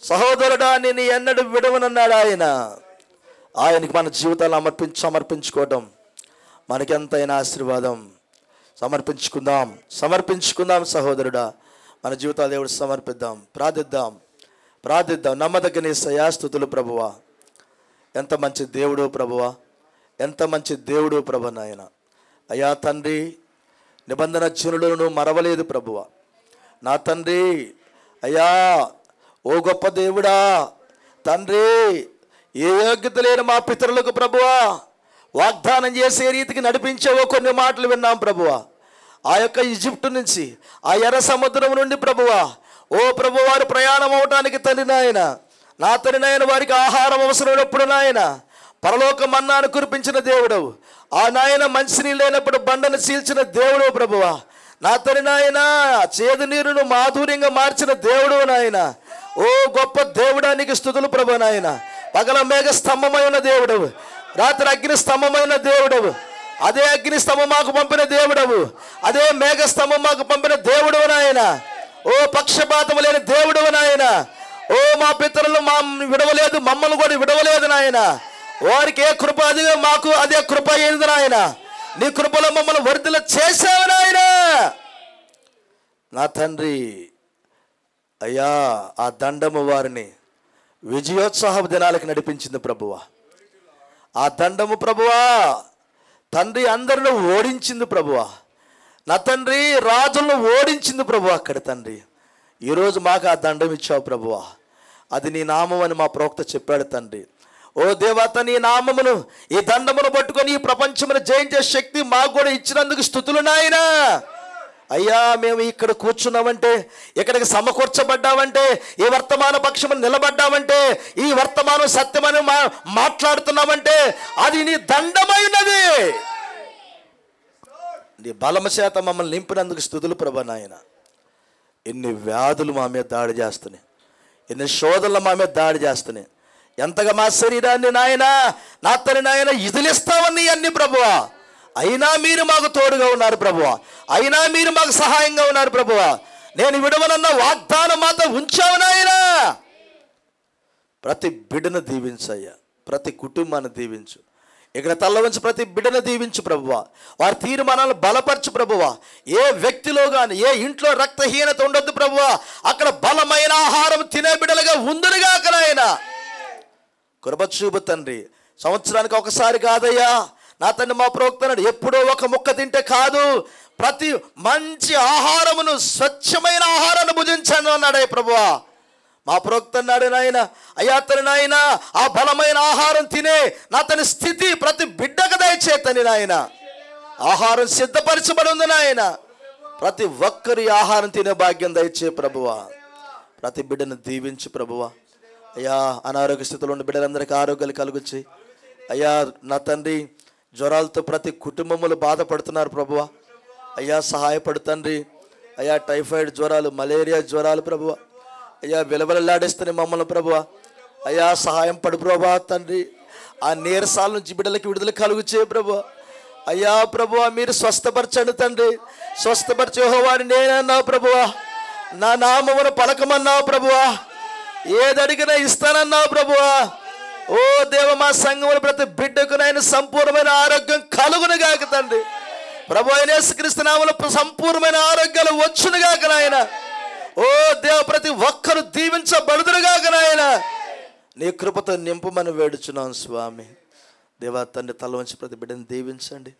సహోదరుడా, నేను ఎన్నడూ విడవనన్నాడు ఆయన. ఆయనకి మన జీవితాలు సమర్పించుకోవడం మనకెంతైనా ఆశీర్వాదం. సమర్పించుకుందాం సహోదరుడా. మన జీవితాలు దేవుడు సమర్పిద్దాం. ప్రార్థిద్దాం. నమ్మదగిన యేసయ్యా, స్తుతులు ప్రభువా. ఎంత మంచి దేవుడు ప్రభువా, ఎంత మంచి దేవుడు ప్రభు నాయన. అయ్యా తండ్రి, నిబంధన జనులను మరవలేదు ప్రభువా. నా తండ్రి, అయ్యా ఓ గొప్ప దేవుడా తండ్రి, ఏ యోగ్యత లేని మా పితరులకు ప్రభువా వాగ్దానం చేసే రీతికి నడిపించేవో కొన్ని మాటలు విన్నాం ప్రభువా. ఆ యొక్క ఈజిప్టు నుంచి, ఆ ఎర్ర సముద్రం నుండి ప్రభువా, ఓ ప్రభు వారు ప్రయాణం అవటానికి తండ్రి నాయన, నా తండ్రి నాయన వారికి ఆహారం అవసరమైనప్పుడు నాయన పరలోక మన్నాను కురిపించిన దేవుడవు. ఆ నాయన మంచినీళ్ళు లేనప్పుడు బండను చీల్చిన దేవుడు ప్రభువా. నా తండ్రి నాయన చేదు నీరును మాధుర్యంగా మార్చిన దేవుడు నాయన. ఓ గొప్ప దేవుడానికి స్తుతులు ప్రభు నాయన. పగల మేఘ స్తంభమైన దేవుడవు, రాత్రి అగ్ని స్తంభమైన దేవుడవు. అదే అగ్ని స్తంభం మాకు పంపిన దేవుడవు, అదే మేఘ స్తంభం మాకు పంపిన దేవుడవు నాయన. ఓ పక్షపాతం లేని దేవుడవు నాయన. ఓ మా పితరులు విడవలేదు, మమ్మల్ని కూడా విడవలేదు నాయన. వారికి ఏ కృప అదిగా మాకు అదే కృప అయింది నాయన. నీ కృపలో మమ్మల్ని వర్ధిల్ల చేసావు నాయన. నా తండ్రి అయ్యా, ఆ దండము వారిని విజయోత్సాహ దినాలకు నడిపించింది ప్రభువా. ఆ దండము ప్రభువా తండ్రి అందరిని ఓడించింది ప్రభువా. నా తండ్రి రాజులను ఓడించింది ప్రభువా. అక్కడ తండ్రి ఈరోజు మాకు ఆ దండం ఇచ్చావు ప్రభువా. అది నీ నామం అని మా ప్రవక్త చెప్పాడు తండ్రి. ఓ దేవత, నీ నామమును ఈ దండమును పట్టుకొని ఈ ప్రపంచమును జయించే శక్తి మాకు కూడా ఇచ్చినందుకు స్తుతులు నాయనా. అయ్యా, మేము ఇక్కడ కూర్చున్నామంటే, ఇక్కడికి సమకూర్చబడ్డామంటే, ఈ వర్తమాన పక్షము నిలబడ్డామంటే, ఈ వర్తమానం సత్యమని మాట్లాడుతున్నామంటే అది నీ దండమై ఉన్నది. నీ బలము చేత మమ్మల్ని నింపినందుకు స్తుతులు ప్రభు నాయన. ఎన్ని వ్యాధులు మా మీద దాడి చేస్తున్నాయి, ఎన్ని శోధనలు మా మీద దాడి చేస్తున్నాయి. ఎంతగా మా శరీరాన్ని నాయన, నా తల్లి నాయన ఇదిలిస్తామని అన్ని ప్రభువా. అయినా మీరు మాకు తోడుగా ఉన్నారు ప్రభువా. అయినా మీరు మాకు సహాయంగా ఉన్నారు ప్రభువా. నేను విడవనన్న వాగ్దానం మాతో ఉంచావు నాయనా. ప్రతి బిడ్డను దీవించయ్యా, ప్రతి కుటుంబాన్ని దీవించు. ఇక్కడ తల్ల వంచి ప్రతి బిడ్డను దీవించు ప్రభువా. వారి తీర్మానాలను బలపరచు ప్రభువా. ఏ వ్యక్తిలో కానీ ఏ ఇంట్లో రక్తహీనత ఉండొద్దు ప్రభువా. అక్కడ బలమైన ఆహారం తినే బిడ్డలుగా ఉందురుగా అక్కడ ఆయన కృప చూపు తండ్రి. సంవత్సరానికి ఒకసారి కాదయ్యా నా తండ్రి, మా ప్రవక్త ఎప్పుడో ఒక ముక్క తింటే కాదు, ప్రతి మంచి ఆహారమును స్వచ్ఛమైన ఆహారాన్ని భుజించాను అన్నాడు ప్రభువా. మా ప్రవక్త అన్నాడు నాయన, అయ్యా తని నాయన ఆ బలమైన ఆహారం తినే నా తన స్థితి ప్రతి బిడ్డకు దయచేతని నాయన. ఆహారం సిద్ధపరచబడి ఉంది నాయన. ప్రతి ఒక్కరి ఆహారం తినే భాగ్యం దయచే ప్రభువా. ప్రతి బిడ్డను దీవించు ప్రభువా. అయ్యా, అనారోగ్య స్థితిలో ఉన్న బిడ్డలందరికీ ఆరోగ్యాలు కలుగుచ్చి అయ్యా. నా తండ్రి, జ్వరాలతో ప్రతి కుటుంబములు బాధపడుతున్నారు ప్రభువా. అయ్యా సహాయపడు తండ్రి. అయ్యా టైఫాయిడ్ జ్వరాలు, మలేరియా జ్వరాలు ప్రభువా. అయ్యా విలవలలాడేస్తున్నాయి మమ్మల్ని ప్రభువా. అయ్యా సహాయం పడు ప్రభువా తండ్రి. ఆ నీరసాల నుంచి బిడ్డలకి విడుదల కలుగు చేయ ప్రభు. అయ్యా ప్రభువా, మీరు స్వస్థపరచండి తండ్రి. స్వస్థపరిచే యెహోవాని నేనన్నావు ప్రభువా. నా నామమును పలకమన్నావు ప్రభువా. ఏదడిగినా ఇస్తానన్నావు ప్రభువా. ఓ దేవ, మా సంఘముల ప్రతి బిడ్డకు నాయన సంపూర్ణమైన ఆరోగ్యం కలుగును గాక తండ్రి. ప్రభు అయిన యేసుక్రీస్తు నామములో సంపూర్ణమైన ఆరోగ్యాలు వచ్చును గాక నాయన. ఓ దేవ, ప్రతి ఒక్కరు దీవించబడుదురు గాక నాయన. నీ కృపతో నింపమని వేడుచున్నాను స్వామి. దేవా తండ్రి, తల వంచి ప్రతి బిడ్డని దీవించండి.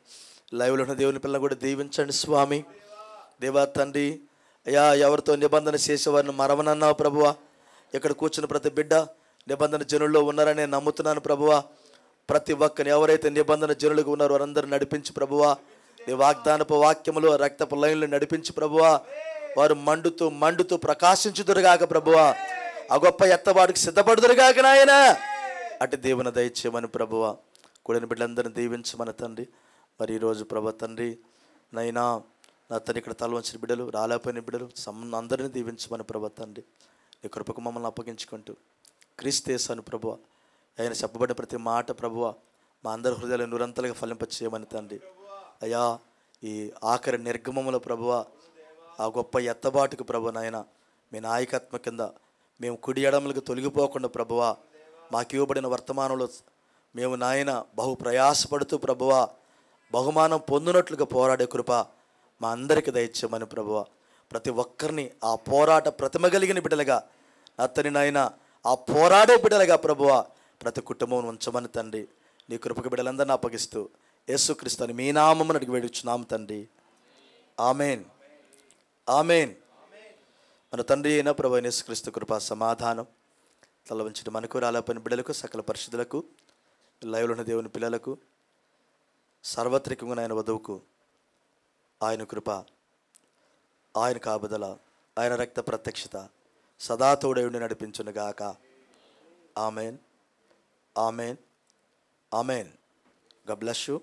లైవ్లో ఉన్న దేవుని పిల్లలు కూడా దీవించండి స్వామి. దేవా తండ్రి, అయ్యా ఎవరితో నిబంధన చేసేవారిని మరవనన్నావు ప్రభువా. ఇక్కడ కూర్చున్న ప్రతి బిడ్డ నిబంధన జనుల్లో ఉన్నారని నేను నమ్ముతున్నాను ప్రభువా. ప్రతి ఒక్కరిని ఎవరైతే నిబంధన జనులకు ఉన్నారో వారందరూ నడిపించి ప్రభువా. నీ వాగ్దానపు వాక్యములు రక్తపు లైన్లు నడిపించి ప్రభువా. వారు మండుతూ మండుతూ ప్రకాశించుదురుగాక ప్రభువా. ఆ గొప్ప ఎత్తవాడికి సిద్ధపడుదురుగాక నాయన. అటు దేవుని దయచేయమని ప్రభువా. కూడిన బిడ్డలందరినీ దీవించమని తండ్రి. మరి ఈరోజు ప్రభు తండ్రి నైనా నా తండ్రి ఇక్కడ తల వంచిన బిడ్డలు, రాలేకపోయిన బిడ్డలు అందరినీ దీవించమని ప్రభు తండ్రి. నీ కృపకు మమ్మల్ని అప్పగించుకుంటూ క్రీస్తు యేసు ప్రభువ ఆయన చెప్పబడిన ప్రతి మాట ప్రభువ మా అందరి హృదయాలు నిరంతరంగా ఫలింపచేయమని తండ్రి. అయ్యా ఈ ఆఖరి నిర్గమముల ప్రభువ, ఆ గొప్ప ఎత్తబాటుకు ప్రభు నాయన మీ నాయకత్వం కింద మేము కుడి ఎడమలకు తొలగిపోకుండా ప్రభువ, మాకు ఇవ్వబడిన వర్తమానంలో మేము నాయన బహు ప్రయాసపడుతూ ప్రభువ బహుమానం పొందినట్లుగా పోరాడే కృప మా అందరికీ దయచేయమని ప్రభువ. ప్రతి ఒక్కరిని ఆ పోరాట ప్రతిమ కలిగిన బిడ్డలుగా అతని నాయన ఆ పోరాడే బిడ్డలుగా ప్రభువ ప్రతి కుటుంబం ఉంచమని తండ్రి. నీ కృపకు బిడ్డలందరినీ అప్పగిస్తూ యేసుక్రీస్తు అని మీ నామమున అడిగి వేడుచున్నాం తండ్రి. Amen, amen. మన తండ్రి అయిన ప్రభు యేసుక్రీస్తు కృప సమాధానం తల వంచిన మనకు, రాలేపోయిన బిడ్డలకు, సకల పరిశుద్ధులకు, లైవ్లో ఉన్న దేవుని పిల్లలకు, సార్వత్రికంగా ఆయన వధువుకు ఆయన కృప, ఆయన కాపుదల, ఆయన రక్త ప్రత్యక్షత సదా తోడై ఉండి నడిపించునుగాక. Amen, amen, amen. God bless you.